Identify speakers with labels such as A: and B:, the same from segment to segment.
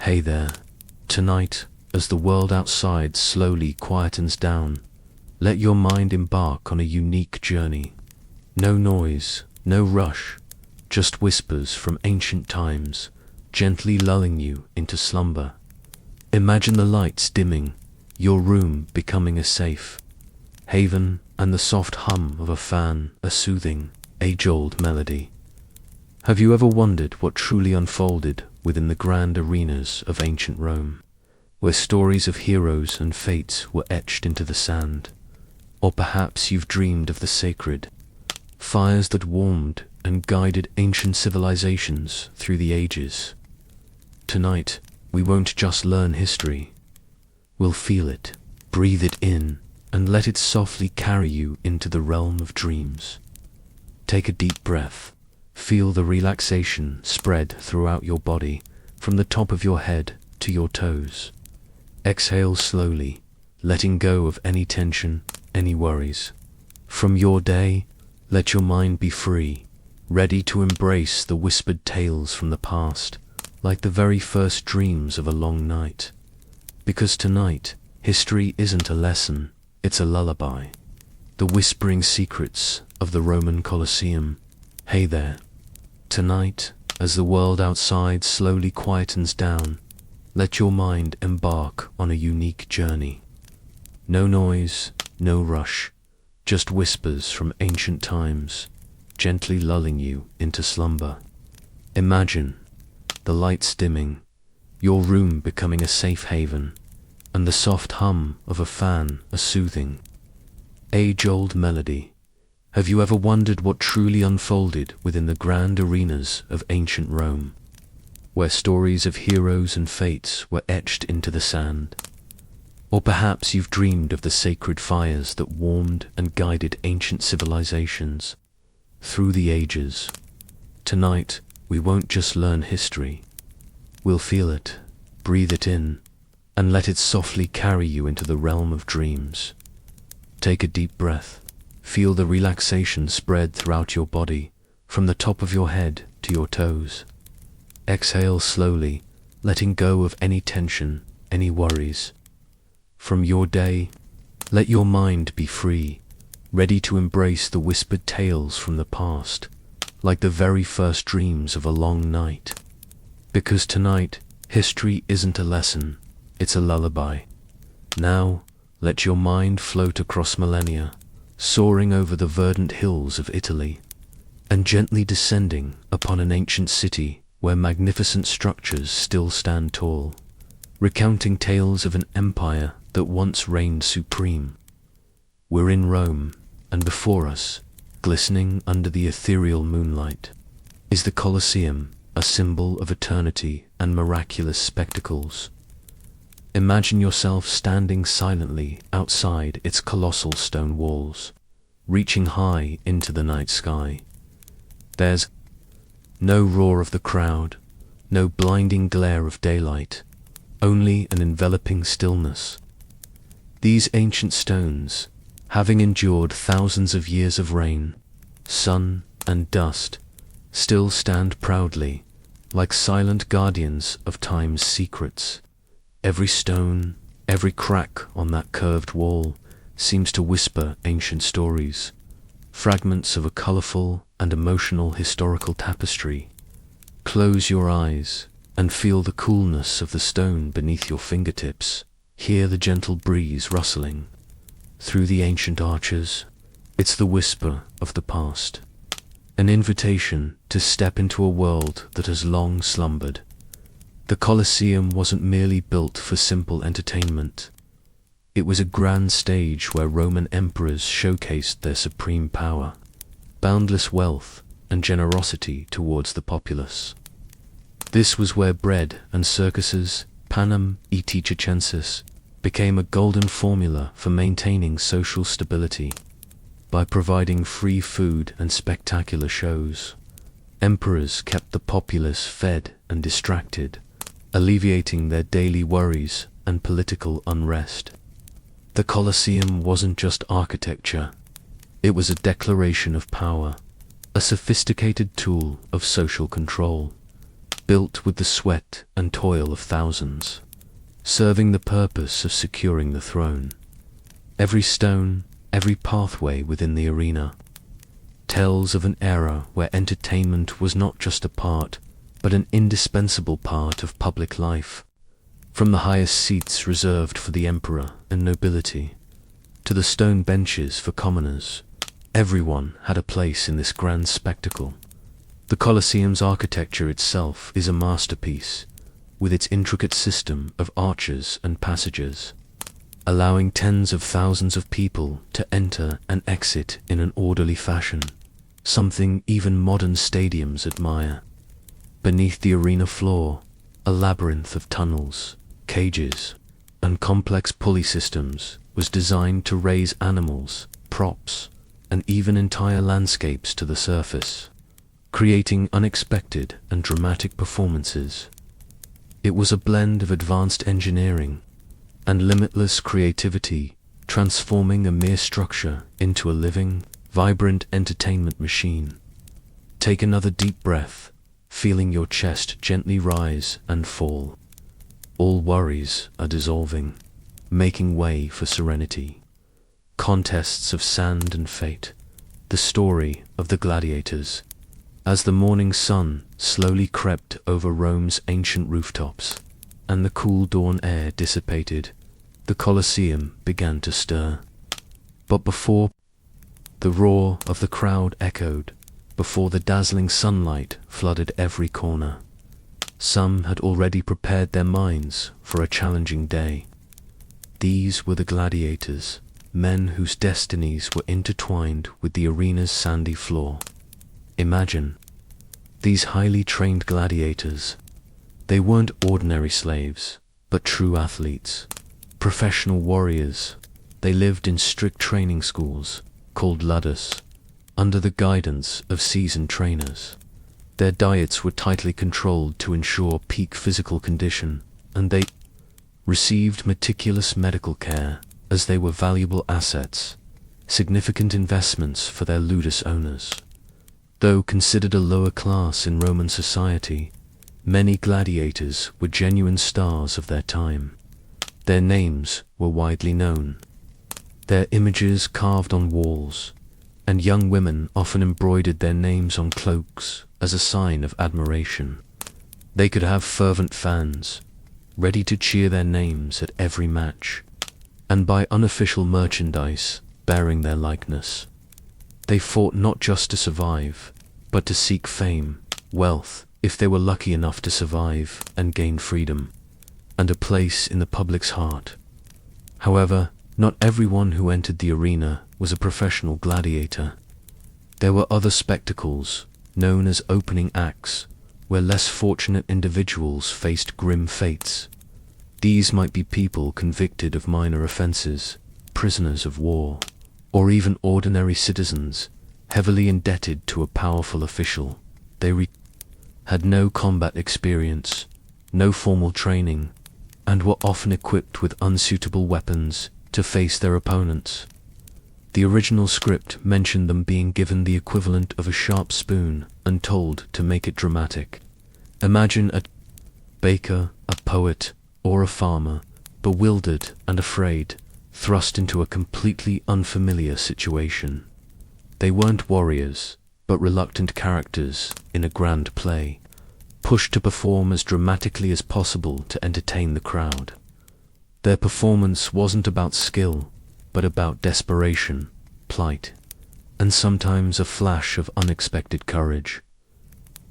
A: Hey there. Tonight, as the world outside slowly quietens down, let your mind embark on a unique journey. No noise, no rush, just whispers from ancient times, gently lulling you into slumber. Imagine the lights dimming, your room becoming a safe haven, and the soft hum of a fan a soothing, age-old melody. Have you ever wondered what truly unfolded within the grand arenas of ancient Rome, where stories of heroes and fates were etched into the sand? Or perhaps you've dreamed of the sacred fires that warmed and guided ancient civilizations through the ages. Tonight, we won't just learn history. We'll feel it, breathe it in, and let it softly carry you into the realm of dreams. Take a deep breath. Feel the relaxation spread throughout your body, from the top of your head to your toes. Exhale slowly, letting go of any tension, any worries. From your day, let your mind be free, ready to embrace the whispered tales from the past, like the very first dreams of a long night. Because tonight, history isn't a lesson, it's a lullaby. The whispering secrets of the Roman Colosseum. Hey there. Tonight, as the world outside slowly quietens down, let your mind embark on a unique journey. No noise, no rush, just whispers from ancient times, gently lulling you into slumber. Imagine the lights dimming, your room becoming a safe haven, and the soft hum of a fan a soothing, age-old melody. Have you ever wondered what truly unfolded within the grand arenas of ancient Rome, where stories of heroes and fates were etched into the sand? Or perhaps you've dreamed of the sacred fires that warmed and guided ancient civilizations through the ages. Tonight, we won't just learn history. We'll feel it, breathe it in, and let it softly carry you into the realm of dreams. Take a deep breath. Feel the relaxation spread throughout your body, from the top of your head to your toes. Exhale slowly, letting go of any tension, any worries. From your day, let your mind be free, ready to embrace the whispered tales from the past, like the very first dreams of a long night. Because tonight, history isn't a lesson, it's a lullaby. Now, let your mind float across millennia, soaring over the verdant hills of Italy, and gently descending upon an ancient city where magnificent structures still stand tall, recounting tales of an empire that once reigned supreme. We're in Rome, and before us, glistening under the ethereal moonlight, is the Colosseum, a symbol of eternity and miraculous spectacles. Imagine yourself standing silently outside its colossal stone walls, reaching high into the night sky. There's no roar of the crowd, no blinding glare of daylight, only an enveloping stillness. These ancient stones, having endured thousands of years of rain, sun, and dust, still stand proudly, like silent guardians of time's secrets. Every stone, every crack on that curved wall seems to whisper ancient stories, fragments of a colorful and emotional historical tapestry. Close your eyes and feel the coolness of the stone beneath your fingertips. Hear the gentle breeze rustling through the ancient arches. It's the whisper of the past, an invitation to step into a world that has long slumbered. The Colosseum wasn't merely built for simple entertainment. It was a grand stage where Roman emperors showcased their supreme power, boundless wealth, and generosity towards the populace. This was where bread and circuses, panem et circenses, became a golden formula for maintaining social stability. By providing free food and spectacular shows, emperors kept the populace fed and distracted, alleviating their daily worries and political unrest. The Colosseum wasn't just architecture, it was a declaration of power, a sophisticated tool of social control. built with the sweat and toil of thousands, serving the purpose of securing the throne. Every stone, every pathway within the arena tells of an era where entertainment was not just a part, but an indispensable part of public life. From the highest seats reserved for the emperor and nobility, to the stone benches for commoners, everyone had a place in this grand spectacle. The Colosseum's architecture itself is a masterpiece, with its intricate system of arches and passages, allowing tens of thousands of people to enter and exit in an orderly fashion, something even modern stadiums admire. Beneath the arena floor, a labyrinth of tunnels, cages, and complex pulley systems was designed to raise animals, props, and even entire landscapes to the surface, creating unexpected and dramatic performances. It was a blend of advanced engineering and limitless creativity, transforming a mere structure into a living, vibrant entertainment machine. Take another deep breath, feeling your chest gently rise and fall. All worries are dissolving, making way for serenity. Contests of sand and fate, the story of the gladiators. As the morning sun slowly crept over Rome's ancient rooftops, and the cool dawn air dissipated, the Colosseum began to stir. But before the roar of the crowd echoed, before the dazzling sunlight flooded every corner, some had already prepared their minds for a challenging day. These were the gladiators, men whose destinies were intertwined with the arena's sandy floor. Imagine these highly trained gladiators. They weren't ordinary slaves, but true athletes, professional warriors. They lived in strict training schools, called ludus, under the guidance of seasoned trainers. Their diets were tightly controlled to ensure peak physical condition, and they received meticulous medical care, as they were valuable assets, significant investments for their ludus owners. Though considered a lower class in Roman society, many gladiators were genuine stars of their time. Their names were widely known, their images carved on walls, and young women often embroidered their names on cloaks as a sign of admiration. They could have fervent fans, ready to cheer their names at every match, and buy unofficial merchandise bearing their likeness. They fought not just to survive, but to seek fame, wealth, if they were lucky enough to survive and gain freedom, and a place in the public's heart. However, not everyone who entered the arena was a professional gladiator. There were other spectacles, known as opening acts, where less fortunate individuals faced grim fates. These might be people convicted of minor offenses, prisoners of war, or even ordinary citizens, heavily indebted to a powerful official. They had no combat experience, no formal training, and were often equipped with unsuitable weapons to face their opponents. The original script mentioned them being given the equivalent of a sharp spoon and told to make it dramatic. Imagine a baker, a poet, or a farmer, bewildered and afraid, thrust into a completely unfamiliar situation. They weren't warriors, but reluctant characters in a grand play, pushed to perform as dramatically as possible to entertain the crowd. Their performance wasn't about skill, but about desperation, plight, and sometimes a flash of unexpected courage.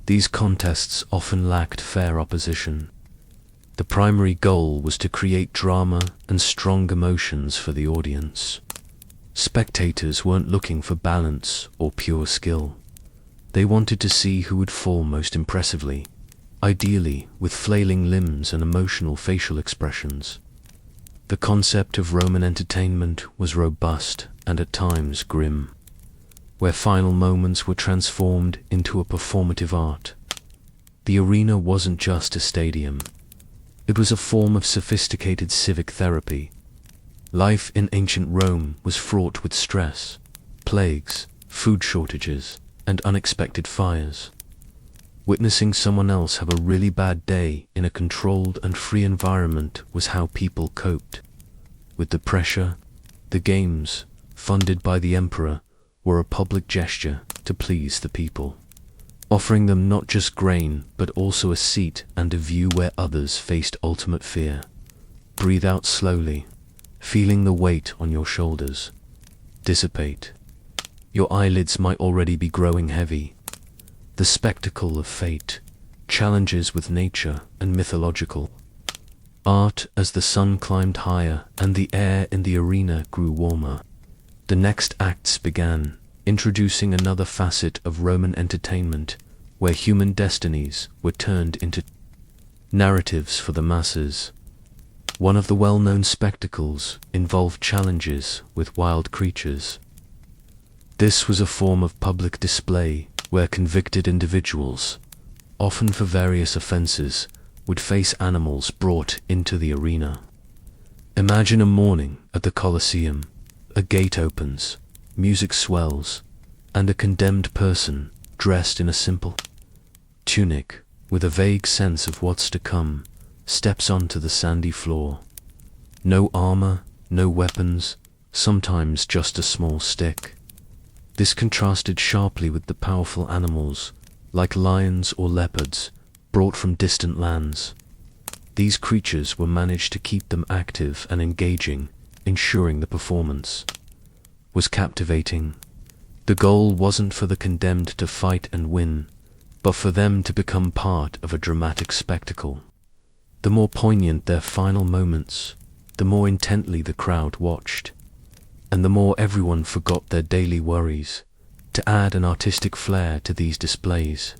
A: These contests often lacked fair opposition. The primary goal was to create drama and strong emotions for the audience. Spectators weren't looking for balance or pure skill. They wanted to see who would fall most impressively, ideally with flailing limbs and emotional facial expressions. The concept of Roman entertainment was robust and at times grim, where final moments were transformed into a performative art. The arena wasn't just a stadium. It was a form of sophisticated civic therapy. Life in ancient Rome was fraught with stress, plagues, food shortages, and unexpected fires. Witnessing someone else have a really bad day in a controlled and free environment was how people coped with the pressure. The games, funded by the emperor, were a public gesture to please the people, offering them not just grain but also a seat and a view where others faced ultimate fear. Breathe out slowly, feeling the weight on your shoulders dissipate. Your eyelids might already be growing heavy. The spectacle of fate, challenges with nature and mythological art as the sun climbed higher and the air in the arena grew warmer. The next acts began, introducing another facet of Roman entertainment, where human destinies were turned into narratives for the masses. One of the well-known spectacles involved challenges with wild creatures. This was a form of public display where convicted individuals, often for various offenses, would face animals brought into the arena. Imagine a morning at the Colosseum. A gate opens, music swells, and a condemned person, dressed in a simple tunic, with a vague sense of what's to come, steps onto the sandy floor. No armor, no weapons, sometimes just a small stick. This contrasted sharply with the powerful animals, like lions or leopards, brought from distant lands. These creatures were managed to keep them active and engaging, ensuring the performance was captivating. The goal wasn't for the condemned to fight and win, but for them to become part of a dramatic spectacle. The more poignant their final moments, the more intently the crowd watched, and the more everyone forgot their daily worries. To add an artistic flair to these displays,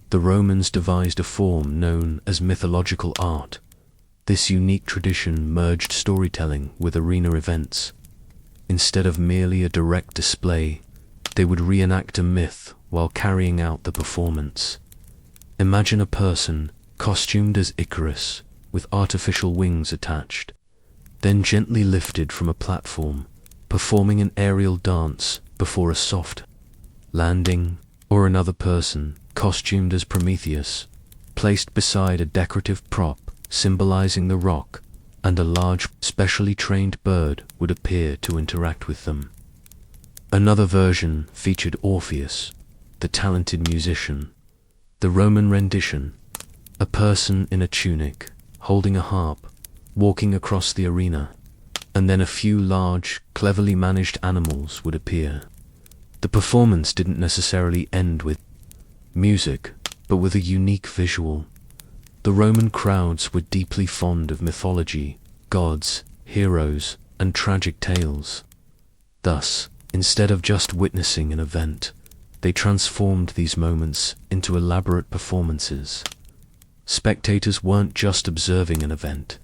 A: the Romans devised a form known as mythological art. This unique tradition merged storytelling with arena events. Instead of merely a direct display, they would reenact a myth while carrying out the performance. Imagine a person costumed as Icarus with artificial wings attached, then gently lifted from a platform, performing an aerial dance before a soft landing, or another person costumed as Prometheus, placed beside a decorative prop symbolizing the rock, and a large, specially trained bird would appear to interact with them. Another version featured Orpheus, the talented musician. The Roman rendition, a person in a tunic, holding a harp, walking across the arena, and then a few large, cleverly managed animals would appear. The performance didn't necessarily end with music, but with a unique visual. The Roman crowds were deeply fond of mythology, gods, heroes, and tragic tales. Thus, instead of just witnessing an event, they transformed these moments into elaborate performances. Spectators weren't just observing an event.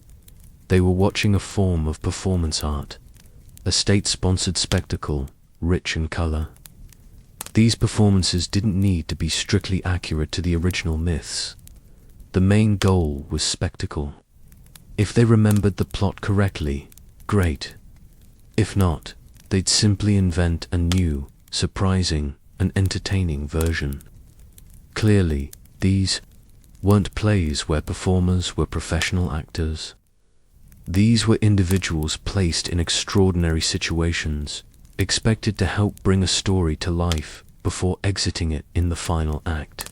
A: They were watching a form of performance art, a state-sponsored spectacle, rich in color. These performances didn't need to be strictly accurate to the original myths. The main goal was spectacle. If they remembered the plot correctly, great. If not, they'd simply invent a new, surprising, and entertaining version. Clearly, these weren't plays where performers were professional actors. These were individuals placed in extraordinary situations, expected to help bring a story to life before exiting it in the final act.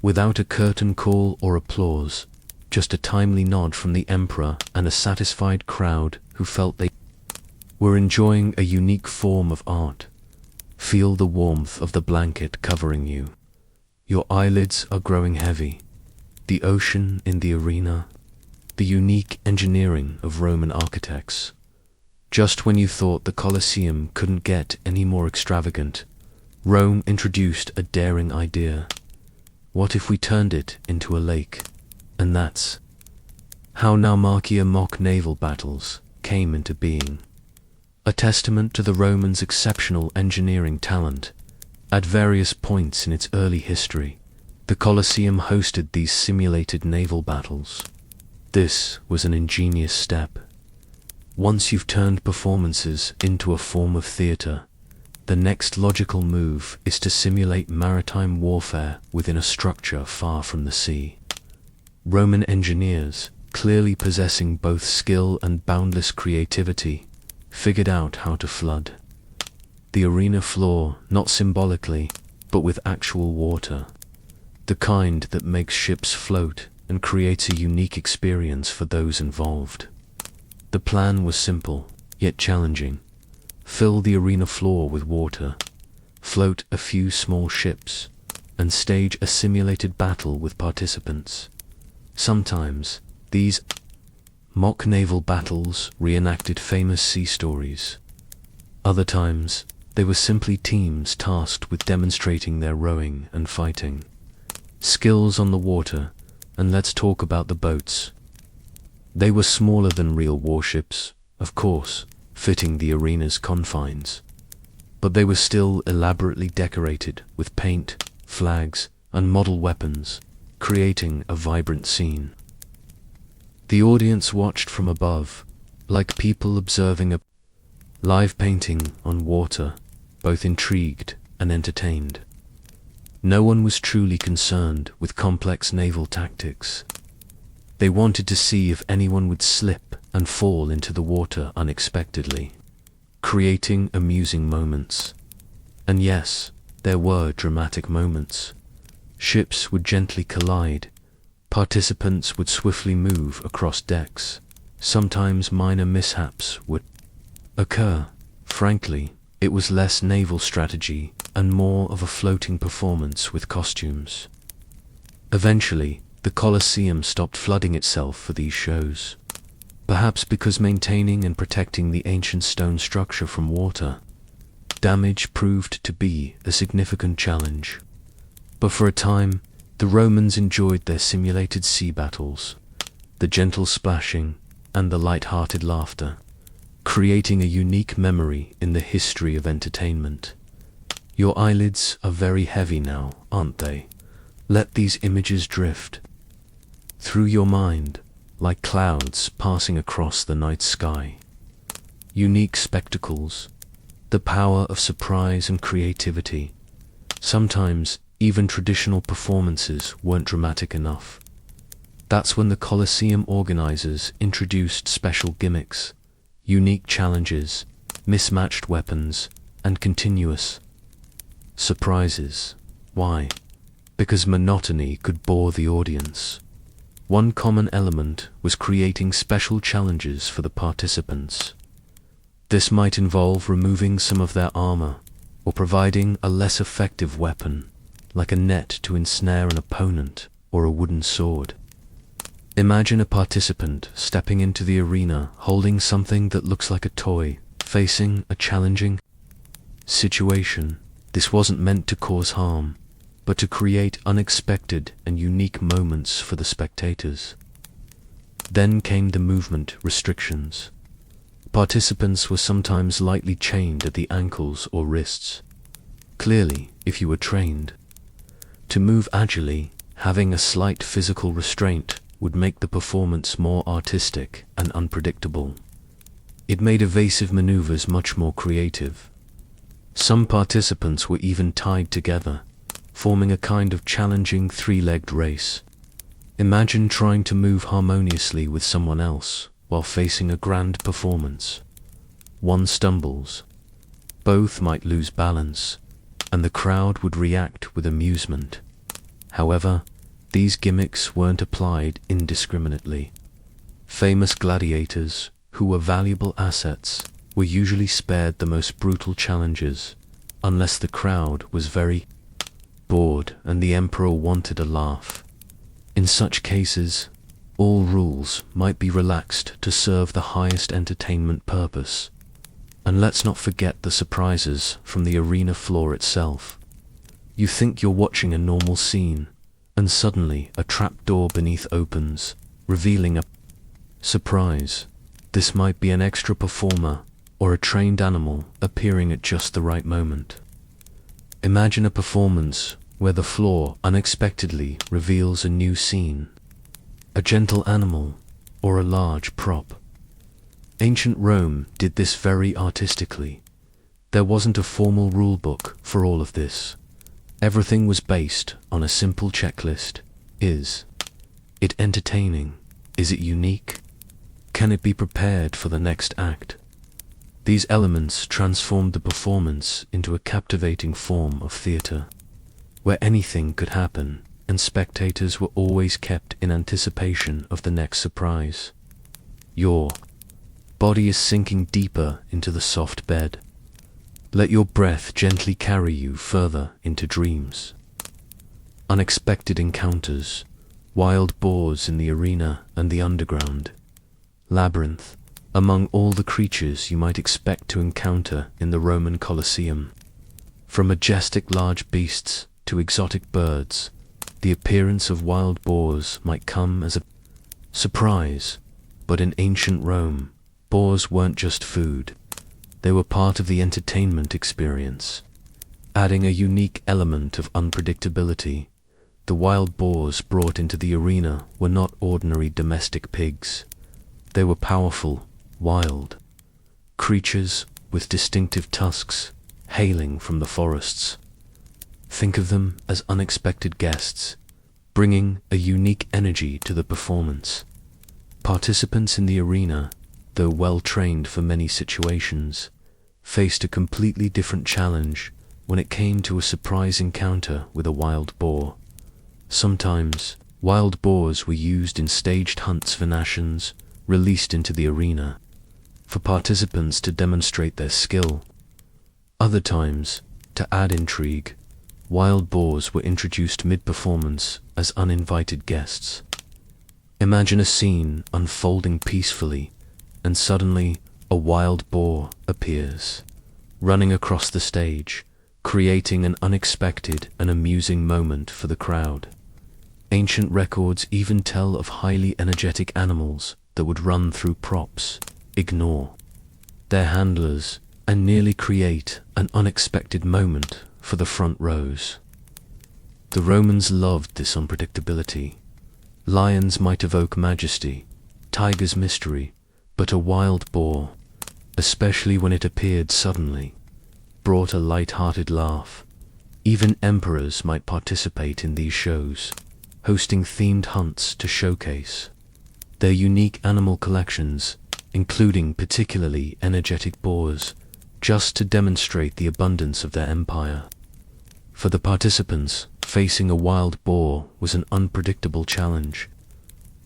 A: Without a curtain call or applause, just a timely nod from the emperor and a satisfied crowd who felt they were enjoying a unique form of art. Feel the warmth of the blanket covering you. Your eyelids are growing heavy. The ocean in the arena. The unique engineering of Roman architects. Just when you thought the Colosseum couldn't get any more extravagant, Rome introduced a daring idea. What if we turned it into a lake? And that's how Naumachia mock naval battles came into being. A testament to the Romans' exceptional engineering talent. At various points in its early history, the Colosseum hosted these simulated naval battles. This was an ingenious step. Once you've turned performances into a form of theater, The next logical move is to simulate maritime warfare within a structure far from the sea. Roman engineers, clearly possessing both skill and boundless creativity, figured out how to flood the arena floor, not symbolically, but with actual water, the kind that makes ships float and creates a unique experience for those involved. The plan was simple, yet challenging. Fill the arena floor with water, float a few small ships, and stage a simulated battle with participants. Sometimes, these mock naval battles reenacted famous sea stories. Other times, they were simply teams tasked with demonstrating their rowing and fighting skills on the water. And let's talk about the boats. They were smaller than real warships, of course, fitting the arena's confines. But they were still elaborately decorated with paint, flags, and model weapons, creating a vibrant scene. The audience watched from above, like people observing a live painting on water, both intrigued and entertained. No one was truly concerned with complex naval tactics. They wanted to see if anyone would slip and fall into the water unexpectedly, creating amusing moments. And yes, there were dramatic moments. Ships would gently collide. Participants would swiftly move across decks. Sometimes minor mishaps would occur. Frankly, it was less naval strategy and more of a floating performance with costumes. Eventually, the Colosseum stopped flooding itself for these shows. Perhaps because maintaining and protecting the ancient stone structure from water damage proved to be a significant challenge. But for a time, the Romans enjoyed their simulated sea battles, the gentle splashing and the light-hearted laughter, creating a unique memory in the history of entertainment. Your eyelids are very heavy now, aren't they? Let these images drift through your mind like clouds passing across the night sky. Unique spectacles, the power of surprise and creativity. Sometimes even traditional performances weren't dramatic enough. That's when the Colosseum organizers introduced special gimmicks, unique challenges, mismatched weapons, and continuous surprises. Why? Because monotony could bore the audience. One common element was creating special challenges for the participants. This might involve removing some of their armor, or providing a less effective weapon, like a net to ensnare an opponent or a wooden sword. Imagine a participant stepping into the arena holding something that looks like a toy, facing a challenging situation. This wasn't meant to cause harm, but to create unexpected and unique moments for the spectators. Then came the movement restrictions. Participants were sometimes lightly chained at the ankles or wrists. Clearly, if you were trained to move agilely, having a slight physical restraint would make the performance more artistic and unpredictable. It made evasive maneuvers much more creative. Some participants were even tied together, forming a kind of challenging three-legged race. Imagine trying to move harmoniously with someone else while facing a grand performance. One stumbles, both might lose balance, and the crowd would react with amusement. However, these gimmicks weren't applied indiscriminately. Famous gladiators, who were valuable assets, were usually spared the most brutal challenges, unless the crowd was very bored and the emperor wanted a laugh. In such cases, all rules might be relaxed to serve the highest entertainment purpose. And let's not forget the surprises from the arena floor itself. You think you're watching a normal scene, and suddenly a trapdoor beneath opens, revealing a surprise. This might be an extra performer or a trained animal appearing at just the right moment. Imagine a performance where the floor unexpectedly reveals a new scene, a gentle animal or a large prop. Ancient Rome did this very artistically. There wasn't a formal rulebook for all of this. Everything was based on a simple checklist. Is it entertaining? Is it unique? Can it be prepared for the next act? These elements transformed the performance into a captivating form of theatre, where anything could happen, and spectators were always kept in anticipation of the next surprise. Your body is sinking deeper into the soft bed. Let your breath gently carry you further into dreams. Unexpected encounters, wild boars in the arena and the underground, labyrinth, among all the creatures you might expect to encounter in the Roman Colosseum. From majestic large beasts to exotic birds, the appearance of wild boars might come as a surprise, but in ancient Rome, boars weren't just food. They were part of the entertainment experience, adding a unique element of unpredictability. The wild boars brought into the arena were not ordinary domestic pigs. They were powerful, wild creatures with distinctive tusks, hailing from the forests. Think of them as unexpected guests, bringing a unique energy to the performance. Participants in the arena, though well trained for many situations, faced a completely different challenge when it came to a surprise encounter with a wild boar. Sometimes, wild boars were used in staged hunts for nations, released into the arena, for participants to demonstrate their skill. Other times, to add intrigue, wild boars were introduced mid-performance as uninvited guests. Imagine a scene unfolding peacefully, and suddenly a wild boar appears, running across the stage, creating an unexpected and amusing moment for the crowd. Ancient records even tell of highly energetic animals that would run through props, ignore their handlers, and nearly create an unexpected moment for the front rows. The Romans loved this unpredictability. Lions might evoke majesty, tigers mystery, but a wild boar, especially when it appeared suddenly, brought a light-hearted laugh. Even emperors might participate in these shows, hosting themed hunts to showcase their unique animal collections, including particularly energetic boars, just to demonstrate the abundance of their empire. For the participants, facing a wild boar was an unpredictable challenge.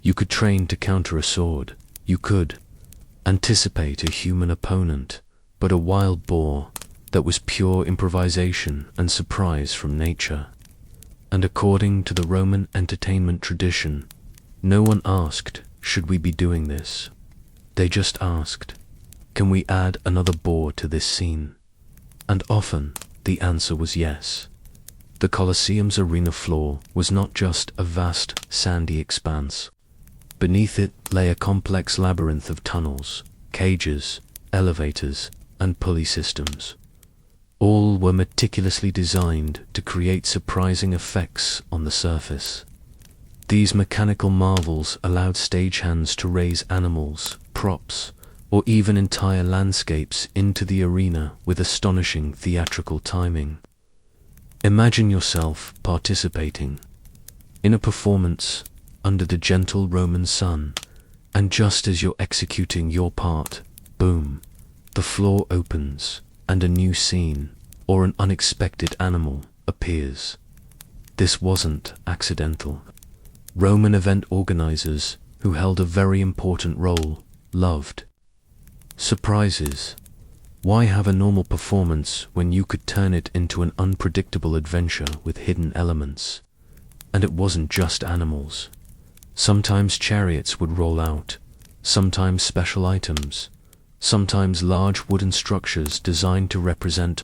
A: You could train to counter a sword, you could anticipate a human opponent, but a wild boar, that was pure improvisation and surprise from nature. And according to the Roman entertainment tradition, no one asked, should we be doing this? They just asked, can we add another boar to this scene? And often, the answer was yes. The Colosseum's arena floor was not just a vast, sandy expanse. Beneath it lay a complex labyrinth of tunnels, cages, elevators, and pulley systems. All were meticulously designed to create surprising effects on the surface. These mechanical marvels allowed stagehands to raise animals, props, or even entire landscapes into the arena with astonishing theatrical timing. Imagine yourself participating in a performance under the gentle Roman sun, and just as you're executing your part, boom, the floor opens, and a new scene, or an unexpected animal, appears. This wasn't accidental. Roman event organizers, who held a very important role, loved surprises. Why have a normal performance when you could turn it into an unpredictable adventure with hidden elements? And it wasn't just animals. Sometimes chariots would roll out, sometimes special items, sometimes large wooden structures designed to represent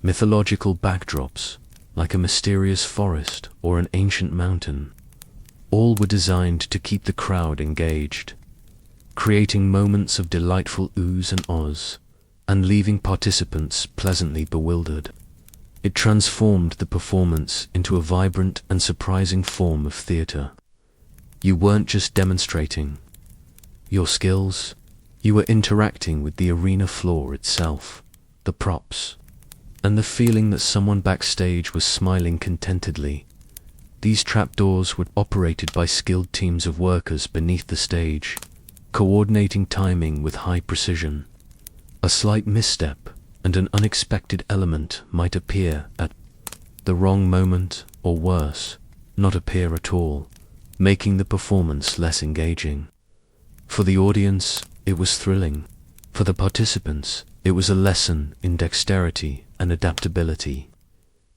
A: mythological backdrops, like a mysterious forest or an ancient mountain. All were designed to keep the crowd engaged, creating moments of delightful oohs and ahs, and leaving participants pleasantly bewildered. It transformed the performance into a vibrant and surprising form of theatre. You weren't just demonstrating your skills, you were interacting with the arena floor itself, the props, and the feeling that someone backstage was smiling contentedly. These trapdoors were operated by skilled teams of workers beneath the stage, coordinating timing with high precision. A slight misstep and an unexpected element might appear at the wrong moment, or worse, not appear at all, making the performance less engaging. For the audience, it was thrilling. For the participants, it was a lesson in dexterity and adaptability.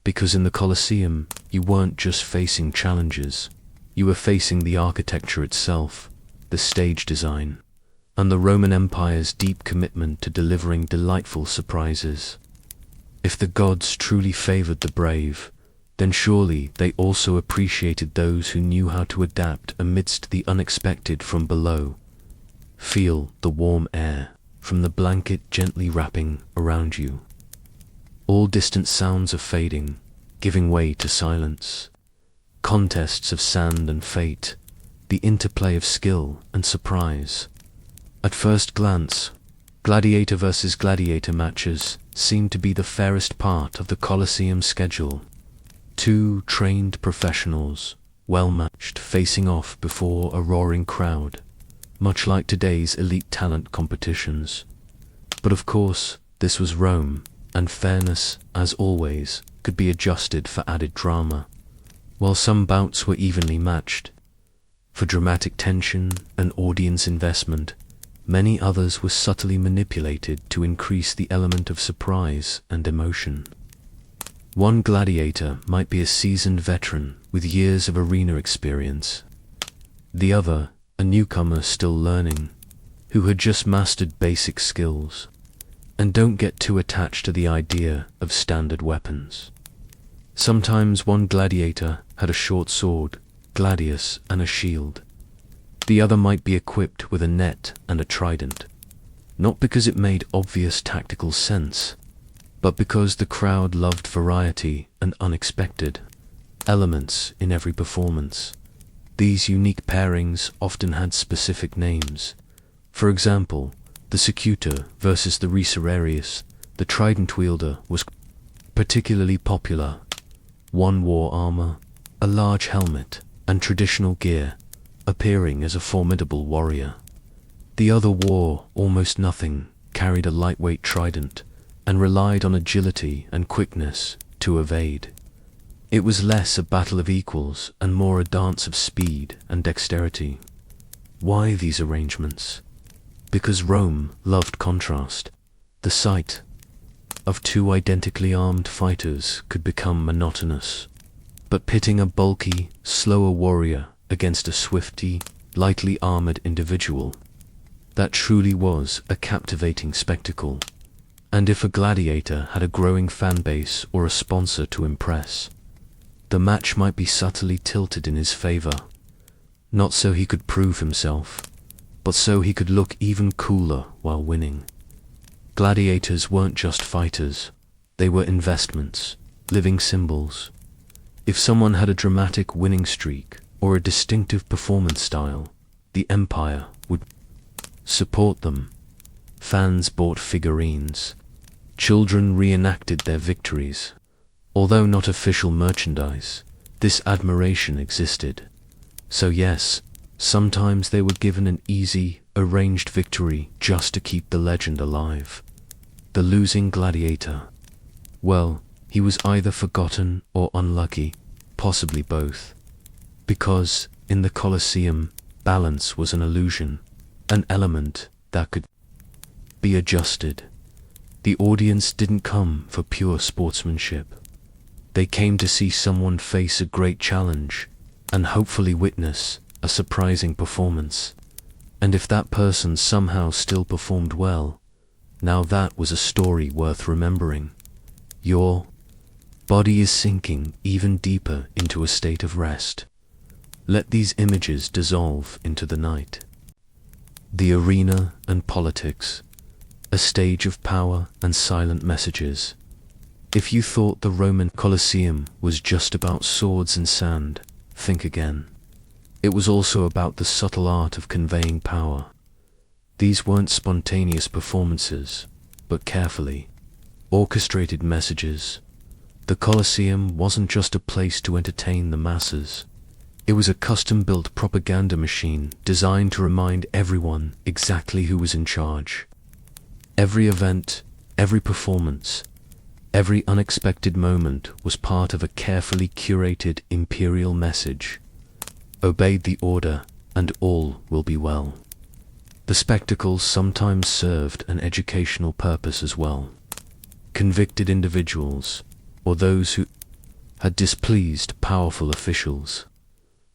A: Because in the Colosseum, you weren't just facing challenges, you were facing the architecture itself, the stage design, and the Roman Empire's deep commitment to delivering delightful surprises. If the gods truly favored the brave, then surely they also appreciated those who knew how to adapt amidst the unexpected from below. Feel the warm air from the blanket gently wrapping around you. All distant sounds are fading, giving way to silence. Contests of sand and fate, the interplay of skill and surprise. At first glance, gladiator versus gladiator matches seemed to be the fairest part of the Colosseum schedule. Two trained professionals, well-matched, facing off before a roaring crowd, much like today's elite talent competitions. But of course, this was Rome, and fairness, as always, could be adjusted for added drama. While some bouts were evenly matched, for dramatic tension and audience investment, many others were subtly manipulated to increase the element of surprise and emotion. One gladiator might be a seasoned veteran with years of arena experience. The other, a newcomer still learning, who had just mastered basic skills. And don't get too attached to the idea of standard weapons. Sometimes one gladiator had a short sword, gladius, and a shield. The other might be equipped with a net and a trident, not because it made obvious tactical sense, but because the crowd loved variety and unexpected elements in every performance. These unique pairings often had specific names. For example, the secutor versus the reserarius, the trident wielder, was particularly popular. One wore armor, a large helmet, and traditional gear, appearing as a formidable warrior. The other wore almost nothing, carried a lightweight trident, and relied on agility and quickness to evade. It was less a battle of equals and more a dance of speed and dexterity. Why these arrangements? Because Rome loved contrast. The sight of two identically armed fighters could become monotonous, but pitting a bulky, slower warrior against a swifty, lightly armored individual, that truly was a captivating spectacle. And if a gladiator had a growing fan base or a sponsor to impress, the match might be subtly tilted in his favor, not so he could prove himself, but so he could look even cooler while winning. Gladiators weren't just fighters, they were investments, living symbols. If someone had a dramatic winning streak or a distinctive performance style, the empire would support them. Fans bought figurines. Children reenacted their victories. Although not official merchandise, this admiration existed. So yes, sometimes they were given an easy, arranged victory just to keep the legend alive. The losing gladiator. Well, he was either forgotten or unlucky, possibly both. Because, in the Colosseum, balance was an illusion, an element that could be adjusted. The audience didn't come for pure sportsmanship. They came to see someone face a great challenge and hopefully witness a surprising performance. And if that person somehow still performed well, now that was a story worth remembering. Your body is sinking even deeper into a state of rest. Let these images dissolve into the night. The arena and politics, a stage of power and silent messages. If you thought the Roman Colosseum was just about swords and sand, think again. It was also about the subtle art of conveying power. These weren't spontaneous performances, but carefully orchestrated messages. The Colosseum wasn't just a place to entertain the masses. It was a custom-built propaganda machine designed to remind everyone exactly who was in charge. Every event, every performance, every unexpected moment was part of a carefully curated imperial message. Obeyed the order, and all will be well. The spectacle sometimes served an educational purpose as well. Convicted individuals, or those who had displeased powerful officials,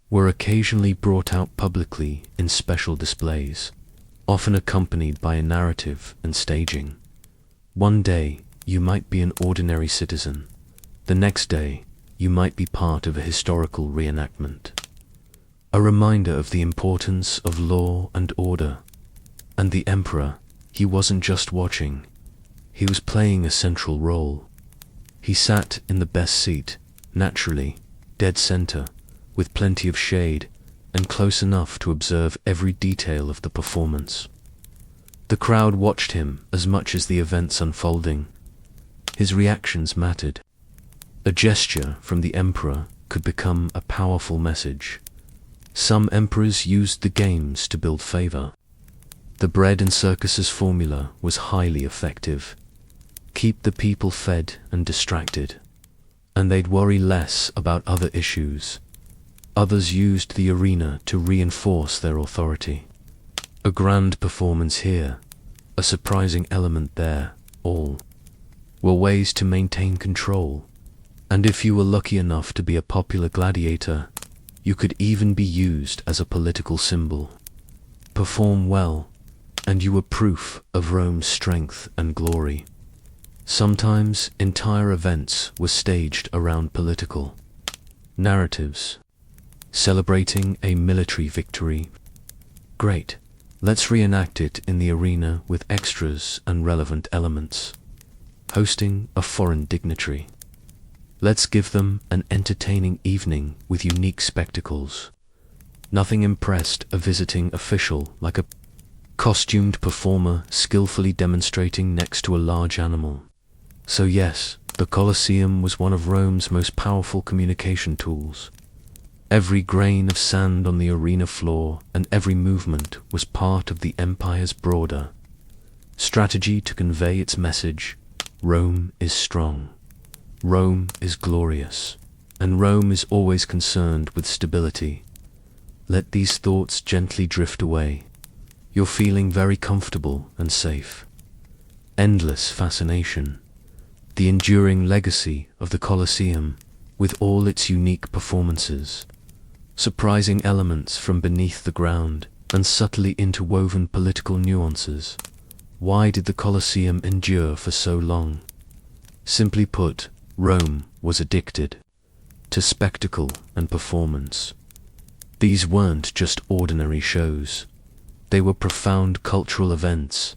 A: were occasionally brought out publicly in special displays, often accompanied by a narrative and staging. One day, you might be an ordinary citizen. The next day, you might be part of a historical reenactment. A reminder of the importance of law and order. And the emperor, he wasn't just watching. He was playing a central role. He sat in the best seat, naturally, dead center, with plenty of shade, and close enough to observe every detail of the performance. The crowd watched him as much as the events unfolding. His reactions mattered. A gesture from the emperor could become a powerful message. Some emperors used the games to build favor. The bread and circuses formula was highly effective. Keep the people fed and distracted, and they'd worry less about other issues. Others used the arena to reinforce their authority. A grand performance here, a surprising element there, all were ways to maintain control. And if you were lucky enough to be a popular gladiator, you could even be used as a political symbol. Perform well, and you were proof of Rome's strength and glory. Sometimes entire events were staged around political narratives, celebrating a military victory. Great, let's reenact it in the arena with extras and relevant elements. Hosting a foreign dignitary. Let's give them an entertaining evening with unique spectacles. Nothing impressed a visiting official like a costumed performer skillfully demonstrating next to a large animal. So yes, the Colosseum was one of Rome's most powerful communication tools. Every grain of sand on the arena floor and every movement was part of the empire's broader strategy to convey its message. Rome is strong. Rome is glorious. And Rome is always concerned with stability. Let these thoughts gently drift away. You're feeling very comfortable and safe. Endless fascination. The enduring legacy of the Colosseum, with all its unique performances. Surprising elements from beneath the ground, and subtly interwoven political nuances. Why did the Colosseum endure for so long? Simply put, Rome was addicted to spectacle and performance. These weren't just ordinary shows. They were profound cultural events,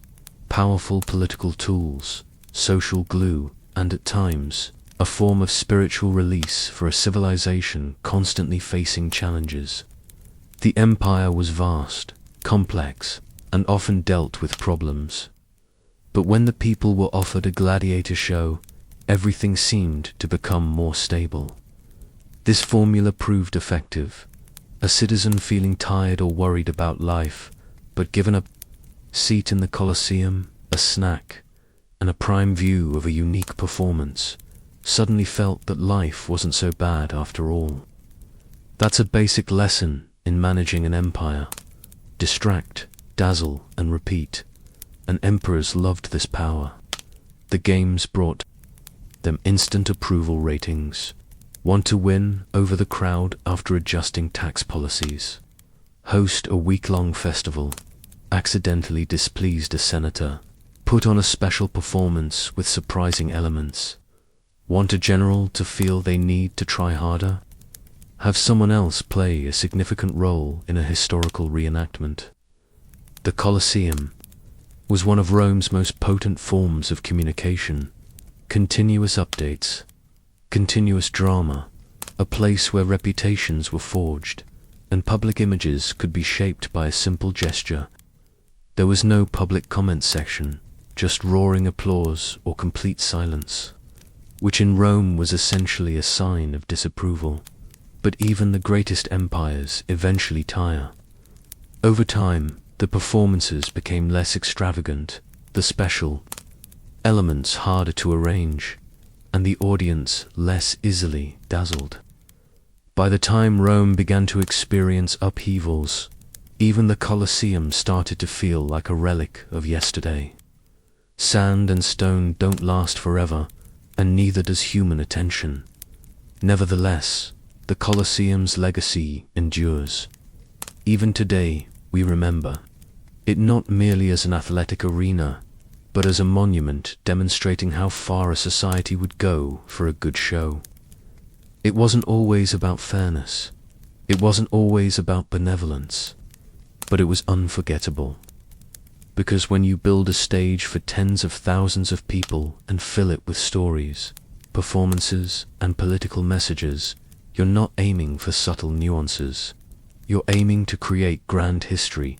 A: powerful political tools, social glue, and at times, a form of spiritual release for a civilization constantly facing challenges. The empire was vast, complex, and often dealt with problems. But when the people were offered a gladiator show, everything seemed to become more stable. This formula proved effective. A citizen feeling tired or worried about life, but given a seat in the Colosseum, a snack, and a prime view of a unique performance, suddenly felt that life wasn't so bad after all. That's a basic lesson in managing an empire. Distract, dazzle, and repeat. And emperors loved this power. The games brought them instant approval ratings. Want to win over the crowd after adjusting tax policies. Host a week-long festival. Accidentally displeased a senator. Put on a special performance with surprising elements. Want a general to feel they need to try harder? Have someone else play a significant role in a historical reenactment. The Colosseum was one of Rome's most potent forms of communication. Continuous updates, continuous drama, a place where reputations were forged, and public images could be shaped by a simple gesture. There was no public comment section, just roaring applause or complete silence, which in Rome was essentially a sign of disapproval. But even the greatest empires eventually tire. Over time, the performances became less extravagant, the special elements harder to arrange, and the audience less easily dazzled. By the time Rome began to experience upheavals, even the Colosseum started to feel like a relic of yesterday. Sand and stone don't last forever, and neither does human attention. Nevertheless, the Colosseum's legacy endures. Even today, we remember it not merely as an athletic arena, but as a monument demonstrating how far a society would go for a good show. It wasn't always about fairness. It wasn't always about benevolence. But it was unforgettable. Because when you build a stage for tens of thousands of people and fill it with stories, performances, and political messages, you're not aiming for subtle nuances. You're aiming to create grand history.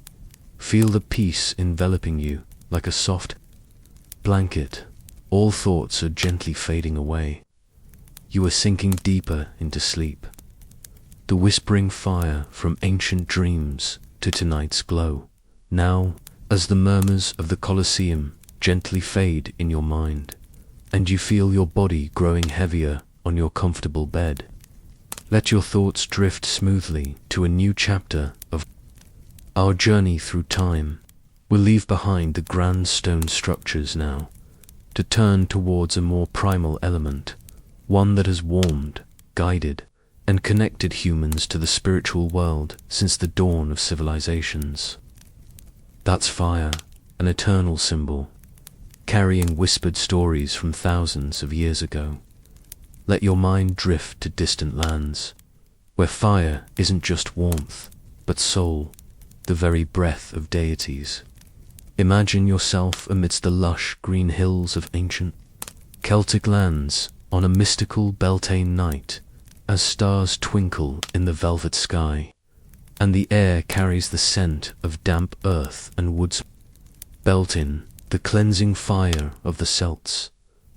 A: Feel the peace enveloping you like a soft blanket. All thoughts are gently fading away. You are sinking deeper into sleep. The whispering fire from ancient dreams to tonight's glow. Now, as the murmurs of the Colosseum gently fade in your mind, and you feel your body growing heavier on your comfortable bed, let your thoughts drift smoothly to a new chapter of our journey through time. We'll leave behind the grand stone structures now, to turn towards a more primal element, one that has warmed, guided, and connected humans to the spiritual world since the dawn of civilizations. That's fire, an eternal symbol, carrying whispered stories from thousands of years ago. Let your mind drift to distant lands, where fire isn't just warmth, but soul, the very breath of deities. Imagine yourself amidst the lush green hills of ancient Celtic lands on a mystical Beltane night, as stars twinkle in the velvet sky, and the air carries the scent of damp earth and woods. Beltane, the cleansing fire of the Celts,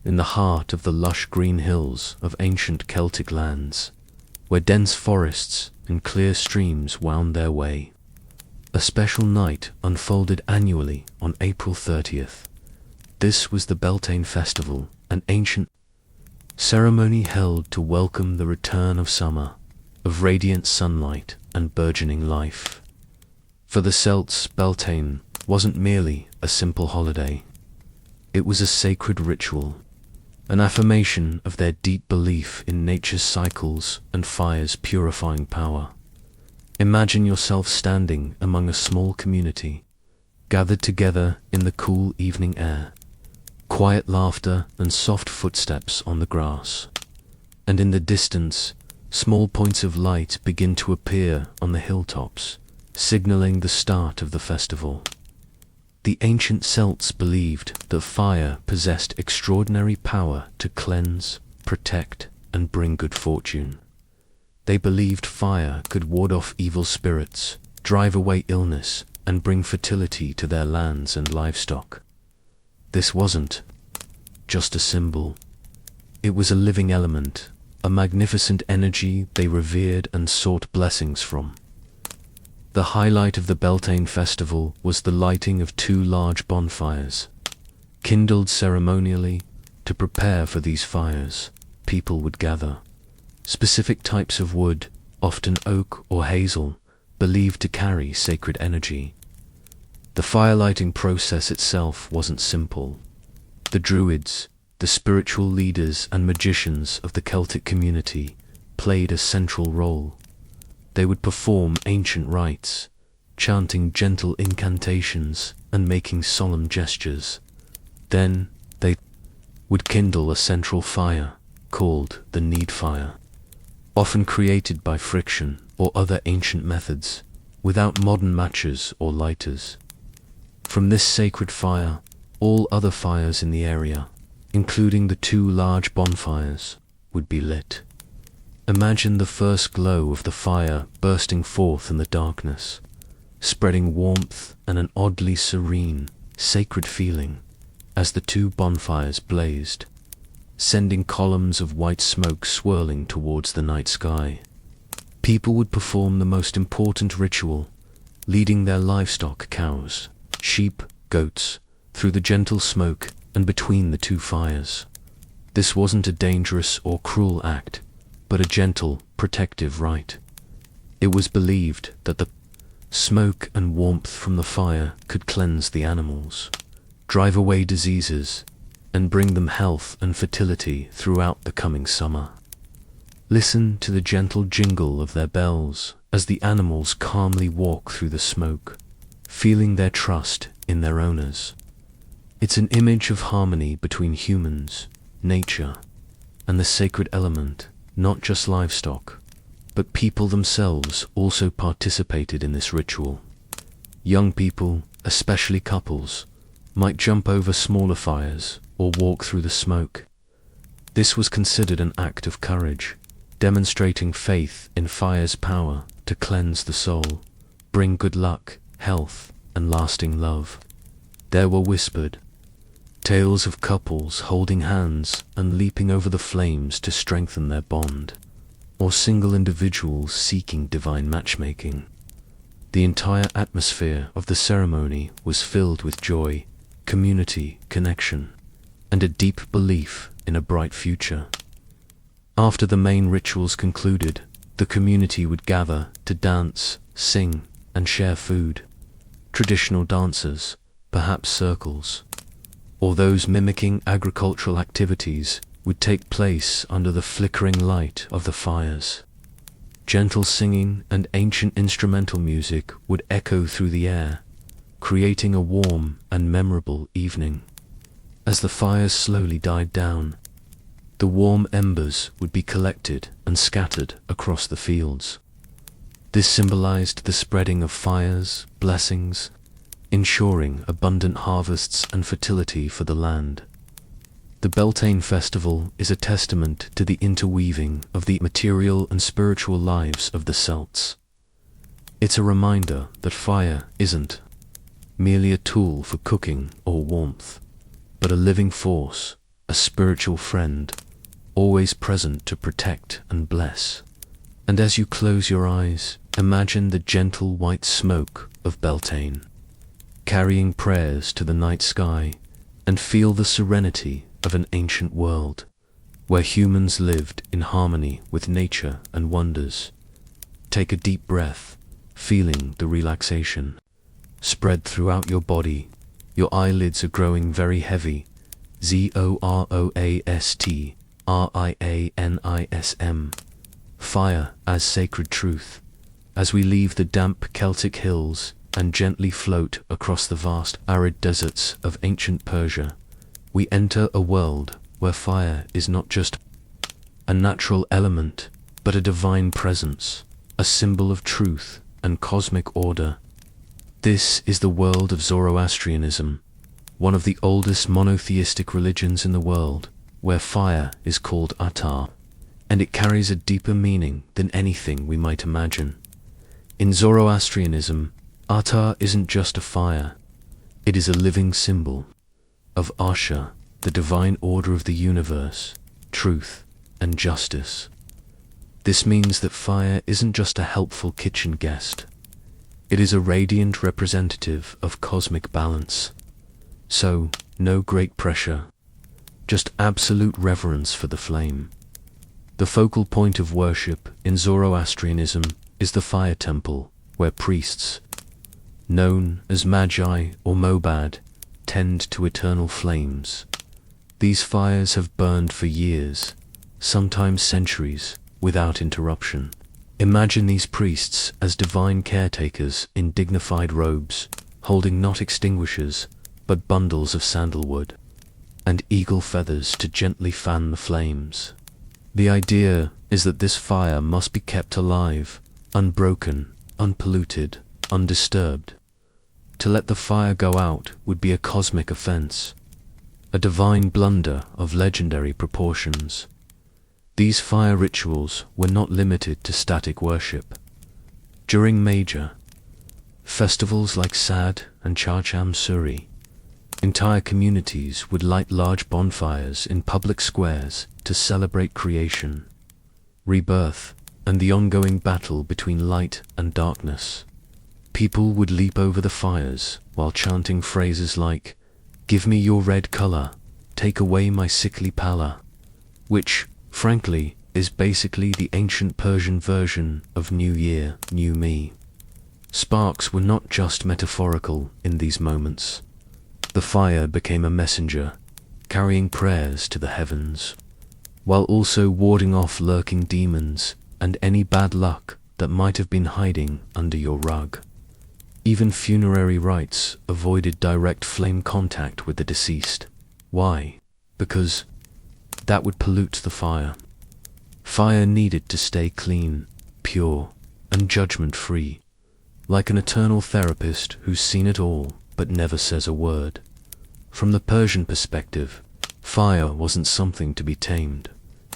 A: in the heart of the lush green hills of ancient Celtic lands, where dense forests and clear streams wound their way. A special night unfolded annually on April 30th. This was the Beltane Festival, an ancient ceremony held to welcome the return of summer, of radiant sunlight and burgeoning life. For the Celts, Beltane wasn't merely a simple holiday. It was a sacred ritual, an affirmation of their deep belief in nature's cycles and fire's purifying power. Imagine yourself standing among a small community, gathered together in the cool evening air, quiet laughter and soft footsteps on the grass, and in the distance, small points of light begin to appear on the hilltops, signaling the start of the festival. The ancient Celts believed that fire possessed extraordinary power to cleanse, protect, and bring good fortune. They believed fire could ward off evil spirits, drive away illness, and bring fertility to their lands and livestock. This wasn't just a symbol. It was a living element, a magnificent energy they revered and sought blessings from. The highlight of the Beltane festival was the lighting of 2 large bonfires. Kindled ceremonially, to prepare for these fires, people would gather. Specific types of wood, often oak or hazel, believed to carry sacred energy. The firelighting process itself wasn't simple. The druids, the spiritual leaders and magicians of the Celtic community, played a central role. They would perform ancient rites, chanting gentle incantations and making solemn gestures. Then they would kindle a central fire, called the need fire, often created by friction or other ancient methods, without modern matches or lighters. From this sacred fire, all other fires in the area, including the 2 large bonfires, would be lit. Imagine the first glow of the fire bursting forth in the darkness, spreading warmth and an oddly serene, sacred feeling, as the two bonfires blazed, sending columns of white smoke swirling towards the night sky. People would perform the most important ritual, leading their livestock, cows, sheep, goats, through the gentle smoke and between the two fires. This wasn't a dangerous or cruel act, but a gentle, protective rite. It was believed that the smoke and warmth from the fire could cleanse the animals, drive away diseases, and bring them health and fertility throughout the coming summer. Listen to the gentle jingle of their bells as the animals calmly walk through the smoke, feeling their trust in their owners. It's an image of harmony between humans, nature, and the sacred element. Not just livestock, but people themselves also participated in this ritual. Young people, especially couples, might jump over smaller fires or walk through the smoke. This was considered an act of courage, demonstrating faith in fire's power to cleanse the soul, bring good luck, health, and lasting love. There were whispered tales of couples holding hands and leaping over the flames to strengthen their bond, or single individuals seeking divine matchmaking. The entire atmosphere of the ceremony was filled with joy, community, connection, and a deep belief in a bright future. After the main rituals concluded, the community would gather to dance, sing, and share food. Traditional dances, perhaps circles, or those mimicking agricultural activities, would take place under the flickering light of the fires. Gentle singing and ancient instrumental music would echo through the air, creating a warm and memorable evening. As the fires slowly died down, the warm embers would be collected and scattered across the fields. This symbolized the spreading of fire's blessings, ensuring abundant harvests and fertility for the land. The Beltane festival is a testament to the interweaving of the material and spiritual lives of the Celts. It's a reminder that fire isn't merely a tool for cooking or warmth, but a living force, a spiritual friend, always present to protect and bless. And as you close your eyes, imagine the gentle white smoke of Beltane, carrying prayers to the night sky, and feel the serenity of an ancient world, where humans lived in harmony with nature and wonders. Take a deep breath, feeling the relaxation spread throughout your body. Your eyelids are growing very heavy. ZOROASTRIANISM. Fire as sacred truth. As we leave the damp Celtic hills and gently float across the vast arid deserts of ancient Persia, we enter a world where fire is not just a natural element, but a divine presence, a symbol of truth and cosmic order. This is the world of Zoroastrianism, one of the oldest monotheistic religions in the world, where fire is called Atar, and it carries a deeper meaning than anything we might imagine. In Zoroastrianism, Atar isn't just a fire, it is a living symbol of Asha, the divine order of the universe, truth, and justice. This means that fire isn't just a helpful kitchen guest. It is a radiant representative of cosmic balance. So, no great pressure, just absolute reverence for the flame. The focal point of worship in Zoroastrianism is the fire temple, where priests, known as Magi or Mobad, tend to eternal flames. These fires have burned for years, sometimes centuries, without interruption. Imagine these priests as divine caretakers in dignified robes, holding not extinguishers, but bundles of sandalwood and eagle feathers to gently fan the flames. The idea is that this fire must be kept alive, unbroken, unpolluted, undisturbed. To let the fire go out would be a cosmic offense, a divine blunder of legendary proportions. These fire rituals were not limited to static worship. During major festivals like Sad and Chacham Suri, Entire communities would light large bonfires in public squares to celebrate creation, rebirth, and the ongoing battle between light and darkness. People would leap over the fires while chanting phrases like, "Give me your red color, take away my sickly pallor," which, frankly, is basically the ancient Persian version of New Year, New Me. Sparks were not just metaphorical in these moments. The fire became a messenger, carrying prayers to the heavens, while also warding off lurking demons and any bad luck that might have been hiding under your rug. Even funerary rites avoided direct flame contact with the deceased. Why? Because that would pollute the fire. Fire needed to stay clean, pure, and judgment-free, like an eternal therapist who's seen it all but never says a word. From the Persian perspective, fire wasn't something to be tamed.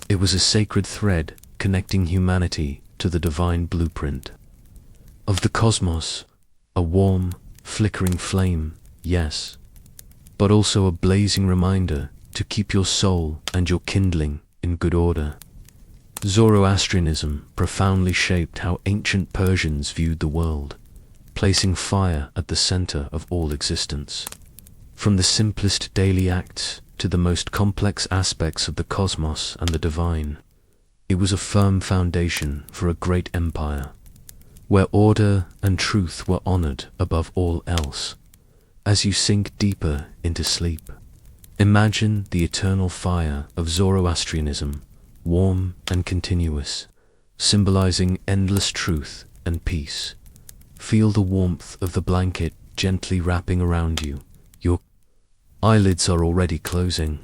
A: It was a sacred thread connecting humanity to the divine blueprint of the cosmos, a warm, flickering flame, yes, but also a blazing reminder to keep your soul and your kindling in good order. Zoroastrianism profoundly shaped how ancient Persians viewed the world, placing fire at the center of all existence. From the simplest daily acts to the most complex aspects of the cosmos and the divine, it was a firm foundation for a great empire, where order and truth were honored above all else. As you sink deeper into sleep, imagine the eternal fire of Zoroastrianism, warm and continuous, symbolizing endless truth and peace. Feel the warmth of the blanket gently wrapping around you. Your eyelids are already closing.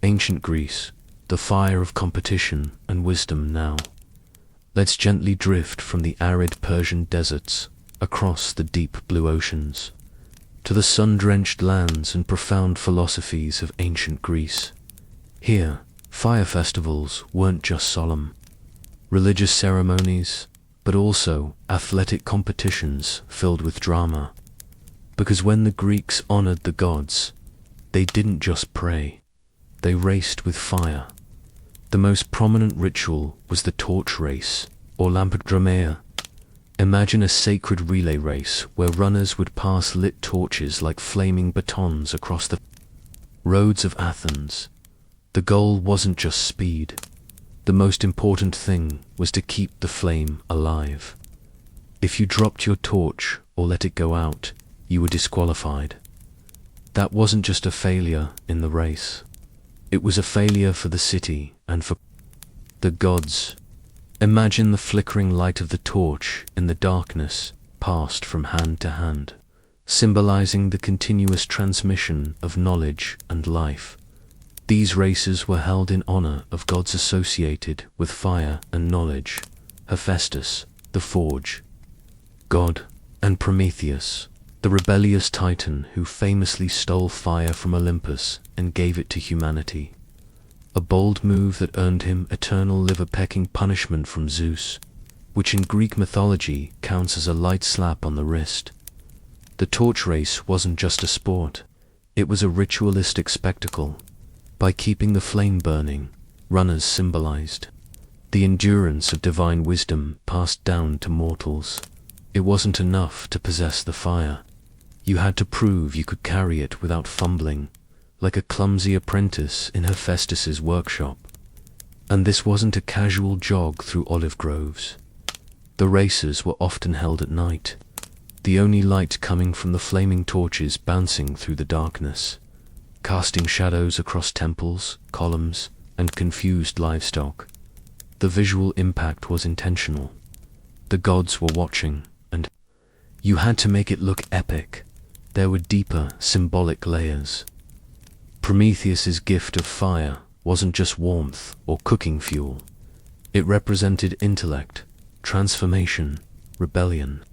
A: Ancient Greece, the fire of competition and wisdom now. Let's gently drift from the arid Persian deserts across the deep blue oceans to the sun-drenched lands and profound philosophies of ancient Greece. Here, fire festivals weren't just solemn, religious ceremonies, but also athletic competitions filled with drama. Because when the Greeks honored the gods, they didn't just pray, they raced with fire. The most prominent ritual was the torch race, or lampodromia. Imagine a sacred relay race where runners would pass lit torches like flaming batons across the roads of Athens. The goal wasn't just speed. The most important thing was to keep the flame alive. If you dropped your torch or let it go out, you were disqualified. That wasn't just a failure in the race. It was a failure for the city and for the gods. Imagine the flickering light of the torch in the darkness passed from hand to hand, symbolizing the continuous transmission of knowledge and life. These races were held in honor of gods associated with fire and knowledge: Hephaestus, the forge god, and Prometheus, the rebellious titan who famously stole fire from Olympus and gave it to humanity. A bold move that earned him eternal liver-pecking punishment from Zeus, which in Greek mythology counts as a light slap on the wrist. The torch race wasn't just a sport, it was a ritualistic spectacle. By keeping the flame burning, runners symbolized the endurance of divine wisdom passed down to mortals. It wasn't enough to possess the fire. You had to prove you could carry it without fumbling, like a clumsy apprentice in Hephaestus's workshop. And this wasn't a casual jog through olive groves. The races were often held at night, the only light coming from the flaming torches bouncing through the darkness, casting shadows across temples, columns, and confused livestock. The visual impact was intentional. The gods were watching, and you had to make it look epic. There were deeper, symbolic layers. Prometheus's gift of fire wasn't just warmth or cooking fuel. It represented intellect, transformation, rebellion.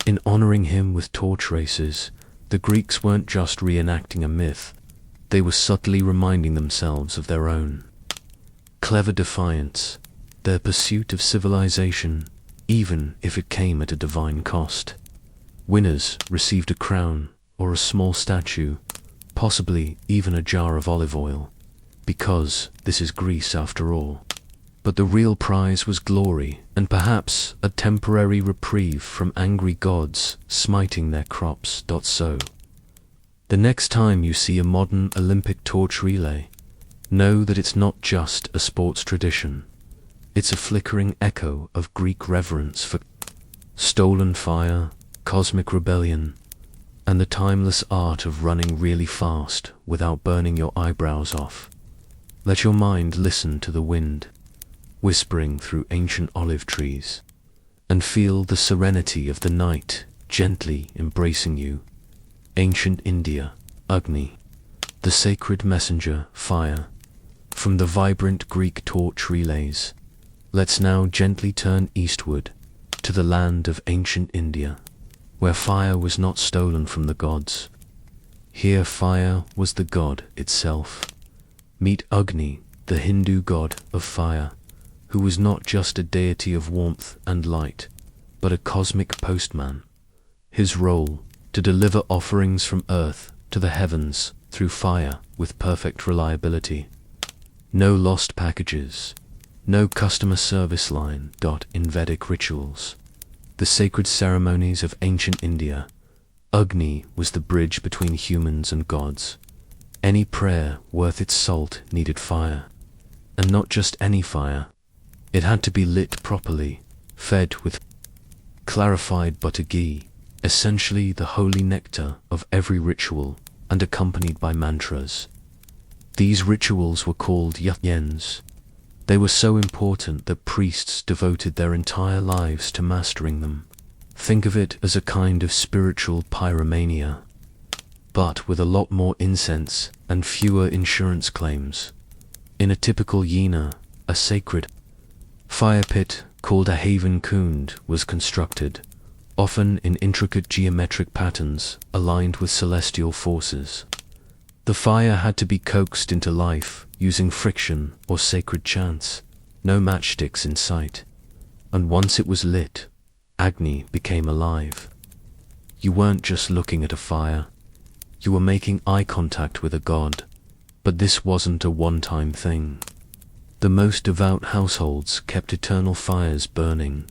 A: In honoring him with torch races, the Greeks weren't just reenacting a myth. They were subtly reminding themselves of their own clever defiance, their pursuit of civilization, even if it came at a divine cost. Winners received a crown or a small statue, possibly even a jar of olive oil, because this is Greece after all. But the real prize was glory, and perhaps a temporary reprieve from angry gods smiting their crops. So, the next time you see a modern Olympic torch relay, know that it's not just a sports tradition. It's a flickering echo of Greek reverence for stolen fire, cosmic rebellion, and the timeless art of running really fast without burning your eyebrows off. Let your mind listen to the wind, whispering through ancient olive trees, and feel the serenity of the night gently embracing you. Ancient India, Agni, the sacred messenger, fire. From the vibrant Greek torch relays, let's now gently turn eastward to the land of ancient India, where fire was not stolen from the gods. Here fire was the god itself. Meet Agni, the Hindu god of fire, who was not just a deity of warmth and light, but a cosmic postman. His role, to deliver offerings from earth to the heavens through fire with perfect reliability. No lost packages, no customer service line. In Vedic rituals, the sacred ceremonies of ancient India, Agni was the bridge between humans and gods. Any prayer worth its salt needed fire, and not just any fire. It had to be lit properly, fed with clarified butter ghee, essentially the holy nectar of every ritual, and accompanied by mantras. These rituals were called yajnas. They were so important that priests devoted their entire lives to mastering them. Think of it as a kind of spiritual pyromania, but with a lot more incense and fewer insurance claims. In a typical yajna, a sacred fire pit called a haven kund was constructed, often in intricate geometric patterns aligned with celestial forces. The fire had to be coaxed into life using friction or sacred chants, no matchsticks in sight. And once it was lit, Agni became alive. You weren't just looking at a fire, you were making eye contact with a god. But this wasn't a one-time thing. The most devout households kept eternal fires burning,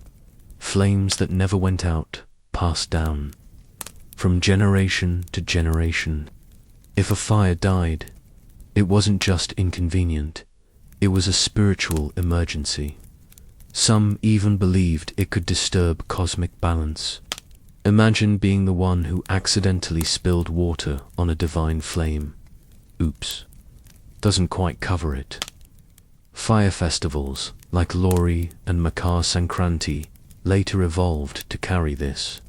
A: flames that never went out, passed down, from generation to generation. If a fire died, it wasn't just inconvenient, it was a spiritual emergency. Some even believed it could disturb cosmic balance. Imagine being the one who accidentally spilled water on a divine flame. Oops. Doesn't quite cover it. Fire festivals, like Lori and Makar Sankranti, later evolved to carry this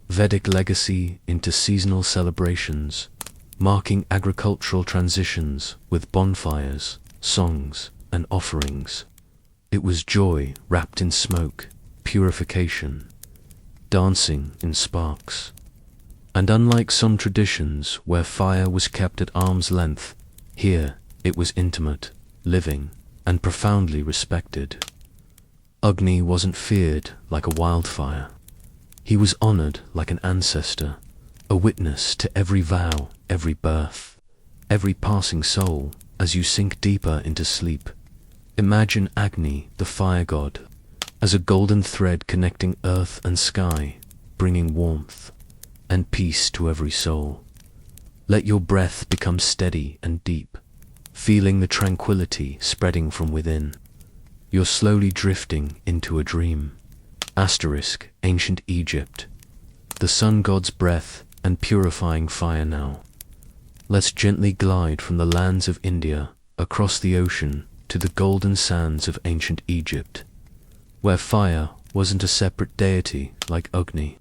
A: Vedic legacy into seasonal celebrations, marking agricultural transitions with bonfires, songs, and offerings. It was joy wrapped in smoke, purification, dancing in sparks. And unlike some traditions where fire was kept at arm's length, here it was intimate, living, and profoundly respected. Agni wasn't feared like a wildfire. He was honored like an ancestor, a witness to every vow, every birth, every passing soul as you sink deeper into sleep. Imagine Agni, the fire god, as a golden thread connecting earth and sky, bringing warmth and peace to every soul. Let your breath become steady and deep, feeling the tranquility spreading from within. You're slowly drifting into a dream. Ancient Egypt. The sun god's breath and purifying fire now. Let's gently glide from the lands of India across the ocean to the golden sands of ancient Egypt, where fire wasn't a separate deity like Agni,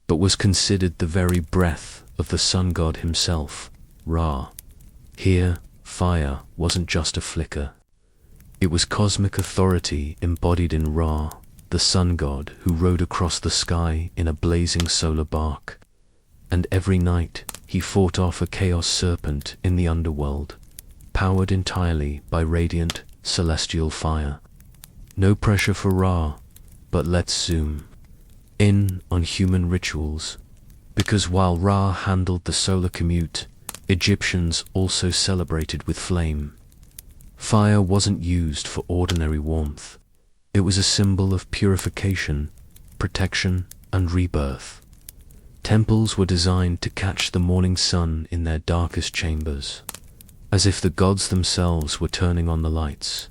A: but was considered the very breath of the sun god himself, Ra. Here, fire wasn't just a flicker. It was cosmic authority embodied in Ra, the sun god who rode across the sky in a blazing solar bark. And every night he fought off a chaos serpent in the underworld, powered entirely by radiant, celestial fire. No pressure for Ra, but let's zoom in on human rituals, because while Ra handled the solar commute, Egyptians also celebrated with flame. Fire wasn't used for ordinary warmth. It was a symbol of purification, protection, and rebirth. Temples were designed to catch the morning sun in their darkest chambers, as if the gods themselves were turning on the lights.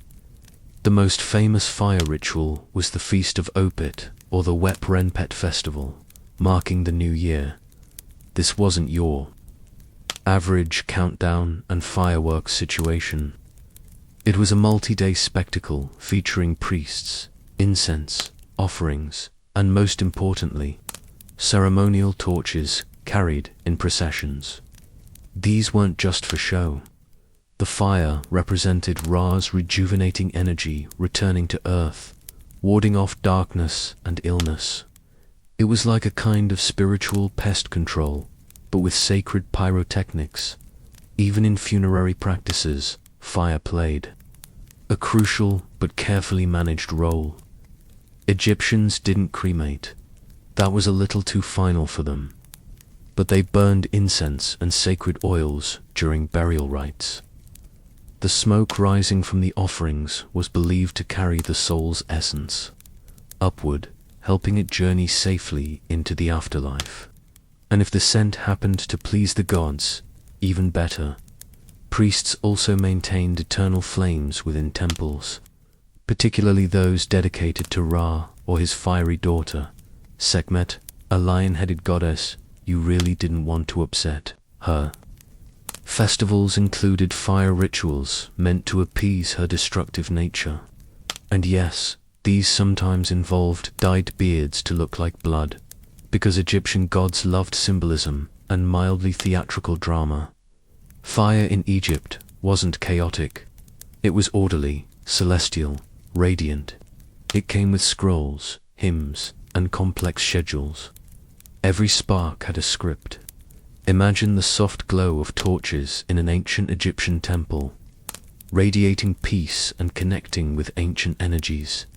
A: The most famous fire ritual was the Feast of Opet, or the Wep Renpet festival, marking the new year. This wasn't your average countdown and fireworks situation. It was a multi-day spectacle featuring priests, incense, offerings, and most importantly, ceremonial torches carried in processions. These weren't just for show. The fire represented Ra's rejuvenating energy returning to Earth, warding off darkness and illness. It was like a kind of spiritual pest control, but with sacred pyrotechnics. Even in funerary practices, fire played a crucial but carefully managed role. Egyptians didn't cremate. That was a little too final for them. But they burned incense and sacred oils during burial rites. The smoke rising from the offerings was believed to carry the soul's essence upward, helping it journey safely into the afterlife. And if the scent happened to please the gods, even better. Priests also maintained eternal flames within temples, particularly those dedicated to Ra or his fiery daughter, Sekhmet, a lion-headed goddess. You really didn't want to upset her. Festivals included fire rituals meant to appease her destructive nature. And yes, these sometimes involved dyed beards to look like blood, because Egyptian gods loved symbolism and mildly theatrical drama. Fire in Egypt wasn't chaotic. It was orderly, celestial, radiant. It came with scrolls, hymns, and complex schedules. Every spark had a script. Imagine the soft glow of torches in an ancient Egyptian temple, radiating peace and connecting with ancient energies.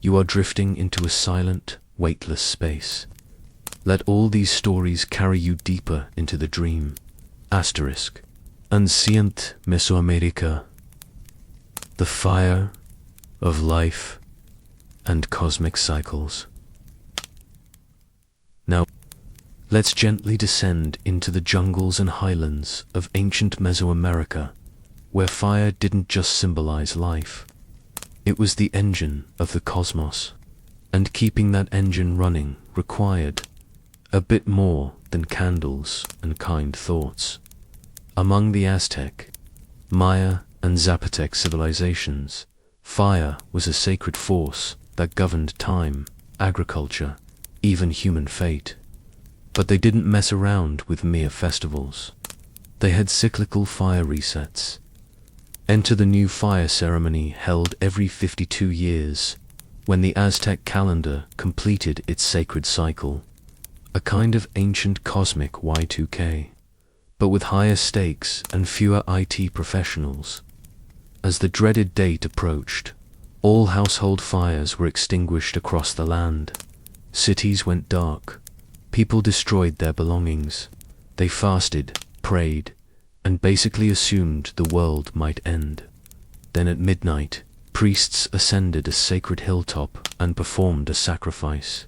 A: You are drifting into a silent, weightless space. Let all these stories carry you deeper into the dream. Asterisk. Ancient Mesoamerica. The fire of life and cosmic cycles. Now, let's gently descend into the jungles and highlands of ancient Mesoamerica, where fire didn't just symbolize life. It was the engine of the cosmos, and keeping that engine running required a bit more than candles and kind thoughts. Among the Aztec, Maya, and Zapotec civilizations, fire was a sacred force that governed time, agriculture, even human fate. But they didn't mess around with mere festivals. They had cyclical fire resets. Enter the new fire ceremony held every 52 years, when the Aztec calendar completed its sacred cycle, a kind of ancient cosmic Y2K, but with higher stakes and fewer IT professionals. As the dreaded date approached, all household fires were extinguished across the land. Cities went dark. People destroyed their belongings. They fasted, prayed, and basically assumed the world might end. Then at midnight, priests ascended a sacred hilltop and performed a sacrifice.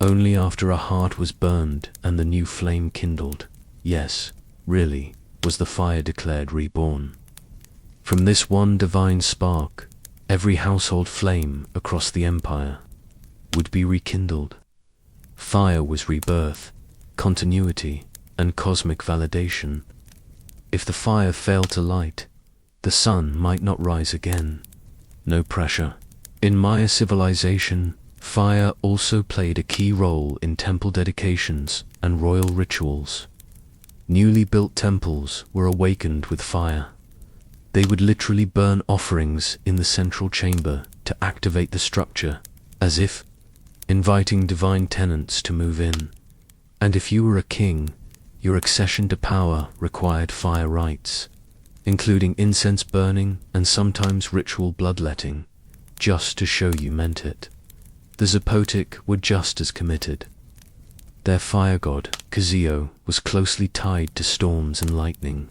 A: Only after a heart was burned and the new flame kindled, yes, really, was the fire declared reborn. From this one divine spark, every household flame across the empire would be rekindled. Fire was rebirth, continuity, and cosmic validation. If the fire failed to light, the sun might not rise again. No pressure. In Maya civilization, fire also played a key role in temple dedications and royal rituals. Newly built temples were awakened with fire. They would literally burn offerings in the central chamber to activate the structure, as if inviting divine tenants to move in. And if you were a king, your accession to power required fire rites, including incense burning and sometimes ritual bloodletting, just to show you meant it. The Zapotec were just as committed. Their fire god, Kazio, was closely tied to storms and lightning,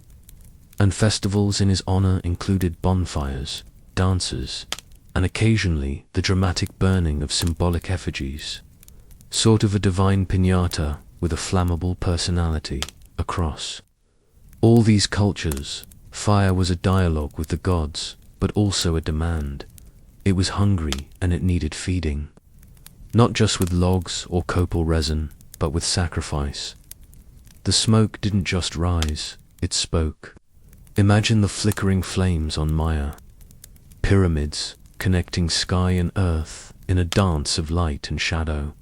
A: and festivals in his honor included bonfires, dances, and occasionally the dramatic burning of symbolic effigies, sort of a divine piñata with a flammable personality, a cross. All these cultures, fire was a dialogue with the gods, but also a demand. It was hungry and it needed feeding. Not just with logs or copal resin, but with sacrifice. The smoke didn't just rise, it spoke. Imagine the flickering flames on Maya. Pyramids, connecting sky and earth in a dance of light and shadow.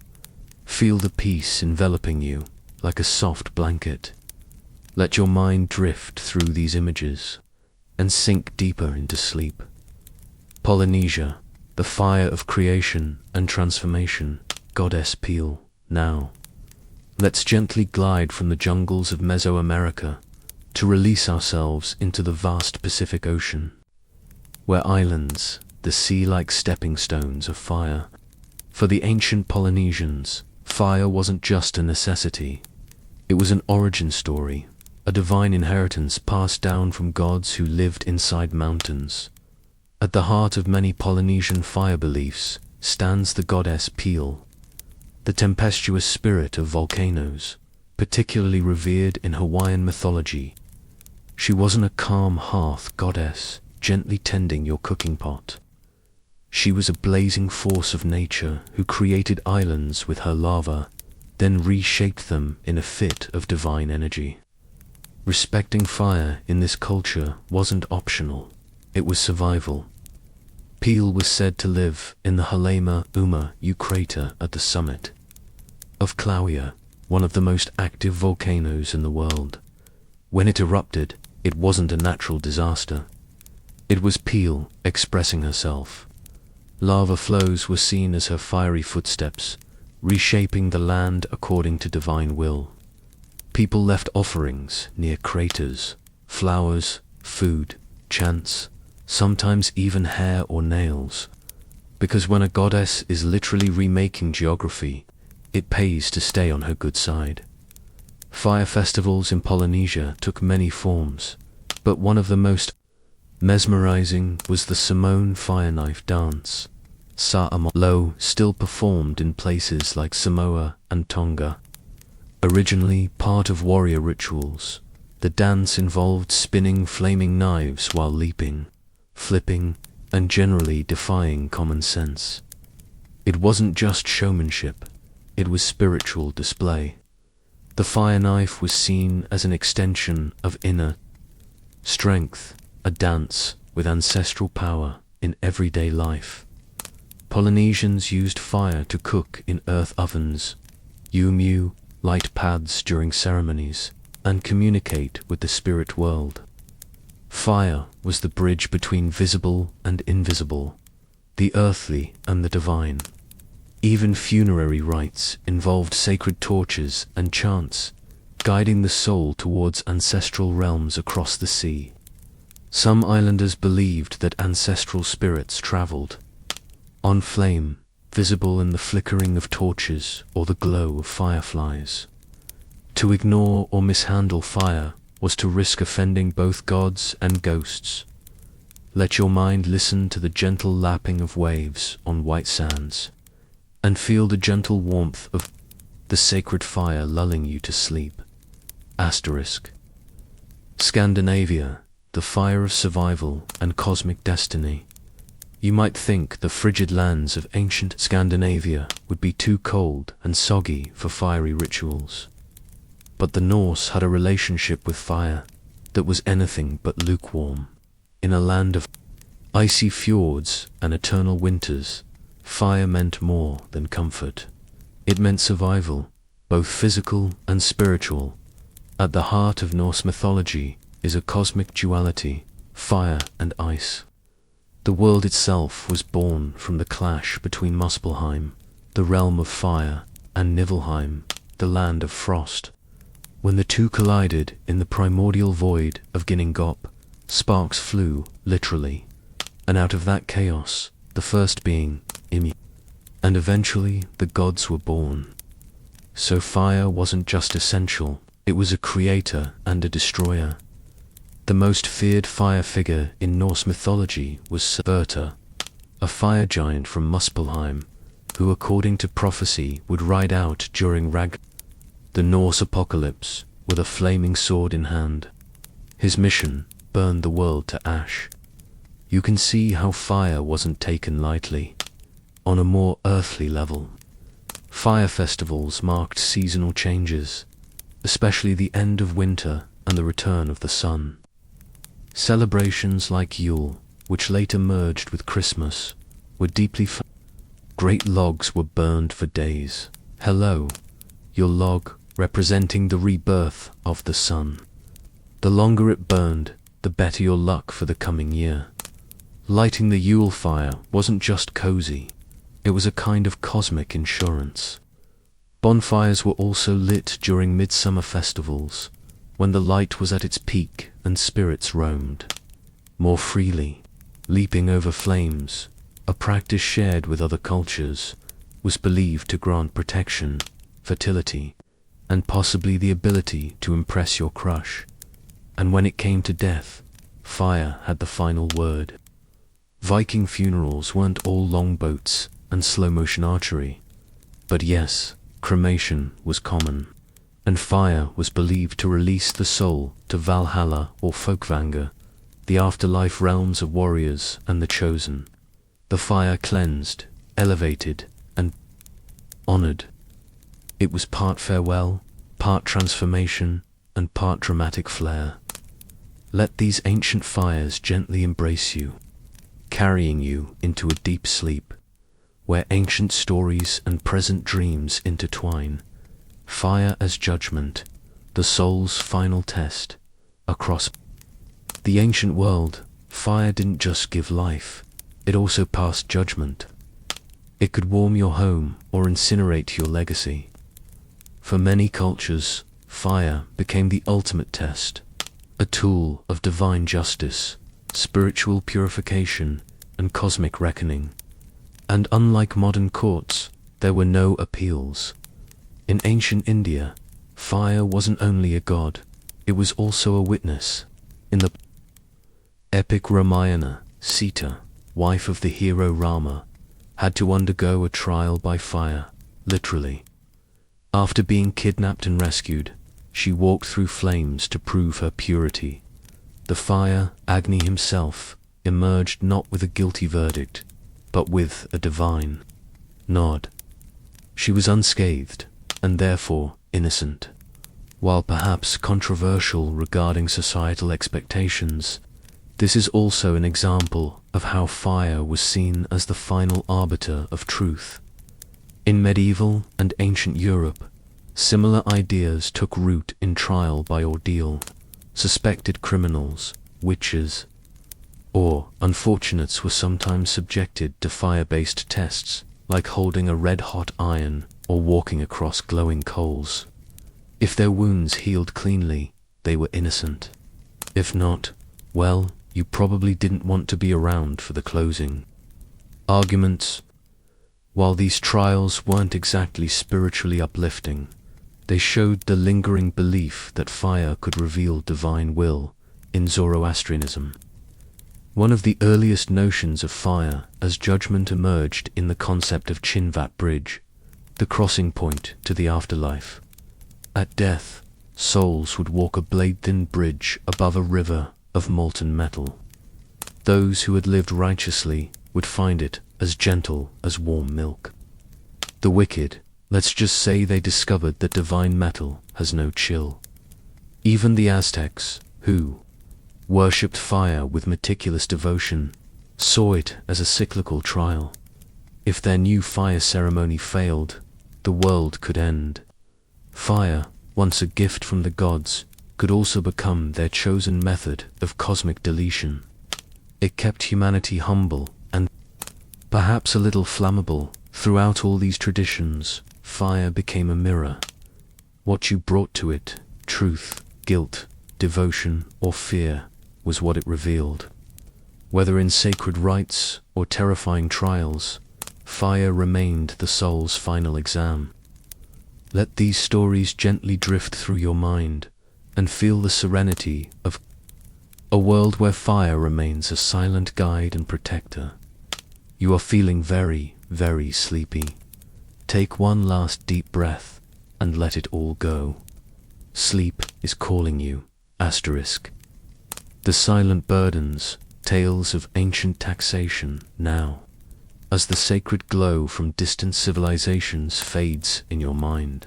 A: Feel the peace enveloping you like a soft blanket. Let your mind drift through these images and sink deeper into sleep. Polynesia, the fire of creation and transformation, goddess Pele, now. Let's gently glide from the jungles of Mesoamerica to release ourselves into the vast Pacific Ocean, where islands, the sea-like stepping stones of fire. For the ancient Polynesians, fire wasn't just a necessity. It was an origin story, a divine inheritance passed down from gods who lived inside mountains. At the heart of many Polynesian fire beliefs stands the goddess Pele, the tempestuous spirit of volcanoes, particularly revered in Hawaiian mythology. She wasn't a calm hearth goddess, gently tending your cooking pot. She was a blazing force of nature who created islands with her lava, then reshaped them in a fit of divine energy. Respecting fire in this culture wasn't optional, it was survival. Pele was said to live in the Halema Uma U crater at the summit of Klauia, one of the most active volcanoes in the world. When it erupted, it wasn't a natural disaster. It was Pele expressing herself. Lava flows were seen as her fiery footsteps, reshaping the land according to divine will. People left offerings near craters, flowers, food, chants, sometimes even hair or nails. Because when a goddess is literally remaking geography, it pays to stay on her good side. Fire festivals in Polynesia took many forms, but one of the most mesmerizing was the Samoan fire knife dance. Sa'amolo, still performed in places like Samoa and Tonga. Originally part of warrior rituals, the dance involved spinning flaming knives while leaping, flipping, and generally defying common sense. It wasn't just showmanship, it was spiritual display. The fire knife was seen as an extension of inner strength, a dance with ancestral power in everyday life. Polynesians used fire to cook in earth ovens, umu, light paths during ceremonies, and communicate with the spirit world. Fire was the bridge between visible and invisible, the earthly and the divine. Even funerary rites involved sacred torches and chants, guiding the soul towards ancestral realms across the sea. Some islanders believed that ancestral spirits traveled on flame, visible in the flickering of torches or the glow of fireflies. To ignore or mishandle fire was to risk offending both gods and ghosts. Let your mind listen to the gentle lapping of waves on white sands, and feel the gentle warmth of the sacred fire lulling you to sleep. Asterisk. Scandinavia, the fire of survival and cosmic destiny. You might think the frigid lands of ancient Scandinavia would be too cold and soggy for fiery rituals. But the Norse had a relationship with fire that was anything but lukewarm. In a land of icy fjords and eternal winters, fire meant more than comfort. It meant survival, both physical and spiritual. At the heart of Norse mythology is a cosmic duality, fire and ice. The world itself was born from the clash between Muspelheim, the realm of fire, and Niflheim, the land of frost. When the two collided in the primordial void of Ginnungagap, sparks flew, literally, and out of that chaos, the first being, Ymir, and eventually the gods were born. So fire wasn't just essential, it was a creator and a destroyer. The most feared fire figure in Norse mythology was Surtur, a fire giant from Muspelheim, who according to prophecy would ride out during the Norse apocalypse with a flaming sword in hand. His mission: burn the world to ash. You can see how fire wasn't taken lightly. On a more earthly level, fire festivals marked seasonal changes, especially the end of winter and the return of the sun. Celebrations like Yule, which later merged with Christmas, were deeply Great logs were burned for days. Hello, your log, representing the rebirth of the sun. The longer it burned, the better your luck for the coming year. Lighting the Yule fire wasn't just cozy, it was a kind of cosmic insurance. Bonfires were also lit during midsummer festivals, when the light was at its peak and spirits roamed more freely. Leaping over flames, a practice shared with other cultures, was believed to grant protection, fertility, and possibly the ability to impress your crush. And when it came to death, fire had the final word. Viking funerals weren't all longboats and slow-motion archery, but yes, cremation was common, and fire was believed to release the soul to Valhalla or Folkvanger, the afterlife realms of warriors and the chosen. The fire cleansed, elevated, and honored. It was part farewell, part transformation, and part dramatic flair. Let these ancient fires gently embrace you, carrying you into a deep sleep, where ancient stories and present dreams intertwine. Fire as judgment, the soul's final test. Across the ancient world, fire didn't just give life, it also passed judgment. It could warm your home or incinerate your legacy. For many cultures, fire became the ultimate test, a tool of divine justice, spiritual purification, and cosmic reckoning. And unlike modern courts, there were no appeals. In ancient India, fire wasn't only a god, it was also a witness. In the epic Ramayana, Sita, wife of the hero Rama, had to undergo a trial by fire, literally. After being kidnapped and rescued, she walked through flames to prove her purity. The fire, Agni himself, emerged not with a guilty verdict, but with a divine nod. She was unscathed, and therefore innocent. While perhaps controversial regarding societal expectations, this is also an example of how fire was seen as the final arbiter of truth. In medieval and ancient Europe, similar ideas took root in trial by ordeal. Suspected criminals, witches, or unfortunates were sometimes subjected to fire-based tests, like holding a red-hot iron or walking across glowing coals. If their wounds healed cleanly, they were innocent. If not, well, you probably didn't want to be around for the closing arguments. While these trials weren't exactly spiritually uplifting, they showed the lingering belief that fire could reveal divine will in Zoroastrianism. One of the earliest notions of fire as judgment emerged in the concept of Chinvat Bridge, the crossing point to the afterlife. At death, souls would walk a blade-thin bridge above a river of molten metal. Those who had lived righteously would find it as gentle as warm milk. The wicked, let's just say they discovered that divine metal has no chill. Even the Aztecs, who worshipped fire with meticulous devotion, saw it as a cyclical trial. If their new fire ceremony failed, the world could end. Fire, once a gift from the gods, could also become their chosen method of cosmic deletion. It kept humanity humble and perhaps a little flammable. Throughout all these traditions, fire became a mirror. What you brought to it, truth, guilt, devotion, or fear, was what it revealed. Whether in sacred rites or terrifying trials, fire remained the soul's final exam. Let these stories gently drift through your mind and feel the serenity of a world where fire remains a silent guide and protector. You are feeling very, very sleepy. Take one last deep breath and let it all go. Sleep is calling you. Asterisk. The silent burdens, tales of ancient taxation now. As the sacred glow from distant civilizations fades in your mind,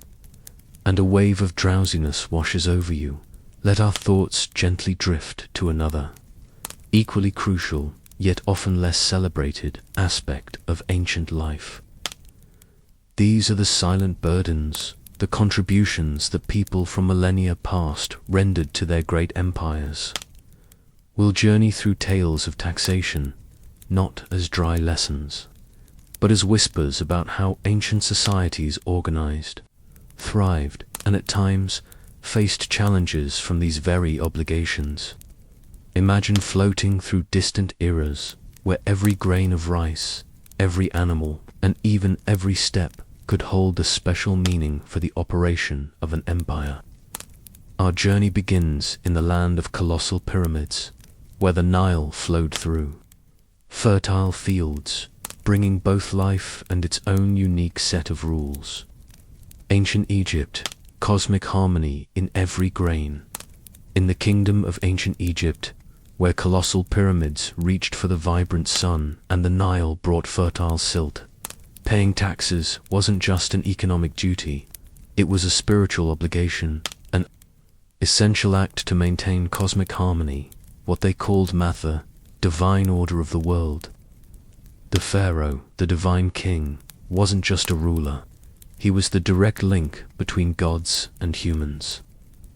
A: and a wave of drowsiness washes over you, let our thoughts gently drift to another, equally crucial, yet often less celebrated, aspect of ancient life. These are the silent burdens, the contributions that people from millennia past rendered to their great empires. We'll journey through tales of taxation, not as dry lessons, but as whispers about how ancient societies organized, thrived, and at times faced challenges from these very obligations. Imagine floating through distant eras where every grain of rice, every animal, and even every step could hold a special meaning for the operation of an empire. Our journey begins in the land of colossal pyramids, where the Nile flowed through. Fertile fields, bringing both life and its own unique set of rules. Ancient Egypt, cosmic harmony in every grain. In the kingdom of ancient Egypt, where colossal pyramids reached for the vibrant sun and the Nile brought fertile silt, paying taxes wasn't just an economic duty, it was a spiritual obligation, an essential act to maintain cosmic harmony, what they called Matha, divine order of the world. The pharaoh, the divine king, wasn't just a ruler. He was the direct link between gods and humans.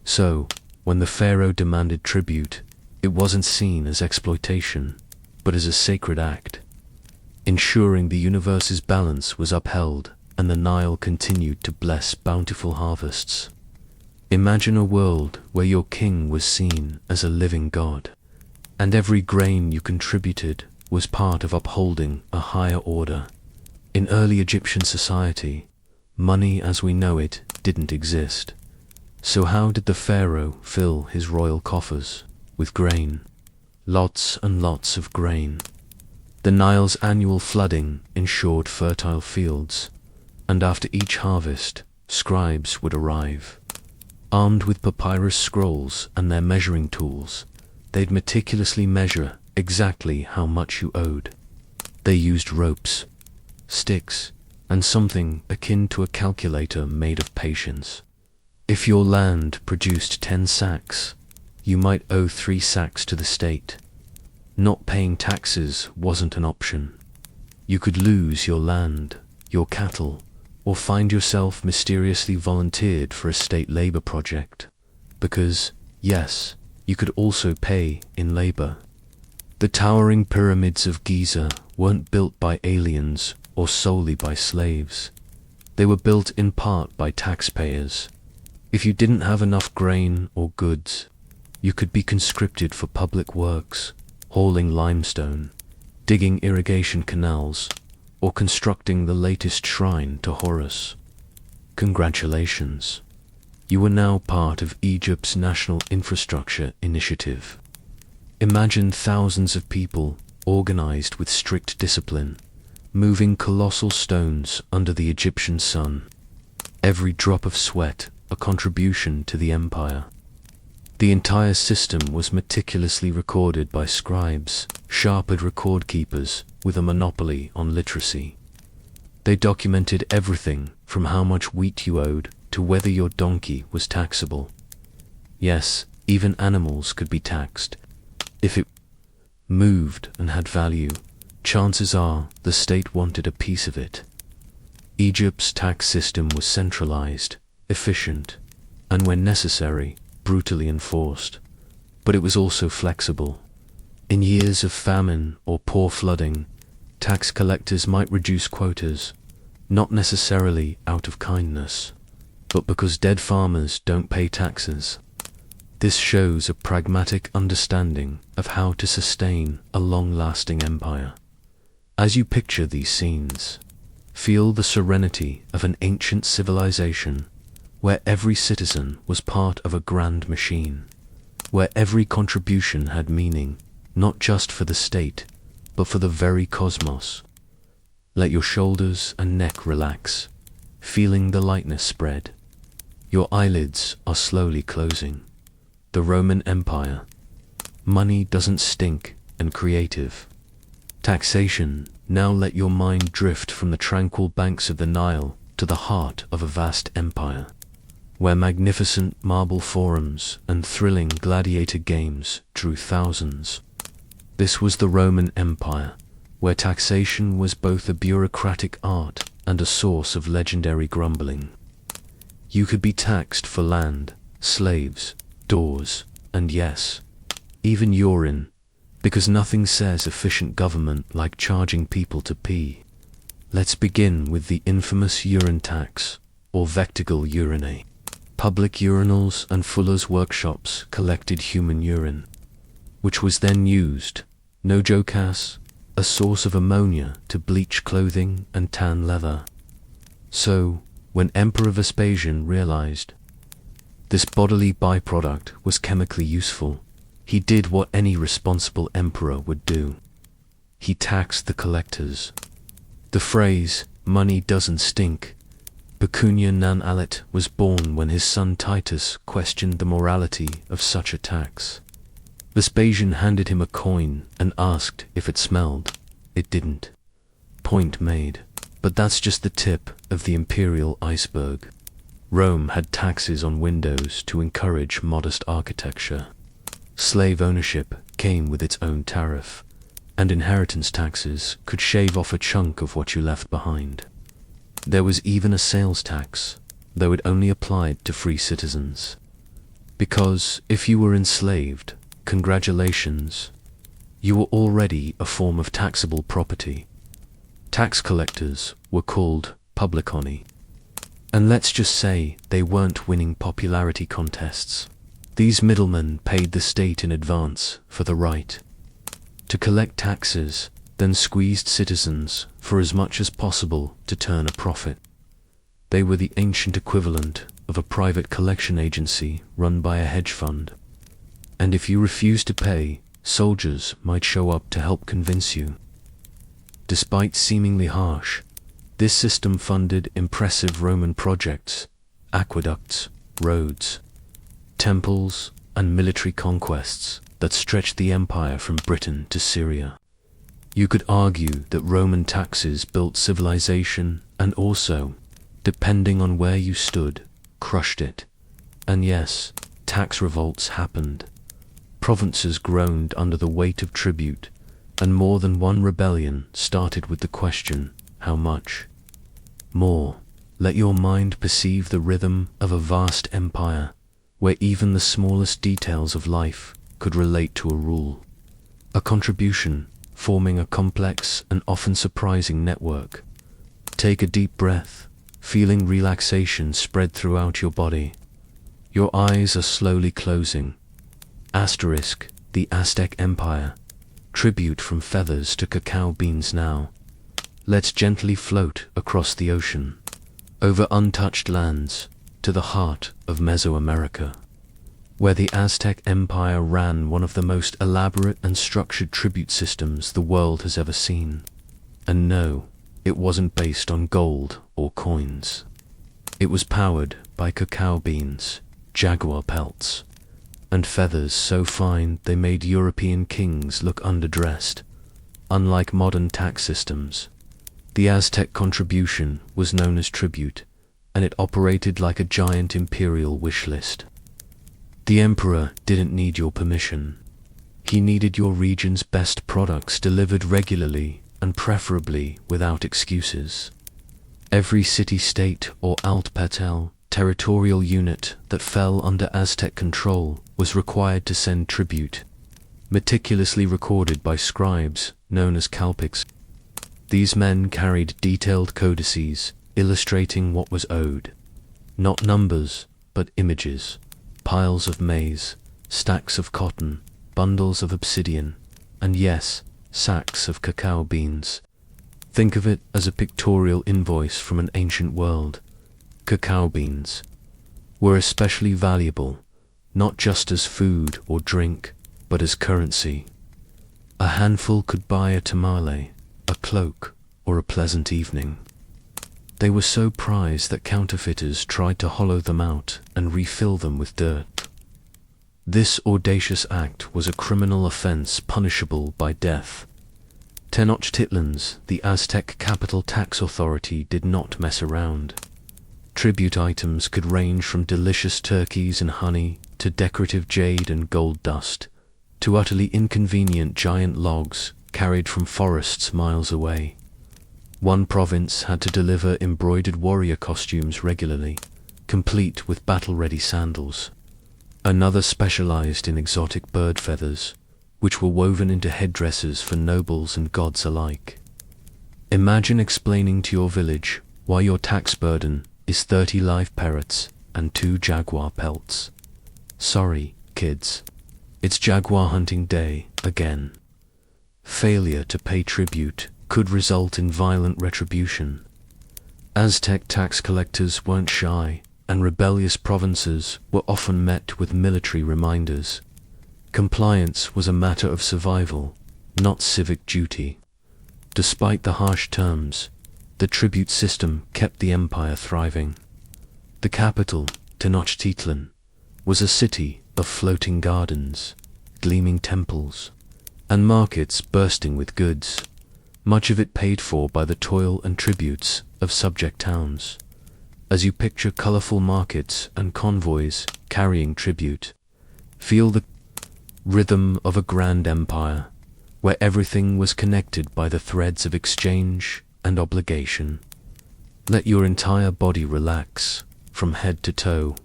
A: So, when the pharaoh demanded tribute, it wasn't seen as exploitation, but as a sacred act, ensuring the universe's balance was upheld and the Nile continued to bless bountiful harvests. Imagine a world where your king was seen as a living god, and every grain you contributed was part of upholding a higher order. In early Egyptian society, money as we know it didn't exist. So how did the pharaoh fill his royal coffers? With grain. Lots and lots of grain. The Nile's annual flooding ensured fertile fields, and after each harvest, scribes would arrive. Armed with papyrus scrolls and their measuring tools, they'd meticulously measure exactly how much you owed. They used ropes, sticks, and something akin to a calculator made of patience. If your land produced 10 sacks, you might owe 3 sacks to the state. Not paying taxes wasn't an option. You could lose your land, your cattle, or find yourself mysteriously volunteered for a state labor project. Because, yes, you could also pay in labor. The towering pyramids of Giza weren't built by aliens or solely by slaves. They were built in part by taxpayers. If you didn't have enough grain or goods, you could be conscripted for public works, hauling limestone, digging irrigation canals, or constructing the latest shrine to Horus. Congratulations. You were now part of Egypt's National Infrastructure Initiative. Imagine thousands of people, organized with strict discipline, moving colossal stones under the Egyptian sun. Every drop of sweat a contribution to the empire. The entire system was meticulously recorded by scribes, sharp-eyed record keepers with a monopoly on literacy. They documented everything from how much wheat you owed to whether your donkey was taxable. Yes, even animals could be taxed. If it moved and had value, chances are the state wanted a piece of it. Egypt's tax system was centralized, efficient, and when necessary, brutally enforced. But it was also flexible. In years of famine or poor flooding, tax collectors might reduce quotas, not necessarily out of kindness, but because dead farmers don't pay taxes. This shows a pragmatic understanding of how to sustain a long-lasting empire. As you picture these scenes, feel the serenity of an ancient civilization where every citizen was part of a grand machine, where every contribution had meaning, not just for the state, but for the very cosmos. Let your shoulders and neck relax, feeling the lightness spread. Your eyelids are slowly closing. The Roman Empire. Money doesn't stink and creative. Taxation. Now let your mind drift from the tranquil banks of the Nile to the heart of a vast empire, where magnificent marble forums and thrilling gladiator games drew thousands. This was the Roman Empire, where taxation was both a bureaucratic art and a source of legendary grumbling. You could be taxed for land, slaves, doors, and yes, even urine, because nothing says efficient government like charging people to pee. Let's begin with the infamous urine tax, or vectigal urinae. Public urinals and fullers' workshops collected human urine, which was then used, no joke as, a source of ammonia to bleach clothing and tan leather. So, when Emperor Vespasian realized this bodily byproduct was chemically useful, he did what any responsible emperor would do. He taxed the collectors. The phrase, money doesn't stink, pecunia non alit, was born when his son Titus questioned the morality of such a tax. Vespasian handed him a coin and asked if it smelled. It didn't. Point made. But that's just the tip of the imperial iceberg. Rome had taxes on windows to encourage modest architecture. Slave ownership came with its own tariff, and inheritance taxes could shave off a chunk of what you left behind. There was even a sales tax, though it only applied to free citizens. Because if you were enslaved, congratulations, you were already a form of taxable property. Tax collectors were called publiconi. And let's just say they weren't winning popularity contests. These middlemen paid the state in advance for the right to collect taxes, then squeezed citizens for as much as possible to turn a profit. They were the ancient equivalent of a private collection agency run by a hedge fund. And if you refused to pay, soldiers might show up to help convince you. Despite seemingly harsh, this system funded impressive Roman projects, aqueducts, roads, temples, and military conquests that stretched the empire from Britain to Syria. You could argue that Roman taxes built civilization and also, depending on where you stood, crushed it. And yes, tax revolts happened. Provinces groaned under the weight of tribute, and more than one rebellion started with the question, how much? More. Let your mind perceive the rhythm of a vast empire, where even the smallest details of life could relate to a rule. A contribution, forming a complex and often surprising network. Take a deep breath, feeling relaxation spread throughout your body. Your eyes are slowly closing. Asterisk, the Aztec Empire. Tribute from feathers to cacao beans now. Let's gently float across the ocean, over untouched lands, to the heart of Mesoamerica, where the Aztec Empire ran one of the most elaborate and structured tribute systems the world has ever seen. And no, it wasn't based on gold or coins. It was powered by cacao beans, jaguar pelts, and feathers so fine they made European kings look underdressed. Unlike modern tax systems, the Aztec contribution was known as tribute, and it operated like a giant imperial wish list. The emperor didn't need your permission. He needed your region's best products delivered regularly and preferably without excuses. Every city-state or altpatel, territorial unit that fell under Aztec control was required to send tribute, meticulously recorded by scribes known as calpics. These men carried detailed codices illustrating what was owed. Not numbers, but images. Piles of maize, stacks of cotton, bundles of obsidian, and yes, sacks of cacao beans. Think of it as a pictorial invoice from an ancient world. Cacao beans. were especially valuable, not just as food or drink, but as currency. A handful could buy a tamale, a cloak, or a pleasant evening. They were so prized that counterfeiters tried to hollow them out and refill them with dirt. This audacious act was a criminal offense punishable by death. Tenochtitlan's, the Aztec capital tax authority, did not mess around. Tribute items could range from delicious turkeys and honey to decorative jade and gold dust, to utterly inconvenient giant logs carried from forests miles away. One province had to deliver embroidered warrior costumes regularly, complete with battle-ready sandals. Another specialized in exotic bird feathers, which were woven into headdresses for nobles and gods alike. Imagine explaining to your village why your tax burden is 30 live parrots and 2 jaguar pelts. Sorry, kids. It's jaguar hunting day again. Failure to pay tribute could result in violent retribution. Aztec tax collectors weren't shy, and rebellious provinces were often met with military reminders. Compliance was a matter of survival, not civic duty. Despite the harsh terms, the tribute system kept the empire thriving. The capital, Tenochtitlan, was a city of floating gardens, gleaming temples, and markets bursting with goods, much of it paid for by the toil and tributes of subject towns. As you picture colorful markets and convoys carrying tribute, feel the rhythm of a grand empire, where everything was connected by the threads of exchange and obligation. Let your entire body relax, from head to toe.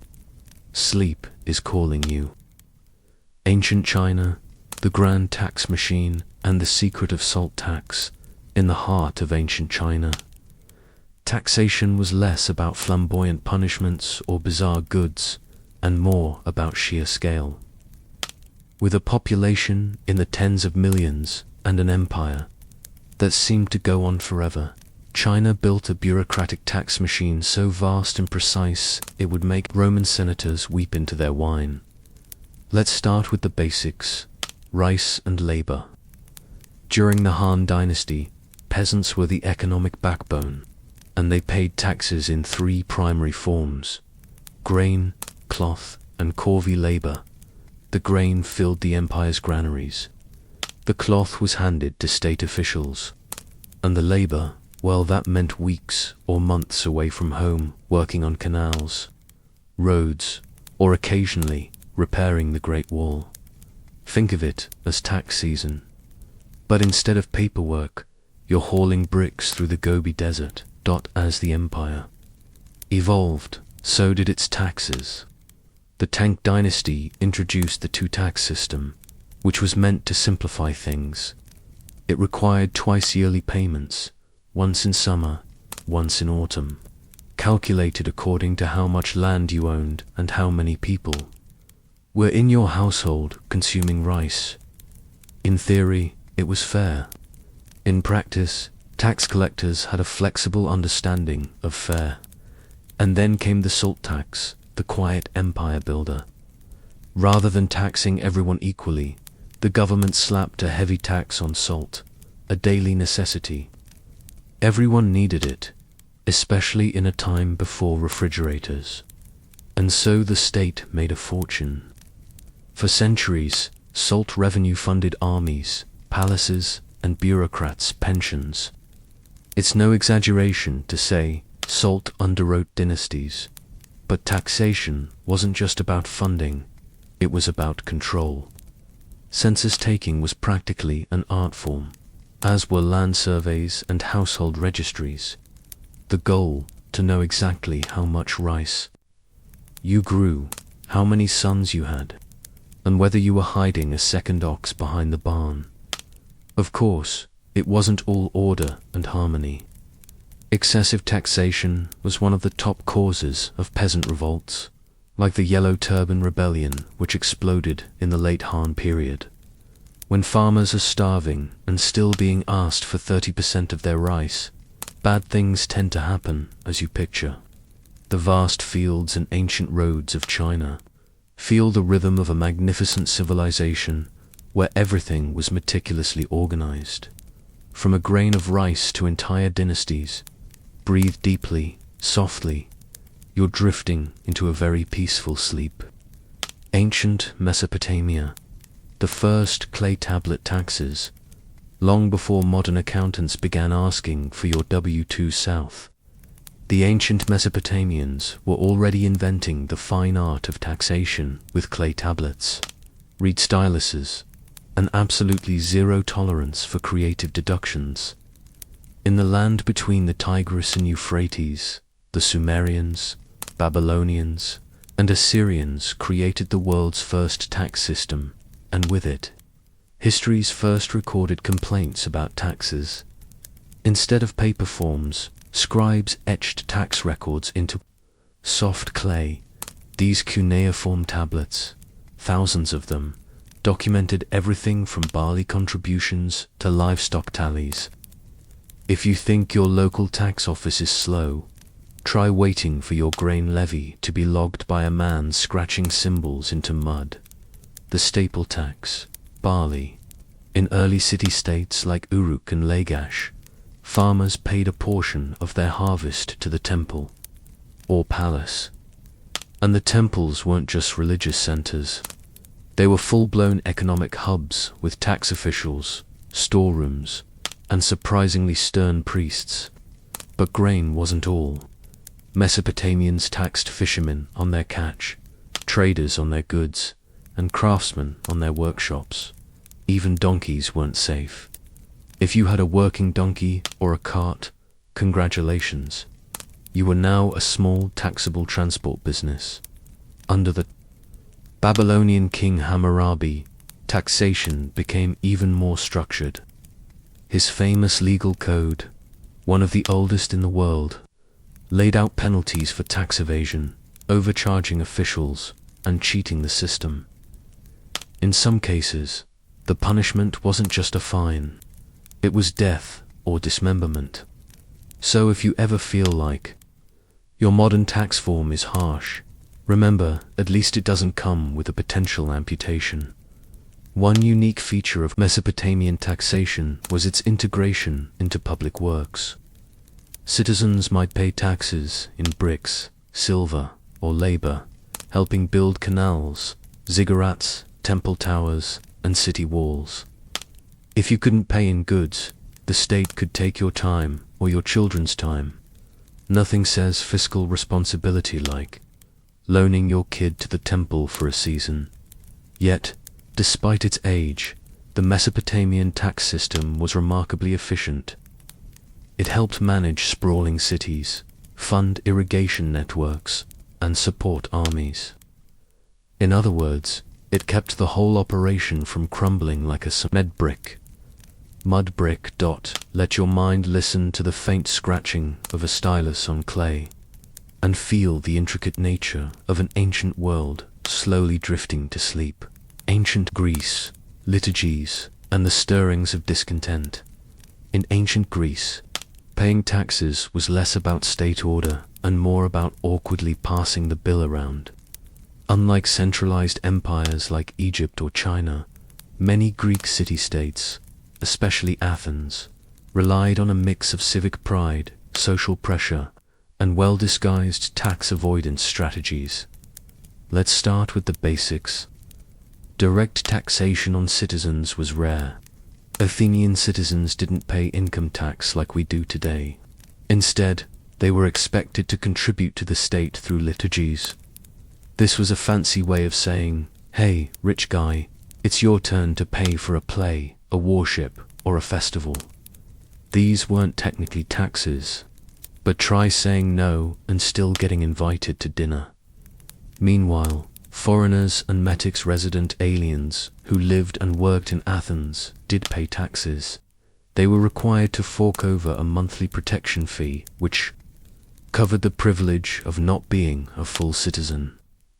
A: Sleep is calling you. Ancient China, the grand tax machine, and the secret of salt tax, in the heart of ancient China. Taxation was less about flamboyant punishments or bizarre goods, and more about sheer scale. With a population in the tens of millions and an empire that seemed to go on forever, China built a bureaucratic tax machine so vast and precise it would make Roman senators weep into their wine. Let's start with the basics: rice and labor. During the Han Dynasty, peasants were the economic backbone, and they paid taxes in 3 primary forms: grain, cloth, and corvée labor. The grain filled the empire's granaries. The cloth was handed to state officials. And the labor, well, that meant weeks or months away from home, working on canals, roads, or occasionally repairing the Great Wall. Think of it as tax season. But instead of paperwork, you're hauling bricks through the Gobi Desert. As the empire evolved, so did its taxes. The Tang Dynasty introduced the 2-tax system, which was meant to simplify things. It required twice-yearly payments, once in summer, once in autumn, calculated according to how much land you owned and how many people were in your household consuming rice. In theory, it was fair. In practice, tax collectors had a flexible understanding of fair. And then came the salt tax, the quiet empire builder. Rather than taxing everyone equally, the government slapped a heavy tax on salt, a daily necessity. Everyone needed it, especially in a time before refrigerators. And so the state made a fortune. For centuries, salt revenue funded armies, palaces, and bureaucrats' pensions. It's no exaggeration to say salt underwrote dynasties. But taxation wasn't just about funding, it was about control. Census taking was practically an art form, as were land surveys and household registries. The goal, to know exactly how much rice you grew, how many sons you had, and whether you were hiding a second ox behind the barn. Of course, it wasn't all order and harmony. Excessive taxation was one of the top causes of peasant revolts, like the Yellow Turban Rebellion, which exploded in the late Han period. When farmers are starving and still being asked for 30% of their rice, bad things tend to happen, as you picture. the vast fields and ancient roads of China. Feel the rhythm of a magnificent civilization where everything was meticulously organized. From a grain of rice to entire dynasties. Breathe deeply, softly. You're drifting into a very peaceful sleep. Ancient Mesopotamia. The first clay tablet taxes. Long before modern accountants began asking for your W-2 South. The ancient Mesopotamians were already inventing the fine art of taxation with clay tablets, reed styluses, and absolutely zero tolerance for creative deductions. In the land between the Tigris and Euphrates, the Sumerians, Babylonians, and Assyrians created the world's first tax system, and with it, history's first recorded complaints about taxes. Instead of paper forms, scribes etched tax records into soft clay. These cuneiform tablets, thousands of them, documented everything from barley contributions to livestock tallies. If you think your local tax office is slow, try waiting for your grain levy to be logged by a man scratching symbols into mud. The staple tax, barley. In early city-states like Uruk and Lagash, farmers paid a portion of their harvest to the temple, or palace. And the temples weren't just religious centers. They were full-blown economic hubs with tax officials, storerooms, and surprisingly stern priests. But grain wasn't all. Mesopotamians taxed fishermen on their catch, traders on their goods, and craftsmen on their workshops. Even donkeys weren't safe. If you had a working donkey or a cart, congratulations. You were now a small taxable transport business. Under the Babylonian king Hammurabi, taxation became even more structured. His famous legal code, one of the oldest in the world, laid out penalties for tax evasion, overcharging officials, and cheating the system. In some cases, the punishment wasn't just a fine. It was death or dismemberment. So if you ever feel like your modern tax form is harsh, remember, at least it doesn't come with a potential amputation. One unique feature of Mesopotamian taxation was its integration into public works. Citizens might pay taxes in bricks, silver, or labor, helping build canals, ziggurats, temple towers, and city walls. If you couldn't pay in goods, the state could take your time or your children's time. Nothing says fiscal responsibility like loaning your kid to the temple for a season. Yet, despite its age, the Mesopotamian tax system was remarkably efficient. It helped manage sprawling cities, fund irrigation networks, and support armies. In other words, it kept the whole operation from crumbling like a cement brick. Mud brick. Let your mind listen to the faint scratching of a stylus on clay, and feel the intricate nature of an ancient world slowly drifting to sleep. Ancient Greece, liturgies, and the stirrings of discontent. In ancient Greece, paying taxes was less about state order and more about awkwardly passing the bill around. Unlike centralized empires like Egypt or China, many Greek city-states, especially Athens, relied on a mix of civic pride, social pressure, and well-disguised tax avoidance strategies. Let's start with the basics. Direct taxation on citizens was rare. Athenian citizens didn't pay income tax like we do today. Instead, they were expected to contribute to the state through liturgies. This was a fancy way of saying, hey, rich guy, it's your turn to pay for a play, a worship, or a festival. These weren't technically taxes, but try saying no and still getting invited to dinner. Meanwhile, foreigners and Metic's resident aliens who lived and worked in Athens did pay taxes. They were required to fork over a monthly protection fee, which covered the privilege of not being a full citizen.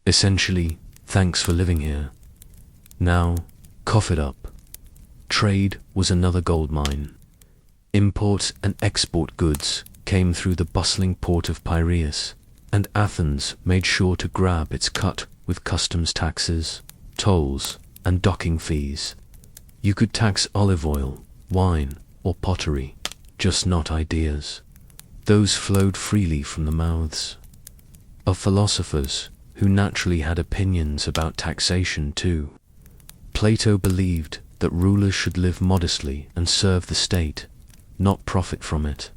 A: Essentially, thanks for living here. Now, cough it up. Trade was another goldmine. Import and export goods came through the bustling port of Piraeus, and Athens made sure to grab its cut with customs taxes, tolls, and docking fees. You could tax olive oil, wine, or pottery, just not ideas. Those flowed freely from the mouths of philosophers who naturally had opinions about taxation too. Plato believed that rulers should live modestly and serve the state, not profit from it.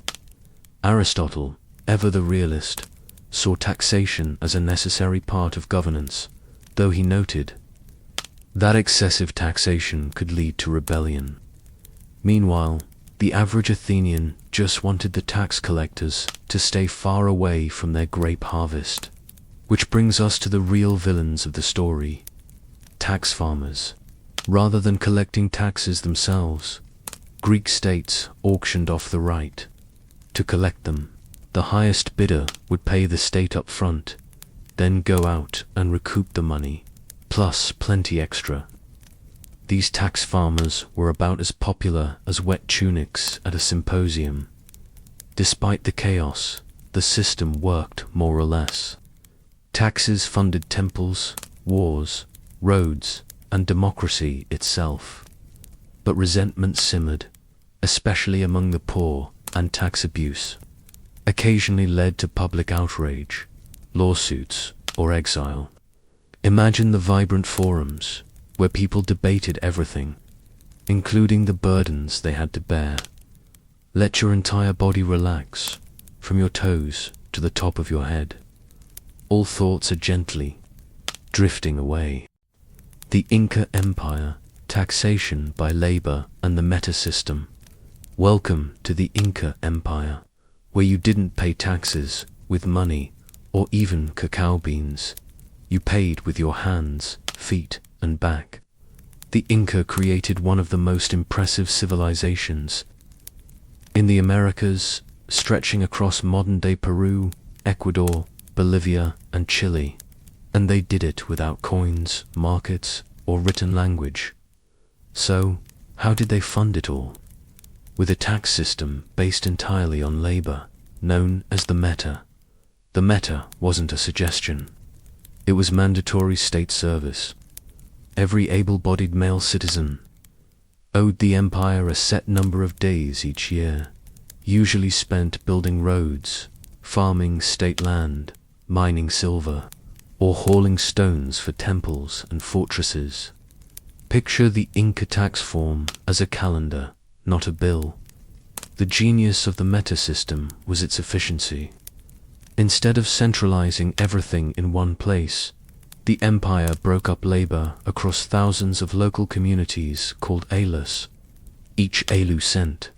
A: Aristotle, ever the realist, saw taxation as a necessary part of governance, though he noted that excessive taxation could lead to rebellion. Meanwhile, the average Athenian just wanted the tax collectors to stay far away from their grape harvest. Which brings us to the real villains of the story: tax farmers. Rather than collecting taxes themselves, Greek states auctioned off the right to collect them. The highest bidder would pay the state up front, then go out and recoup the money, plus plenty extra. These tax farmers were about as popular as wet tunics at a symposium. Despite the chaos, the system worked more or less. Taxes funded temples, wars, roads, and democracy itself. But resentment simmered, especially among the poor, and tax abuse occasionally led to public outrage, lawsuits, or exile. Imagine the vibrant forums where people debated everything, including the burdens they had to bear. Let your entire body relax, from your toes to the top of your head. All thoughts are gently drifting away. The Inca Empire, taxation by labor, and the meta system. Welcome to the Inca Empire, where you didn't pay taxes with money or even cacao beans. You paid with your hands, feet, and back. The Inca created one of the most impressive civilizations in the Americas, stretching across modern-day Peru, Ecuador, Bolivia, and Chile. And they did it without coins, markets, or written language. So, how did they fund it all? With a tax system based entirely on labor, known as the meta. The meta wasn't a suggestion. It was mandatory state service. Every able-bodied male citizen owed the empire a set number of days each year, usually spent building roads, farming state land, mining silver, or hauling stones for temples and fortresses. Picture the Inca tax form as a calendar, not a bill. The genius of the meta system was its efficiency. Instead of centralizing everything in one place, the empire broke up labor across thousands of local communities called ailus. Each ailu sent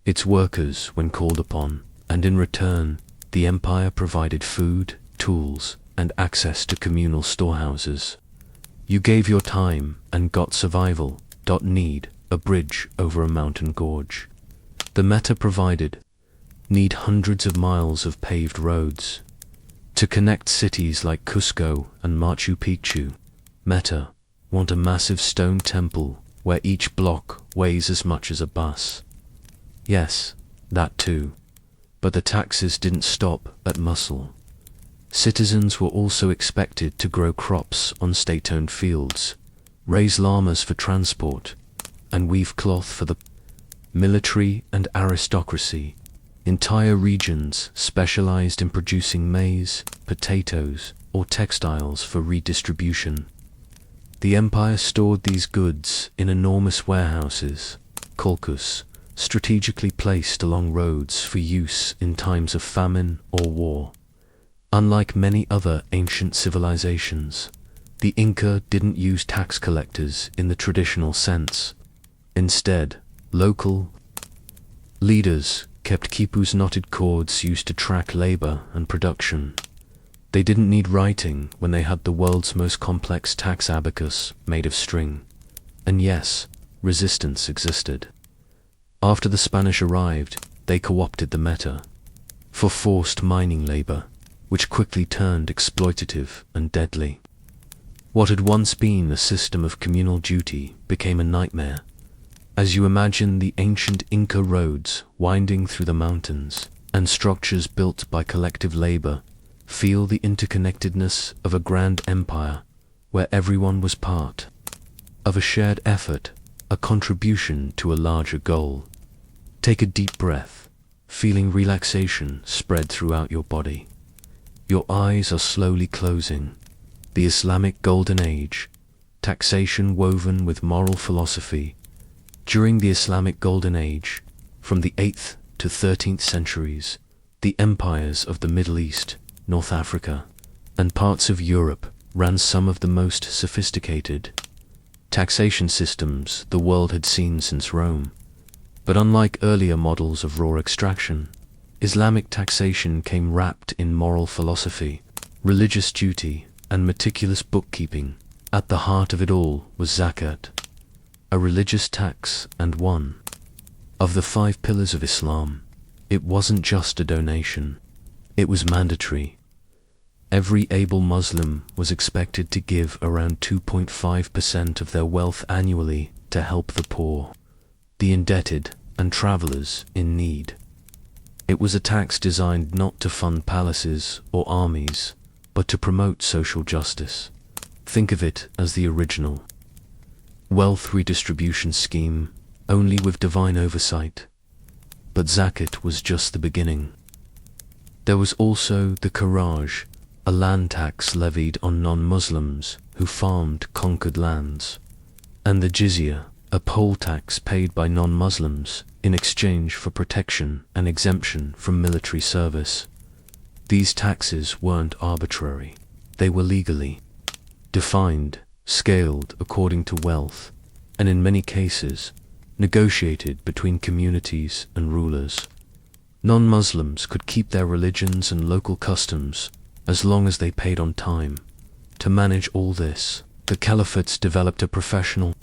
A: its workers when called upon, and in return, the empire provided food, tools, and access to communal storehouses. You gave your time and got survival, need a bridge over a mountain gorge. The meta provided need hundreds of miles of paved roads. To connect cities like Cusco and Machu Picchu, meta want a massive stone temple where each block weighs as much as a bus. Yes, that too. But the taxes didn't stop at muscle. Citizens were also expected to grow crops on state-owned fields, raise llamas for transport, and weave cloth for the military and aristocracy. Entire regions specialized in producing maize, potatoes, or textiles for redistribution. The empire stored these goods in enormous warehouses, kolkhoz, strategically placed along roads for use in times of famine or war. Unlike many other ancient civilizations, the Inca didn't use tax collectors in the traditional sense. Instead, local leaders kept quipus, knotted cords used to track labor and production. They didn't need writing when they had the world's most complex tax abacus made of string. And yes, resistance existed. After the Spanish arrived, they co-opted the meta for forced mining labor, which quickly turned exploitative and deadly. What had once been a system of communal duty became a nightmare. As you imagine the ancient Inca roads winding through the mountains, and structures built by collective labor, Feel the interconnectedness of a grand empire where everyone was part of a shared effort, a contribution to a larger goal. Take a deep breath, feeling relaxation spread throughout your body. Your eyes are slowly closing. The Islamic Golden Age, taxation woven with moral philosophy. During the Islamic Golden Age, from the 8th to 13th centuries, the empires of the Middle East, North Africa, and parts of Europe ran some of the most sophisticated taxation systems the world had seen since Rome. But unlike earlier models of raw extraction, Islamic taxation came wrapped in moral philosophy, religious duty, and meticulous bookkeeping. At the heart of it all was zakat, a religious tax and one of the 5 pillars of Islam. It wasn't just a donation, it was mandatory. Every able Muslim was expected to give around 2.5% of their wealth annually to help the poor, the indebted, and travelers in need. It was a tax designed not to fund palaces or armies, but to promote social justice. Think of it as the original wealth redistribution scheme, only with divine oversight. But zakat was just the beginning. There was also the kharaj, a land tax levied on non-Muslims who farmed conquered lands, and the jizya, a poll tax paid by non-Muslims in exchange for protection and exemption from military service. These taxes weren't arbitrary. They were legally defined, scaled according to wealth, and in many cases, negotiated between communities and rulers. Non-Muslims could keep their religions and local customs as long as they paid on time. To manage all this, the caliphates developed a professional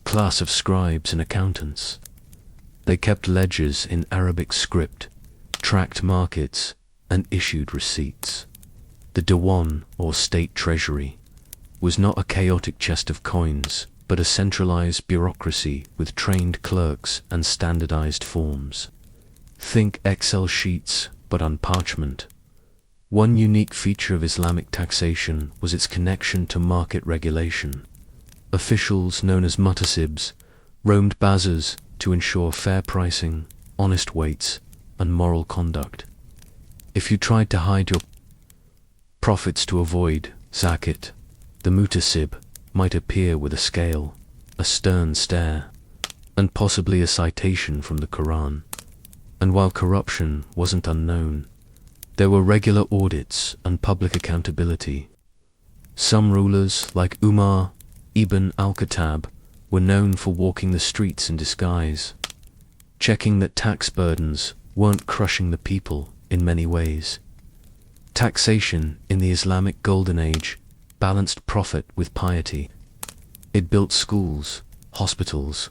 A: class of scribes and accountants. They kept ledgers in Arabic script, tracked markets, and issued receipts. The Diwan, or state treasury, was not a chaotic chest of coins, but a centralized bureaucracy with trained clerks and standardized forms. Think Excel sheets, but on parchment. One unique feature of Islamic taxation was its connection to market regulation. Officials known as mutasibs roamed bazaars to ensure fair pricing, honest weights, and moral conduct. If you tried to hide your profits to avoid zakat, the mutasib might appear with a scale, a stern stare, and possibly a citation from the Quran. And while corruption wasn't unknown, there were regular audits and public accountability. Some rulers, like Umar ibn al-Khattab, were known for walking the streets in disguise, checking that tax burdens weren't crushing the people in many ways. Taxation in the Islamic Golden Age balanced profit with piety. It built schools, hospitals,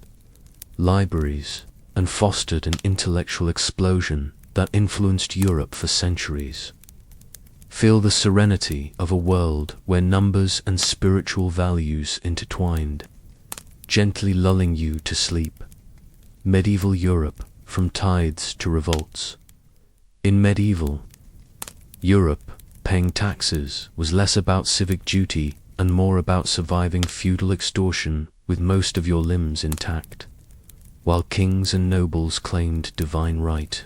A: libraries, and fostered an intellectual explosion that influenced Europe for centuries. Feel the serenity of a world where numbers and spiritual values intertwined, gently lulling you to sleep. Medieval Europe, from tithes to revolts. In medieval Europe, paying taxes was less about civic duty and more about surviving feudal extortion with most of your limbs intact. While kings and nobles claimed divine right,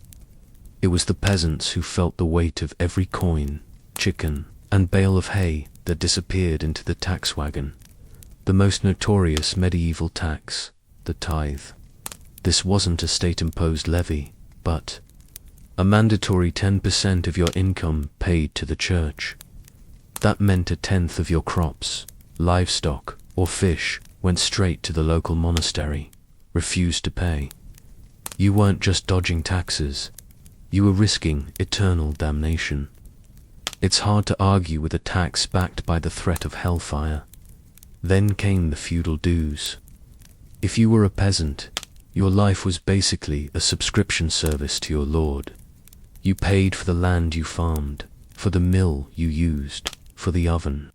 A: it was the peasants who felt the weight of every coin, chicken, and bale of hay that disappeared into the tax wagon. The most notorious medieval tax, the tithe. This wasn't a state-imposed levy, but a mandatory 10% of your income paid to the church. That meant a tenth of your crops, livestock, or fish went straight to the local monastery. Refused to pay. You weren't just dodging taxes, you were risking eternal damnation. It's hard to argue with a tax backed by the threat of hellfire. Then came the feudal dues. If you were a peasant, your life was basically a subscription service to your lord. You paid for the land you farmed, for the mill you used, for the oven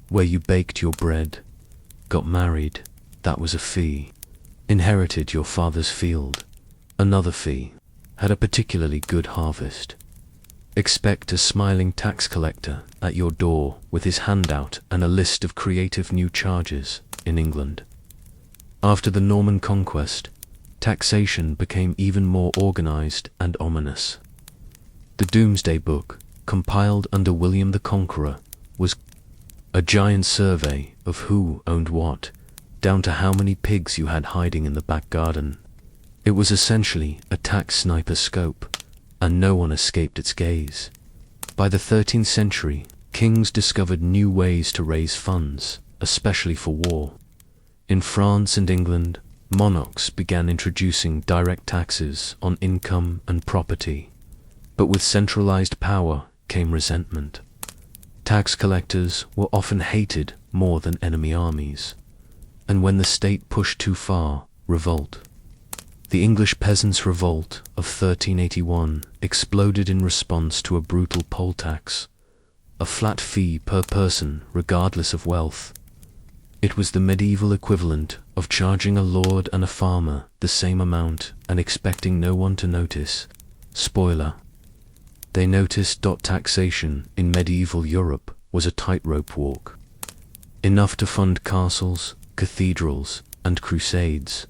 A: where you baked your bread. Got married, that was a fee. Inherited your father's field, another fee. Had a particularly good harvest, Expect a smiling tax collector at your door with his hand out and a list of creative new charges in England. After the Norman conquest, taxation became even more organized and ominous. The Doomsday Book, compiled under William the Conqueror, was a giant survey of who owned what, down to how many pigs you had hiding in the back garden. It was essentially a tax sniper scope, and no one escaped its gaze. By the 13th century, kings discovered new ways to raise funds, especially for war. In France and England, monarchs began introducing direct taxes on income and property. But with centralized power came resentment. Tax collectors were often hated more than enemy armies. And when the state pushed too far, revolt. The English Peasants' Revolt of 1381 exploded in response to a brutal poll tax, a flat fee per person regardless of wealth. It was the medieval equivalent of charging a lord and a farmer the same amount and expecting no one to notice. Spoiler. They noticed. Taxation in medieval Europe was a tightrope walk. Enough to fund castles, cathedrals, and crusades,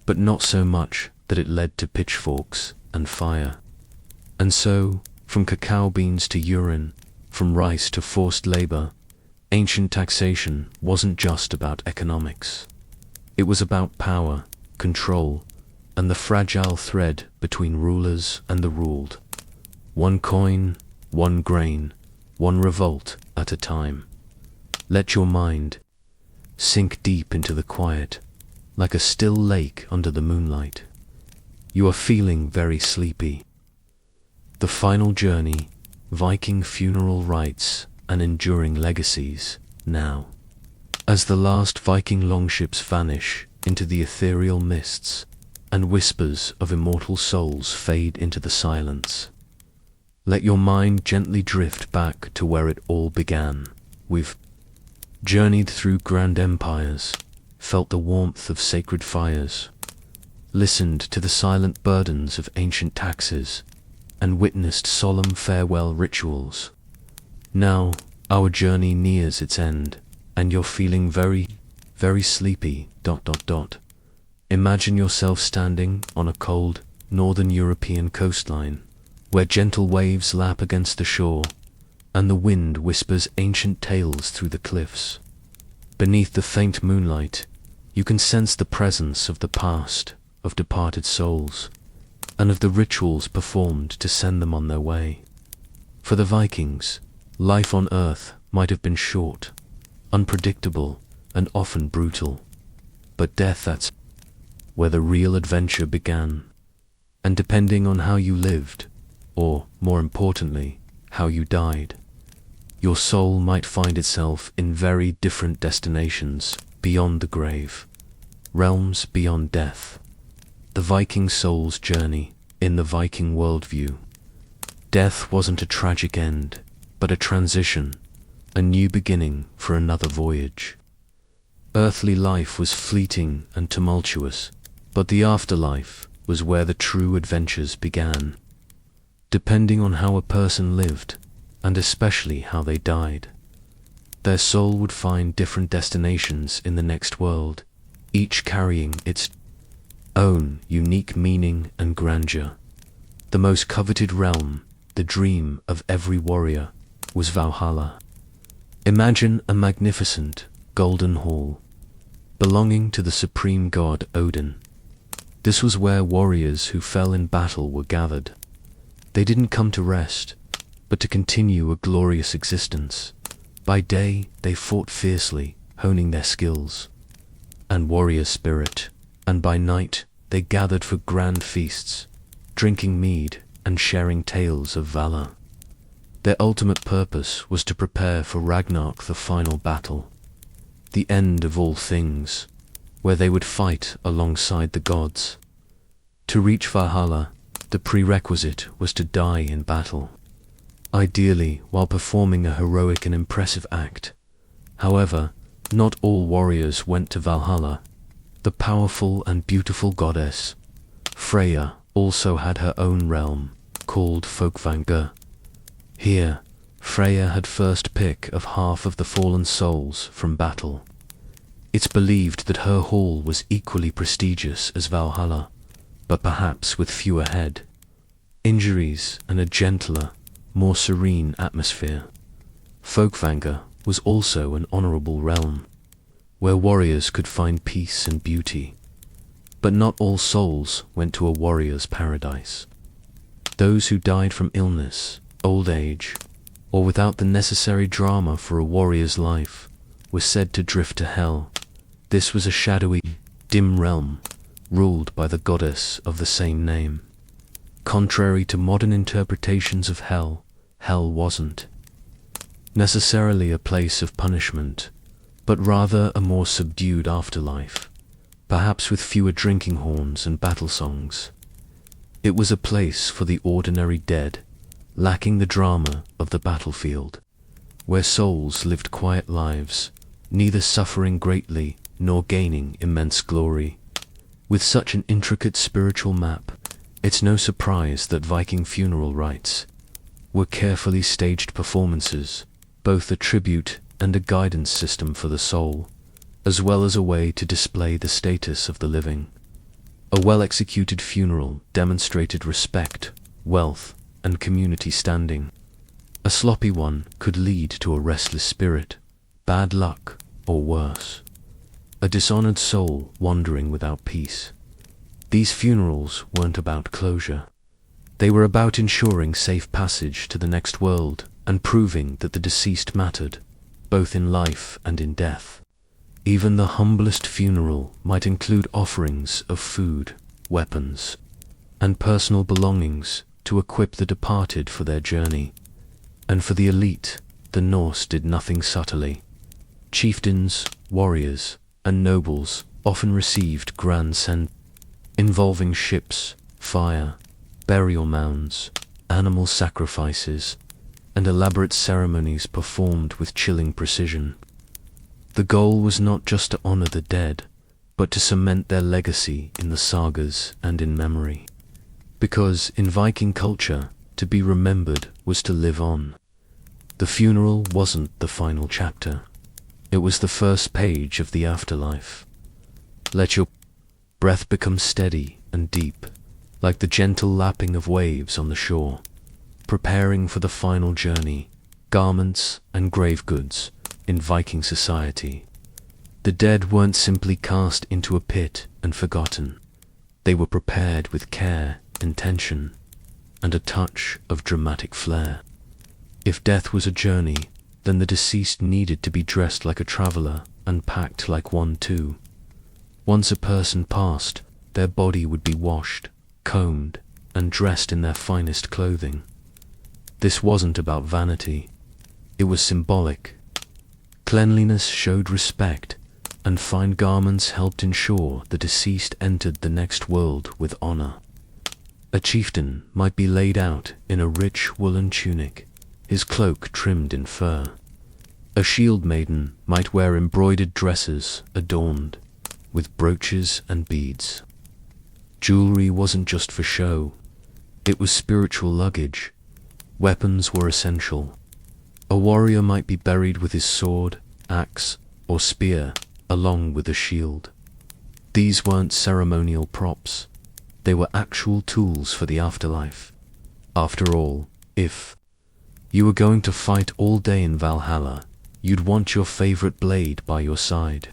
A: but not so much that it led to pitchforks and fire. And so, from cacao beans to urine, from rice to forced labor, ancient taxation wasn't just about economics. It was about power, control, and the fragile thread between rulers and the ruled. One coin, one grain, one revolt at a time. Let your mind sink deep into the quiet, like a still lake under the moonlight. You are feeling very sleepy. The final journey, Viking funeral rites, and enduring legacies, now. As the last Viking longships vanish into the ethereal mists, and whispers of immortal souls fade into the silence, let your mind gently drift back to where it all began. We've journeyed through grand empires, felt the warmth of sacred fires, listened to the silent burdens of ancient taxes, and witnessed solemn farewell rituals. Now, our journey nears its end, and you're feeling very, very sleepy. Imagine yourself standing on a cold, northern European coastline, where gentle waves lap against the shore, and the wind whispers ancient tales through the cliffs. Beneath the faint moonlight, you can sense the presence of the past, of departed souls, and of the rituals performed to send them on their way. For the Vikings, life on Earth might have been short, unpredictable, and often brutal. But death, that's where the real adventure began. And depending on how you lived, or, more importantly, how you died, your soul might find itself in very different destinations beyond the grave, realms beyond death. The Viking soul's journey in the Viking worldview. Death wasn't a tragic end, but a transition, a new beginning for another voyage. Earthly life was fleeting and tumultuous, but the afterlife was where the true adventures began. Depending on how a person lived, and especially how they died, their soul would find different destinations in the next world, each carrying its own unique meaning and grandeur. The most coveted realm, the dream of every warrior, was Valhalla. Imagine a magnificent, golden hall, belonging to the supreme god Odin. This was where warriors who fell in battle were gathered. They didn't come to rest, but to continue a glorious existence. By day, they fought fiercely, honing their skills and warrior spirit, and by night, they gathered for grand feasts, drinking mead and sharing tales of valor. Their ultimate purpose was to prepare for Ragnarok, the final battle, the end of all things, where they would fight alongside the gods. To reach Valhalla, the prerequisite was to die in battle, ideally while performing a heroic and impressive act. However, not all warriors went to Valhalla. The powerful and beautiful goddess, Freya, also had her own realm, called Folkvangr. Here, Freya had first pick of half of the fallen souls from battle. It's believed that her hall was equally prestigious as Valhalla, but perhaps with fewer head injuries and a gentler, more serene atmosphere. Folkvanga was also an honorable realm, where warriors could find peace and beauty. But not all souls went to a warrior's paradise. Those who died from illness, old age, or without the necessary drama for a warrior's life, were said to drift to hell. This was a shadowy, dim realm, ruled by the goddess of the same name. Contrary to modern interpretations of hell, hell wasn't necessarily a place of punishment, but rather a more subdued afterlife, perhaps with fewer drinking horns and battle songs. It was a place for the ordinary dead, lacking the drama of the battlefield, where souls lived quiet lives, neither suffering greatly nor gaining immense glory. With such an intricate spiritual map, it's no surprise that Viking funeral rites were carefully staged performances, both a tribute and a guidance system for the soul, as well as a way to display the status of the living. A well-executed funeral demonstrated respect, wealth, and community standing. A sloppy one could lead to a restless spirit, bad luck, or worse, a dishonored soul wandering without peace. These funerals weren't about closure. They were about ensuring safe passage to the next world and proving that the deceased mattered, both in life and in death. Even the humblest funeral might include offerings of food, weapons, and personal belongings to equip the departed for their journey. And for the elite, the Norse did nothing subtly. Chieftains, warriors, and nobles often received grand send involving ships, fire, burial mounds, animal sacrifices, and elaborate ceremonies performed with chilling precision. The goal was not just to honor the dead, but to cement their legacy in the sagas and in memory. Because in Viking culture, to be remembered was to live on. The funeral wasn't the final chapter. It was the first page of the afterlife. Let your breath become steady and deep, like the gentle lapping of waves on the shore, preparing for the final journey. Garments and grave goods in Viking society. The dead weren't simply cast into a pit and forgotten. They were prepared with care, intention, and a touch of dramatic flair. If death was a journey, then the deceased needed to be dressed like a traveler and packed like one too. Once a person passed, their body would be washed, combed, and dressed in their finest clothing. This wasn't about vanity. It was symbolic. Cleanliness showed respect, and fine garments helped ensure the deceased entered the next world with honor. A chieftain might be laid out in a rich woolen tunic, his cloak trimmed in fur. A shield maiden might wear embroidered dresses adorned with brooches and beads. Jewelry wasn't just for show, it was spiritual luggage. Weapons were essential. A warrior might be buried with his sword, axe, or spear, along with a shield. These weren't ceremonial props. They were actual tools for the afterlife. After all, if you were going to fight all day in Valhalla, you'd want your favorite blade by your side.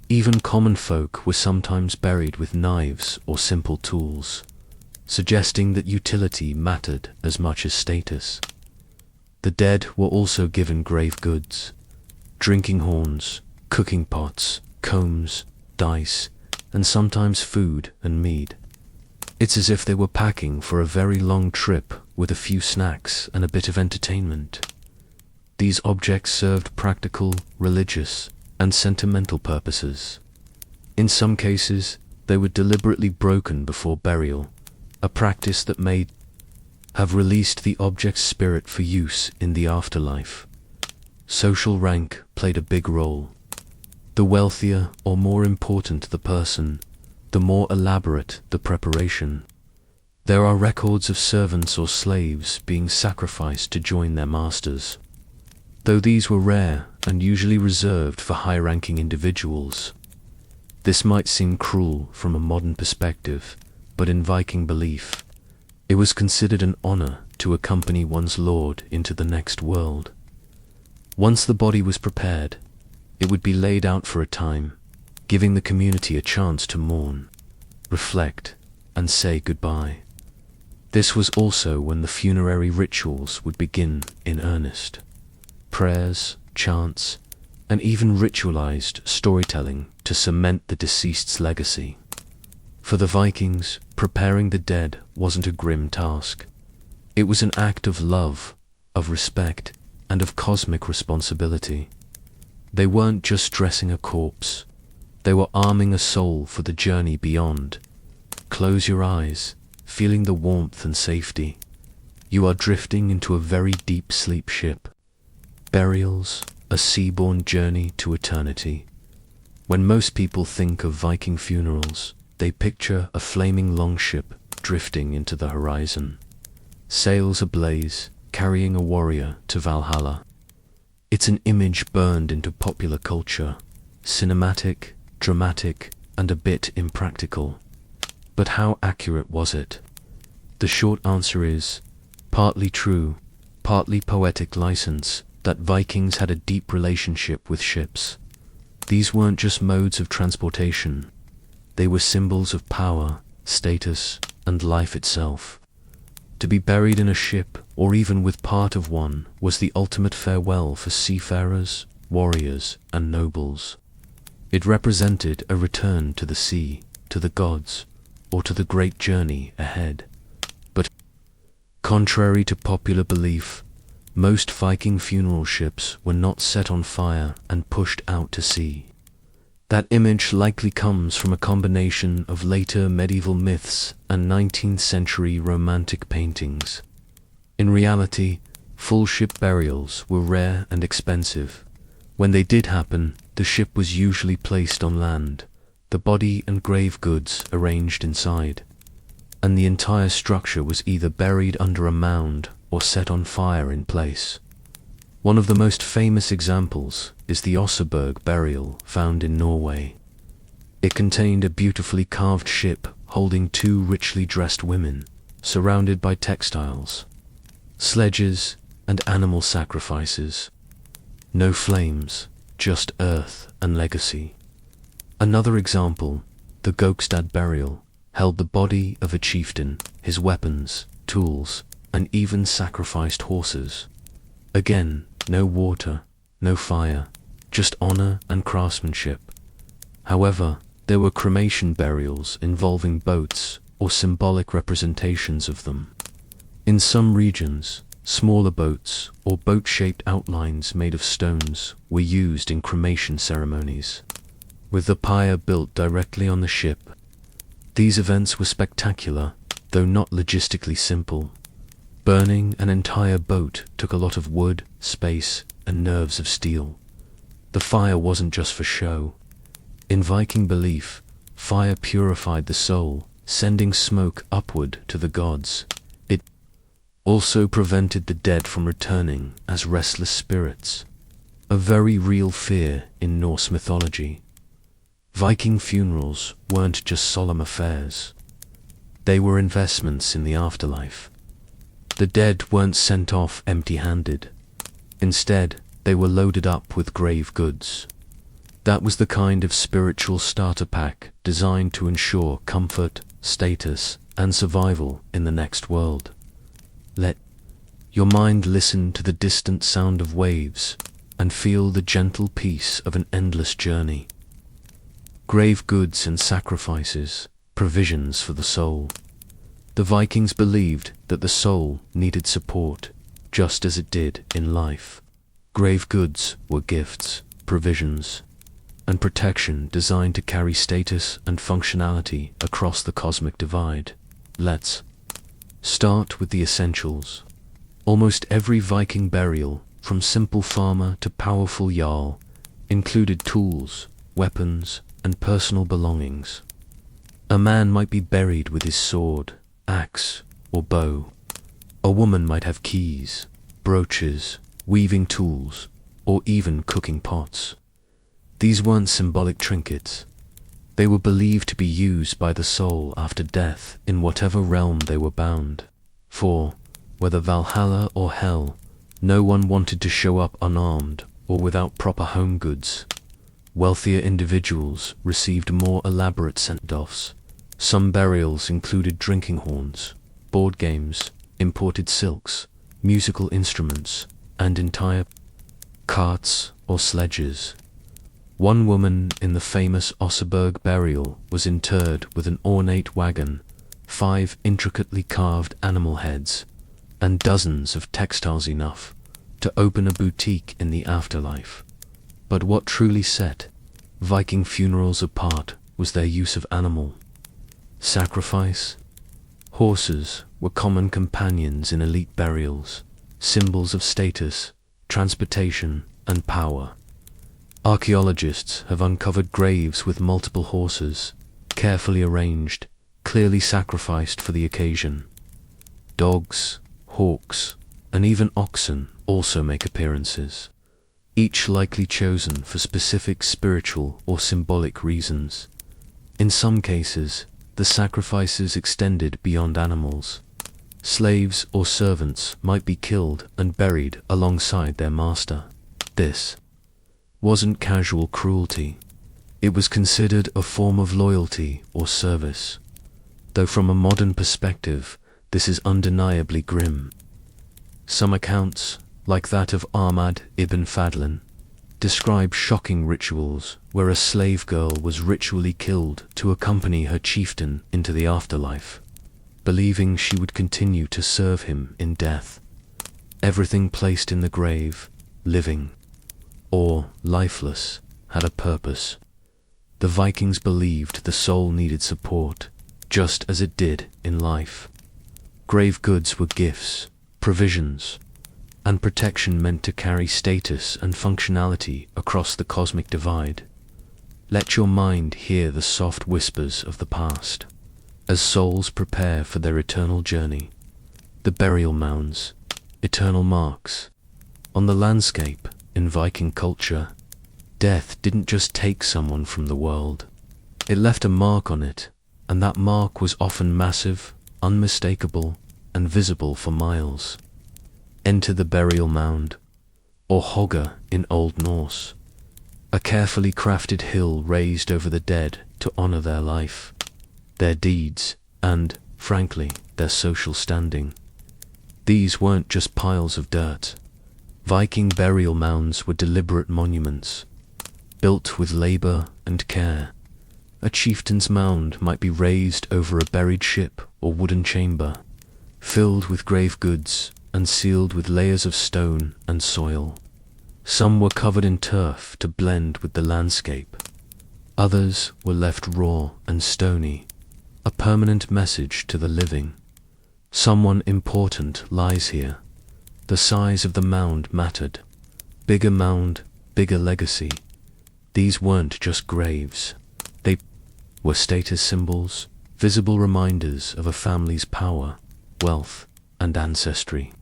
A: Even common folk were sometimes buried with knives or simple tools, suggesting that utility mattered as much as status. The dead were also given grave goods, drinking horns, cooking pots, combs, dice, and sometimes food and mead. It's as if they were packing for a very long trip with a few snacks and a bit of entertainment. These objects served practical, religious, and sentimental purposes. In some cases, they were deliberately broken before burial, a practice that may have released the object's spirit for use in the afterlife. Social rank played a big role. The wealthier or more important the person, the more elaborate the preparation. There are records of servants or slaves being sacrificed to join their masters, though these were rare and usually reserved for high-ranking individuals. This might seem cruel from a modern perspective, but in Viking belief, it was considered an honor to accompany one's lord into the next world. Once the body was prepared, it would be laid out for a time, giving the community a chance to mourn, reflect, and say goodbye. This was also when the funerary rituals would begin in earnest. Prayers, chants, and even ritualized storytelling to cement the deceased's legacy. For the Vikings, preparing the dead wasn't a grim task. It was an act of love, of respect, and of cosmic responsibility. They weren't just dressing a corpse, they were arming a soul for the journey beyond. Close your eyes, feeling the warmth and safety. You are drifting into a very deep sleep ship. Burials, a seaborne journey to eternity. When most people think of Viking funerals, they picture a flaming longship drifting into the horizon, sails ablaze, carrying a warrior to Valhalla. It's an image burned into popular culture, cinematic, dramatic, and a bit impractical. But how accurate was it? The short answer is, partly true, partly poetic license, that Vikings had a deep relationship with ships. These weren't just modes of transportation. They were symbols of power, status, and life itself. To be buried in a ship, or even with part of one, was the ultimate farewell for seafarers, warriors, and nobles. It represented a return to the sea, to the gods, or to the great journey ahead. But, contrary to popular belief, most Viking funeral ships were not set on fire and pushed out to sea. That image likely comes from a combination of later medieval myths and 19th century romantic paintings. In reality, full ship burials were rare and expensive. When they did happen, the ship was usually placed on land, the body and grave goods arranged inside, and the entire structure was either buried under a mound or set on fire in place. One of the most famous examples is the Oseberg burial found in Norway. It contained a beautifully carved ship holding two richly dressed women, surrounded by textiles, sledges, and animal sacrifices. No flames, just earth and legacy. Another example, the Gokstad burial, held the body of a chieftain, his weapons, tools, and even sacrificed horses. Again, no water, no fire, just honor and craftsmanship. However, there were cremation burials involving boats or symbolic representations of them. In some regions, smaller boats or boat-shaped outlines made of stones were used in cremation ceremonies, with the pyre built directly on the ship. These events were spectacular, though not logistically simple. Burning an entire boat took a lot of wood, space, and nerves of steel. The fire wasn't just for show. In Viking belief, fire purified the soul, sending smoke upward to the gods. It also prevented the dead from returning as restless spirits, a very real fear in Norse mythology. Viking funerals weren't just solemn affairs. They were investments in the afterlife. The dead weren't sent off empty-handed. Instead, they were loaded up with grave goods. That was the kind of spiritual starter pack designed to ensure comfort, status, and survival in the next world. Let your mind listen to the distant sound of waves and feel the gentle peace of an endless journey. Grave goods and sacrifices, provisions for the soul. The Vikings believed that the soul needed support, just as it did in life. Grave goods were gifts, provisions, and protection designed to carry status and functionality across the cosmic divide. Let's start with the essentials. Almost every Viking burial, from simple farmer to powerful jarl, included tools, weapons, and personal belongings. A man might be buried with his sword, axe, or bow. A woman might have keys, brooches, weaving tools, or even cooking pots. These weren't symbolic trinkets. They were believed to be used by the soul after death in whatever realm they were bound. For, whether Valhalla or Hell, no one wanted to show up unarmed or without proper home goods. Wealthier individuals received more elaborate send-offs. Some burials included drinking horns, board games, imported silks, musical instruments, and entire carts or sledges. One woman in the famous Osseberg burial was interred with an ornate wagon, 5 intricately carved animal heads, and dozens of textiles enough to open a boutique in the afterlife. But what truly set Viking funerals apart was their use of animal sacrifice. Horses were common companions in elite burials, symbols of status, transportation, and power. Archaeologists have uncovered graves with multiple horses, carefully arranged, clearly sacrificed for the occasion. Dogs, hawks, and even oxen also make appearances, each likely chosen for specific spiritual or symbolic reasons. In some cases, the sacrifices extended beyond animals. Slaves or servants might be killed and buried alongside their master. This wasn't casual cruelty. It was considered a form of loyalty or service. Though from a modern perspective, this is undeniably grim. Some accounts, like that of Ahmad ibn Fadlan, describe shocking rituals where a slave girl was ritually killed to accompany her chieftain into the afterlife, believing she would continue to serve him in death. Everything placed in the grave, living or lifeless, had a purpose. The Vikings believed the soul needed support, just as it did in life. Grave goods were gifts, provisions, and protection meant to carry status and functionality across the cosmic divide. Let your mind hear the soft whispers of the past, as souls prepare for their eternal journey. The burial mounds, eternal marks. On the landscape, in Viking culture, death didn't just take someone from the world. It left a mark on it, and that mark was often massive, unmistakable, and visible for miles. Enter the burial mound, or hogger in Old Norse, a carefully crafted hill raised over the dead to honor their life, their deeds, and, frankly, their social standing. These weren't just piles of dirt. Viking burial mounds were deliberate monuments, built with labor and care. A chieftain's mound might be raised over a buried ship or wooden chamber, filled with grave goods and sealed with layers of stone and soil. Some were covered in turf to blend with the landscape. Others were left raw and stony, a permanent message to the living. Someone important lies here. The size of the mound mattered. Bigger mound, bigger legacy. These weren't just graves. They were status symbols, visible reminders of a family's power, wealth, and ancestry.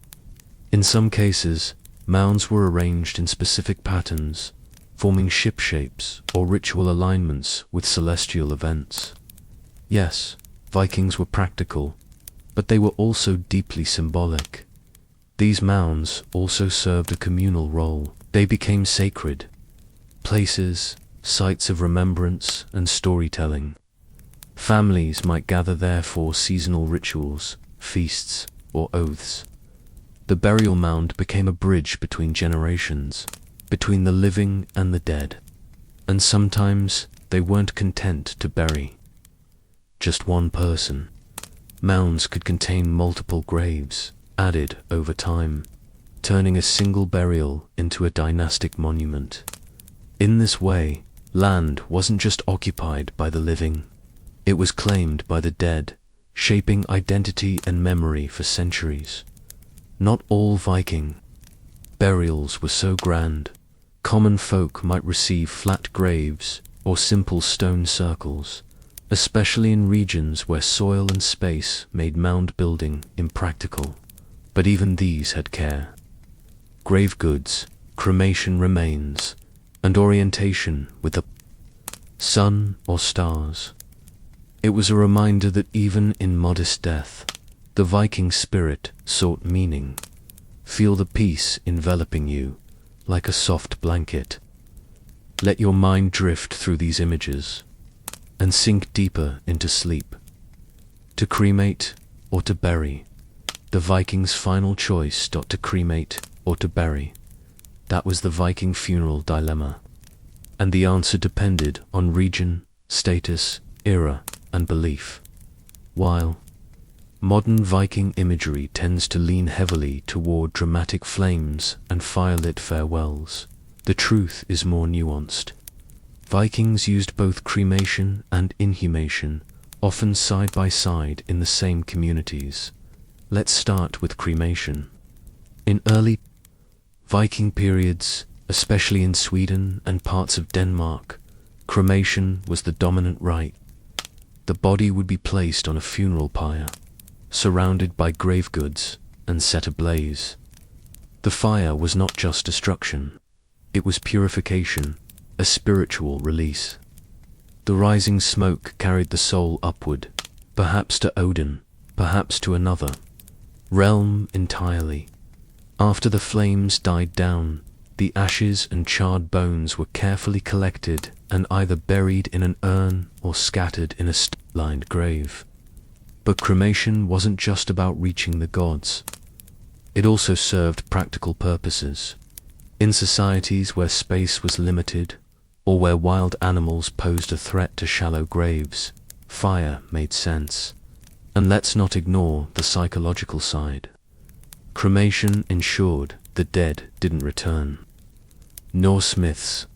A: In some cases, mounds were arranged in specific patterns, forming ship shapes or ritual alignments with celestial events. Yes, Vikings were practical, but they were also deeply symbolic. These mounds also served a communal role. They became sacred places, sites of remembrance and storytelling. Families might gather there for seasonal rituals, feasts, or oaths. The burial mound became a bridge between generations, between the living and the dead. And sometimes they weren't content to bury just one person. Mounds could contain multiple graves, added over time, turning a single burial into a dynastic monument. In this way, land wasn't just occupied by the living, it was claimed by the dead, shaping identity and memory for centuries. Not all Viking burials were so grand. Common folk might receive flat graves or simple stone circles, especially in regions where soil and space made mound building impractical. But even these had care. Grave goods, cremation remains, and orientation with the sun or stars. It was a reminder that even in modest death, the Viking spirit sought meaning. Feel the peace enveloping you, like a soft blanket. Let your mind drift through these images, and sink deeper into sleep. To cremate or to bury, the Vikings' final choice: to cremate or to bury. That was the Viking funeral dilemma, and the answer depended on region, status, era, and belief. While modern Viking imagery tends to lean heavily toward dramatic flames and firelit farewells, the truth is more nuanced. Vikings used both cremation and inhumation, often side by side in the same communities. Let's start with cremation. In early Viking periods, especially in Sweden and parts of Denmark, cremation was the dominant rite. The body would be placed on a funeral pyre, surrounded by grave goods, and set ablaze. The fire was not just destruction, it was purification, a spiritual release. The rising smoke carried the soul upward, perhaps to Odin, perhaps to another realm entirely. After the flames died down, the ashes and charred bones were carefully collected and either buried in an urn or scattered in a stone-lined grave. But cremation wasn't just about reaching the gods. It also served practical purposes. In societies where space was limited, or where wild animals posed a threat to shallow graves, fire made sense. And let's not ignore the psychological side. Cremation ensured the dead didn't return. Norse myths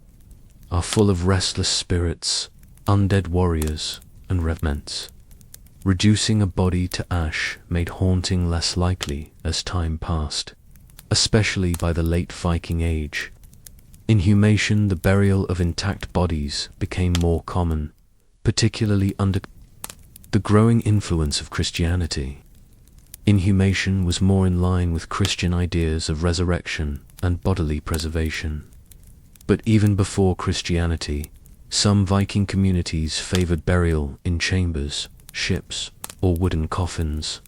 A: are full of restless spirits, undead warriors, and revenants. Reducing a body to ash made haunting less likely as time passed, especially by the late Viking Age. Inhumation, the burial of intact bodies, became more common, particularly under the growing influence of Christianity. Inhumation was more in line with Christian ideas of resurrection and bodily preservation. But even before Christianity, some Viking communities favored burial in chambers, ships, or wooden coffins,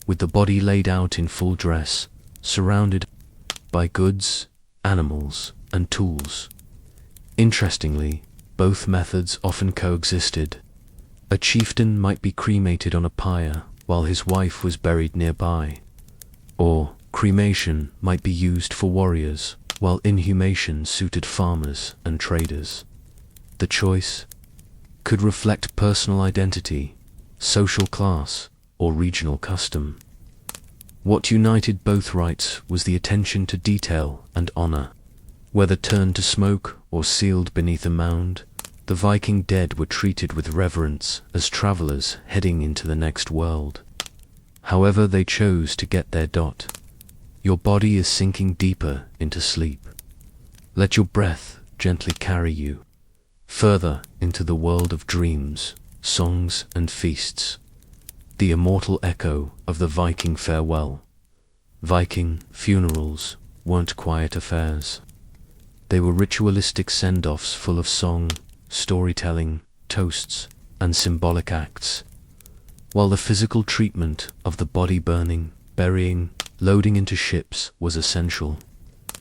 A: with the body laid out in full dress, surrounded by goods, animals, and tools. Interestingly, both methods often coexisted. A chieftain might be cremated on a pyre while his wife was buried nearby, or cremation might be used for warriors while inhumation suited farmers and traders. The choice could reflect personal identity, social class, or regional custom. What united both rites was the attention to detail and honor. Whether turned to smoke or sealed beneath a mound, the Viking dead were treated with reverence as travelers heading into the next world. However they chose to get there. Your body is sinking deeper into sleep. Let your breath gently carry you further into the world of dreams, songs, and feasts. The immortal echo of the Viking farewell. Viking funerals weren't quiet affairs. They were ritualistic send-offs full of song, storytelling, toasts, and symbolic acts. While the physical treatment of the body, burning, burying, loading into ships, was essential,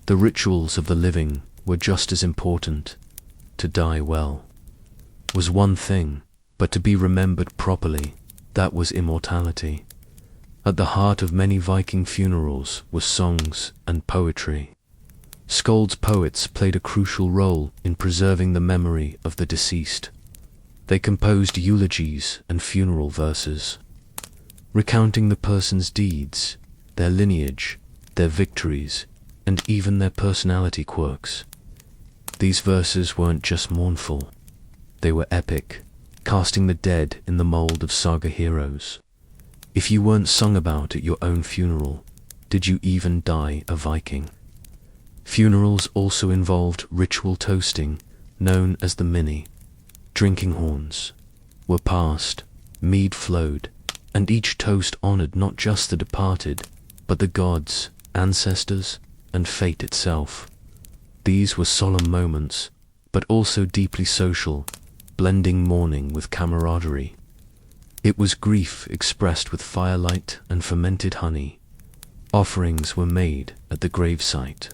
A: the rituals of the living were just as important. To die well was one thing, but to be remembered properly, that was immortality. At the heart of many Viking funerals were songs and poetry. Skalds, poets, played a crucial role in preserving the memory of the deceased. They composed eulogies and funeral verses, recounting the person's deeds, their lineage, their victories, and even their personality quirks. These verses weren't just mournful, they were epic, casting the dead in the mold of saga heroes. If you weren't sung about at your own funeral, did you even die a Viking? Funerals also involved ritual toasting, known as the minne, drinking horns. were passed, mead flowed, and each toast honored not just the departed, but the gods, ancestors, and fate itself. These were solemn moments, but also deeply social, blending mourning with camaraderie. It was grief expressed with firelight and fermented honey. Offerings were made at the gravesite.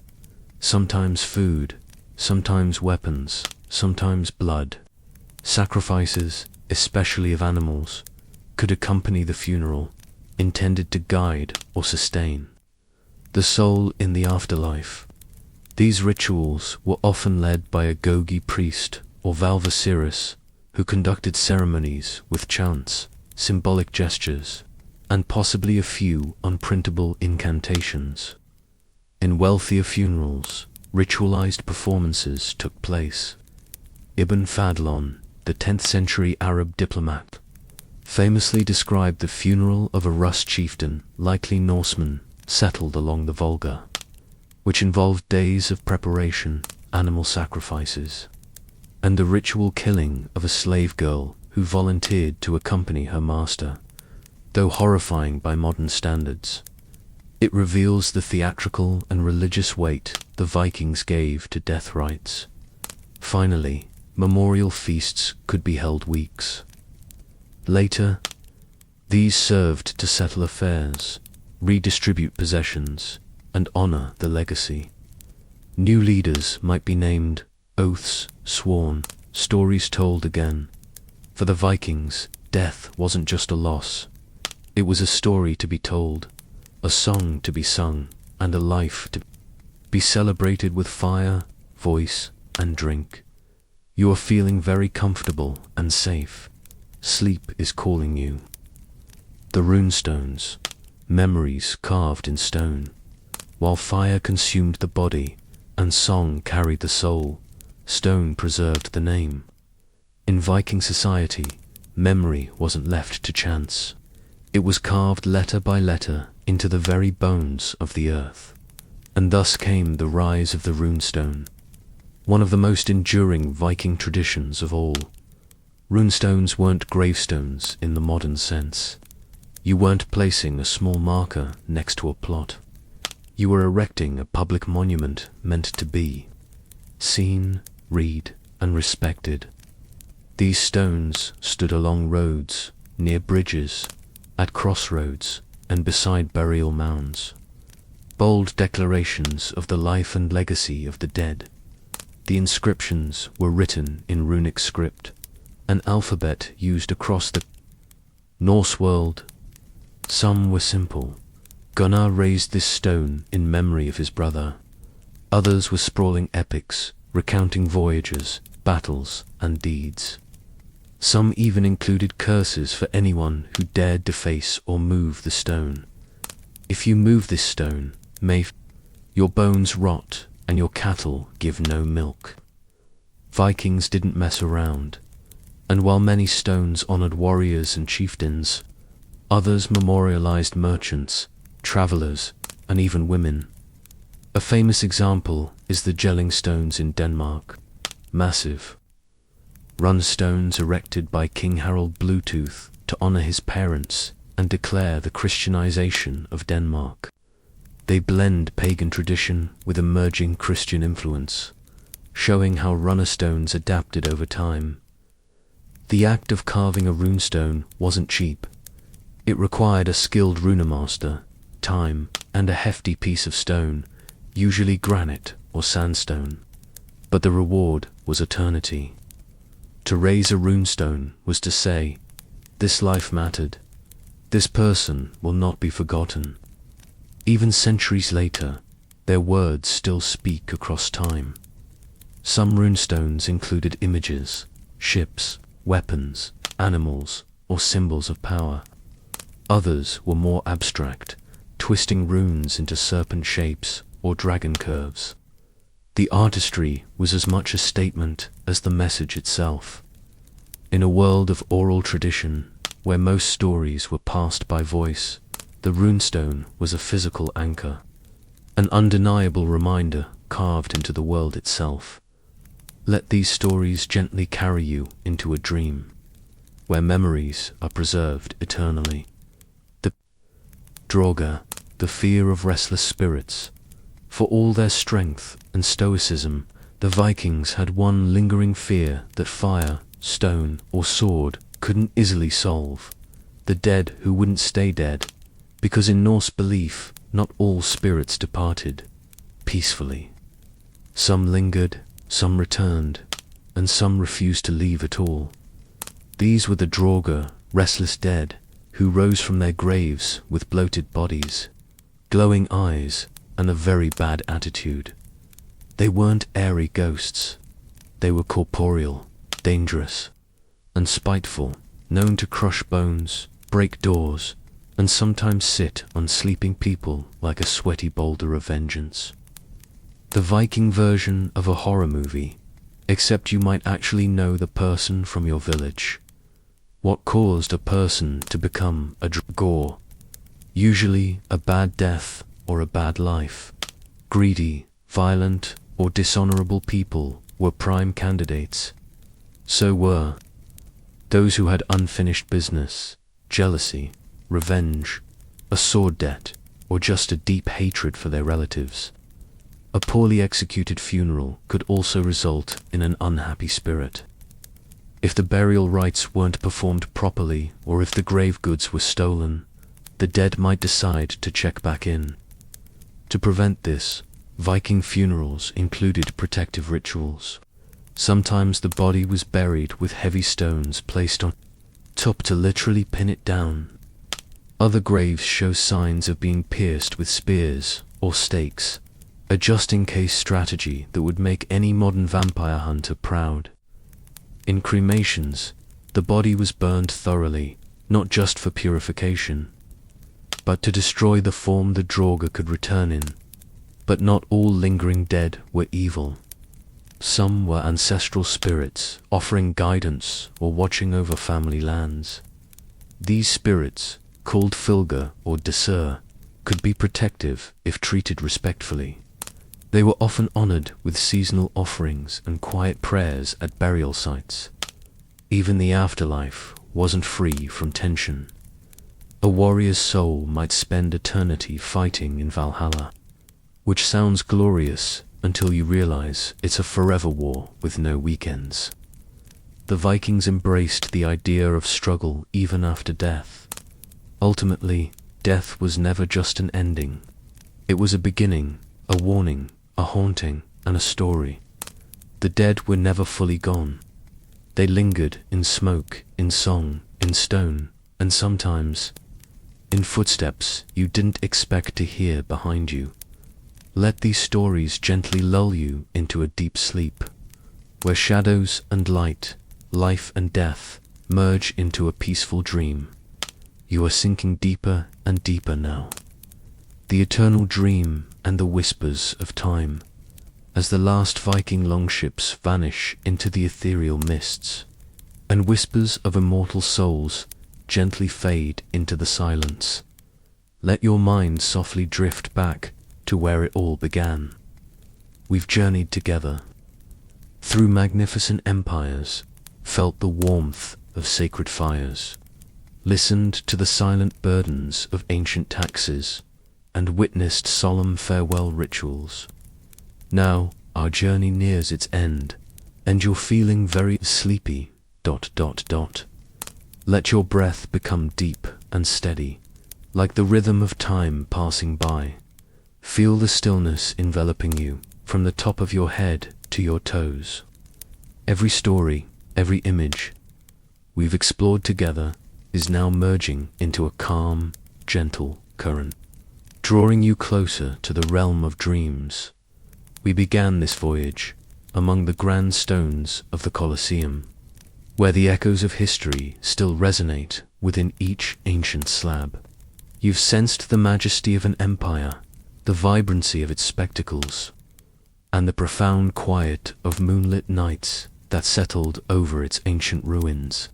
A: Sometimes food, sometimes weapons, sometimes blood. Sacrifices, especially of animals, could accompany the funeral, intended to guide or sustain the soul in the afterlife. These rituals were often led by a Gogi priest or Valvasiris, who conducted ceremonies with chants, symbolic gestures, and possibly a few unprintable incantations. In wealthier funerals, ritualized performances took place. Ibn Fadlan, the 10th century Arab diplomat, famously described the funeral of a Rus chieftain, likely Norseman, settled along the Volga, which involved days of preparation, animal sacrifices, and the ritual killing of a slave girl who volunteered to accompany her master. Though horrifying by modern standards, it reveals the theatrical and religious weight the Vikings gave to death rites. Finally, memorial feasts could be held weeks later. These served to settle affairs, redistribute possessions, and honor the legacy. New leaders might be named, oaths sworn, stories told again. For the Vikings, death wasn't just a loss. It was a story to be told, a song to be sung, and a life to be celebrated with fire, voice, and drink. You are feeling very comfortable and safe. Sleep is calling you. The runestones, memories carved in stone. While fire consumed the body and song carried the soul, stone preserved the name. In Viking society, memory wasn't left to chance. It was carved letter by letter into the very bones of the earth. And thus came the rise of the runestone, one of the most enduring Viking traditions of all. Runestones weren't gravestones in the modern sense. You weren't placing a small marker next to a plot. You were erecting a public monument meant to be seen, read, and respected. These stones stood along roads, near bridges, at crossroads, and beside burial mounds. Bold declarations of the life and legacy of the dead. The inscriptions were written in runic script, an alphabet used across the Norse world. Some were simple. Gunnar raised this stone in memory of his brother. Others were sprawling epics, recounting voyages, battles, and deeds. Some even included curses for anyone who dared deface or move the stone. If you move this stone, may your bones rot and your cattle give no milk. Vikings didn't mess around, and while many stones honored warriors and chieftains, others memorialized merchants, travelers, and even women. A famous example is the Jelling stones in Denmark. Massive runstones erected by King Harald Bluetooth to honor his parents and declare the Christianization of Denmark. They blend pagan tradition with emerging Christian influence, showing how runestones adapted over time. The act of carving a runestone wasn't cheap. It required a skilled runemaster, time, and a hefty piece of stone, usually granite or sandstone. But the reward was eternity. To raise a runestone was to say, this life mattered. This person will not be forgotten. Even centuries later, their words still speak across time. Some runestones included images, ships, weapons, animals, or symbols of power. Others were more abstract, twisting runes into serpent shapes or dragon curves. The artistry was as much a statement as the message itself. In a world of oral tradition, where most stories were passed by voice, the runestone was a physical anchor, an undeniable reminder carved into the world itself. Let these stories gently carry you into a dream. where memories are preserved eternally. The Draugr, the fear of restless spirits. For all their strength and stoicism, the Vikings had one lingering fear that fire, stone, or sword couldn't easily solve: the dead who wouldn't stay dead, because in Norse belief, not all spirits departed peacefully. Some lingered, some returned, and some refused to leave at all. These were the Draugr, restless dead, who rose from their graves with bloated bodies, glowing eyes, and a very bad attitude. They weren't airy ghosts. They were corporeal, dangerous, and spiteful, known to crush bones, break doors, and sometimes sit on sleeping people like a sweaty boulder of vengeance. The Viking version of a horror movie, except you might actually know the person from your village. What caused a person to become a Draugr? Usually a bad death or a bad life. Greedy, violent, or dishonorable people were prime candidates. So were those who had unfinished business, jealousy, revenge, a sword debt, or just a deep hatred for their relatives. A poorly executed funeral could also result in an unhappy spirit. If the burial rites weren't performed properly, or if the grave goods were stolen, the dead might decide to check back in. To prevent this, Viking funerals included protective rituals. Sometimes the body was buried with heavy stones placed on top to literally pin it down. Other graves show signs of being pierced with spears or stakes, a just-in-case strategy that would make any modern vampire hunter proud. In cremations, the body was burned thoroughly, not just for purification, but to destroy the form the Draugr could return in. But not all lingering dead were evil. Some were ancestral spirits, offering guidance or watching over family lands. These spirits, called fylgr or disir, could be protective if treated respectfully. They were often honored with seasonal offerings and quiet prayers at burial sites. Even the afterlife wasn't free from tension. A warrior's soul might spend eternity fighting in Valhalla, which sounds glorious until you realize it's a forever war with no weekends. The Vikings embraced the idea of struggle even after death. Ultimately, death was never just an ending. It was a beginning, a warning, a haunting, and a story. The dead were never fully gone. They lingered in smoke, in song, in stone, and sometimes in footsteps you didn't expect to hear behind you. Let these stories gently lull you into a deep sleep, where shadows and light, life and death, merge into a peaceful dream. You are sinking deeper and deeper now. The eternal dream and the whispers of time, as the last Viking longships vanish into the ethereal mists, and whispers of immortal souls gently fade into the silence. Let your mind softly drift back to where it all began. We've journeyed together through magnificent empires, felt the warmth of sacred fires, listened to the silent burdens of ancient taxes, and witnessed solemn farewell rituals. Now our journey nears its end, and you're feeling very sleepy. Let your breath become deep and steady, like the rhythm of time passing by. Feel the stillness enveloping you, from the top of your head to your toes. Every story, every image we've explored together is now merging into a calm, gentle current, drawing you closer to the realm of dreams. We began this voyage among the grand stones of the Colosseum, where the echoes of history still resonate within each ancient slab. You've sensed the majesty of an empire, the vibrancy of its spectacles, and the profound quiet of moonlit nights that settled over its ancient ruins.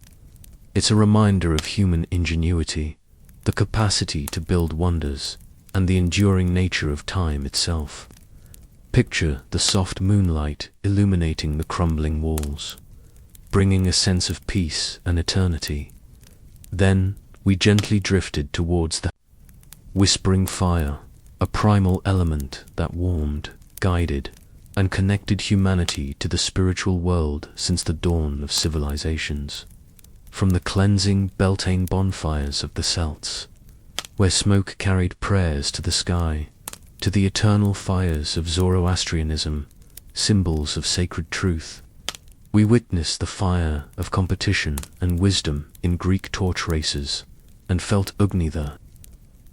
A: It's a reminder of human ingenuity, the capacity to build wonders, and the enduring nature of time itself. Picture the soft moonlight illuminating the crumbling walls, bringing a sense of peace and eternity. Then we gently drifted towards the whispering fire, a primal element that warmed, guided, and connected humanity to the spiritual world since the dawn of civilizations. From the cleansing Beltane bonfires of the Celts, where smoke carried prayers to the sky, to the eternal fires of Zoroastrianism, symbols of sacred truth, we witnessed the fire of competition and wisdom in Greek torch races, and felt Agni, the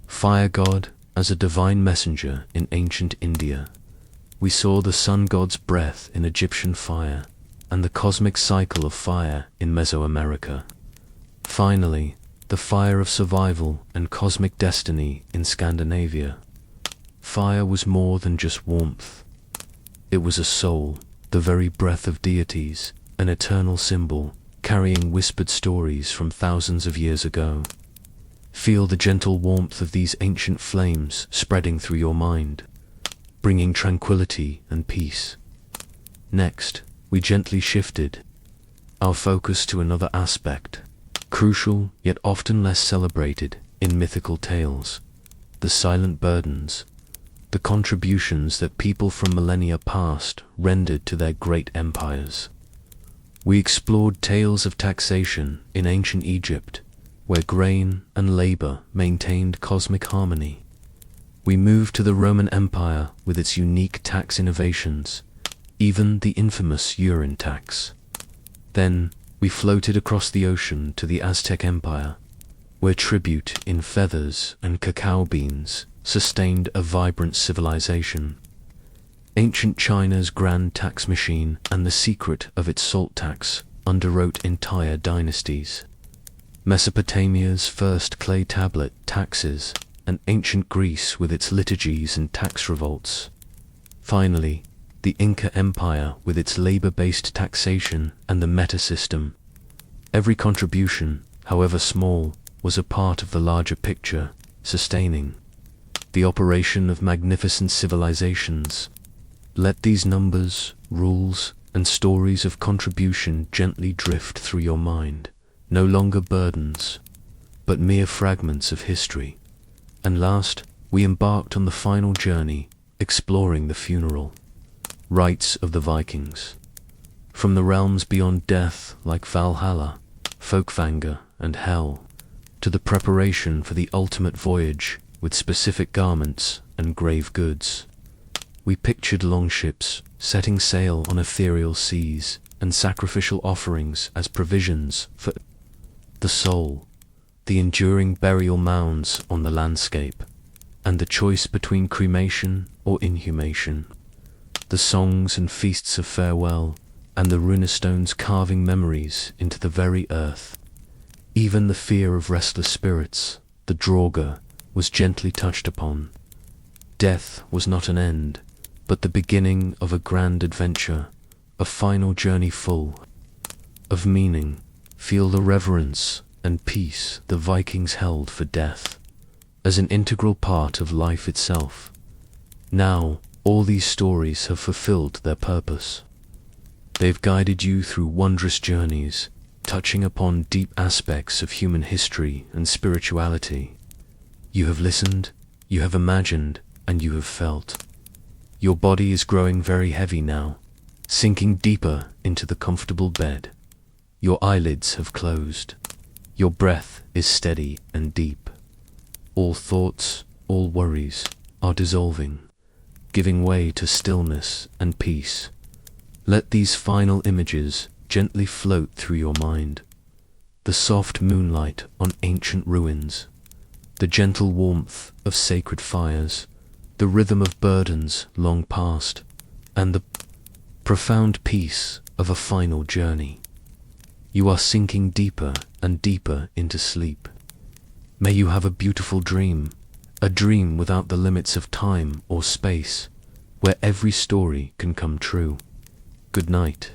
A: fire god, as a divine messenger in ancient India. We saw the sun god's breath in Egyptian fire, and the cosmic cycle of fire in Mesoamerica. Finally, the fire of survival and cosmic destiny in Scandinavia. Fire was more than just warmth. It was a soul, the very breath of deities, an eternal symbol, carrying whispered stories from thousands of years ago. Feel the gentle warmth of these ancient flames spreading through your mind, bringing tranquility and peace. Next, we gently shifted our focus to another aspect, crucial yet often less celebrated in mythical tales: the silent burdens, the contributions that people from millennia past rendered to their great empires. We explored tales of taxation in ancient Egypt, where grain and labor maintained cosmic harmony. We moved to the Roman Empire with its unique tax innovations, even the infamous urine tax. Then we floated across the ocean to the Aztec Empire, where tribute in feathers and cacao beans sustained a vibrant civilization. Ancient China's grand tax machine and the secret of its salt tax underwrote entire dynasties. Mesopotamia's first clay tablet taxes, and ancient Greece with its liturgies and tax revolts. Finally, the Inca Empire with its labor-based taxation and the meta system. Every contribution, however small, was a part of the larger picture, sustaining the operation of magnificent civilizations. Let these numbers, rules, and stories of contribution gently drift through your mind, no longer burdens, but mere fragments of history. And last, we embarked on the final journey, exploring the funeral rites of the Vikings. From the realms beyond death, like Valhalla, Folkvanger, and Hell, to the preparation for the ultimate voyage with specific garments and grave goods. We pictured longships setting sail on ethereal seas and sacrificial offerings as provisions for the soul, the enduring burial mounds on the landscape, and the choice between cremation or inhumation, the songs and feasts of farewell, and the runestones carving memories into the very earth. Even the fear of restless spirits, the Draugr, was gently touched upon. Death was not an end, but the beginning of a grand adventure, a final journey full of meaning. Feel the reverence and peace the Vikings held for death, as an integral part of life itself. Now, all these stories have fulfilled their purpose. They've guided you through wondrous journeys, touching upon deep aspects of human history and spirituality. You have listened, you have imagined, and you have felt. Your body is growing very heavy now, sinking deeper into the comfortable bed. Your eyelids have closed. Your breath is steady and deep. All thoughts, all worries are dissolving, giving way to stillness and peace. Let these final images gently float through your mind. The soft moonlight on ancient ruins, the gentle warmth of sacred fires, the rhythm of burdens long past, and the profound peace of a final journey. You are sinking deeper and deeper into sleep. May you have a beautiful dream, a dream without the limits of time or space, where every story can come true. Good night.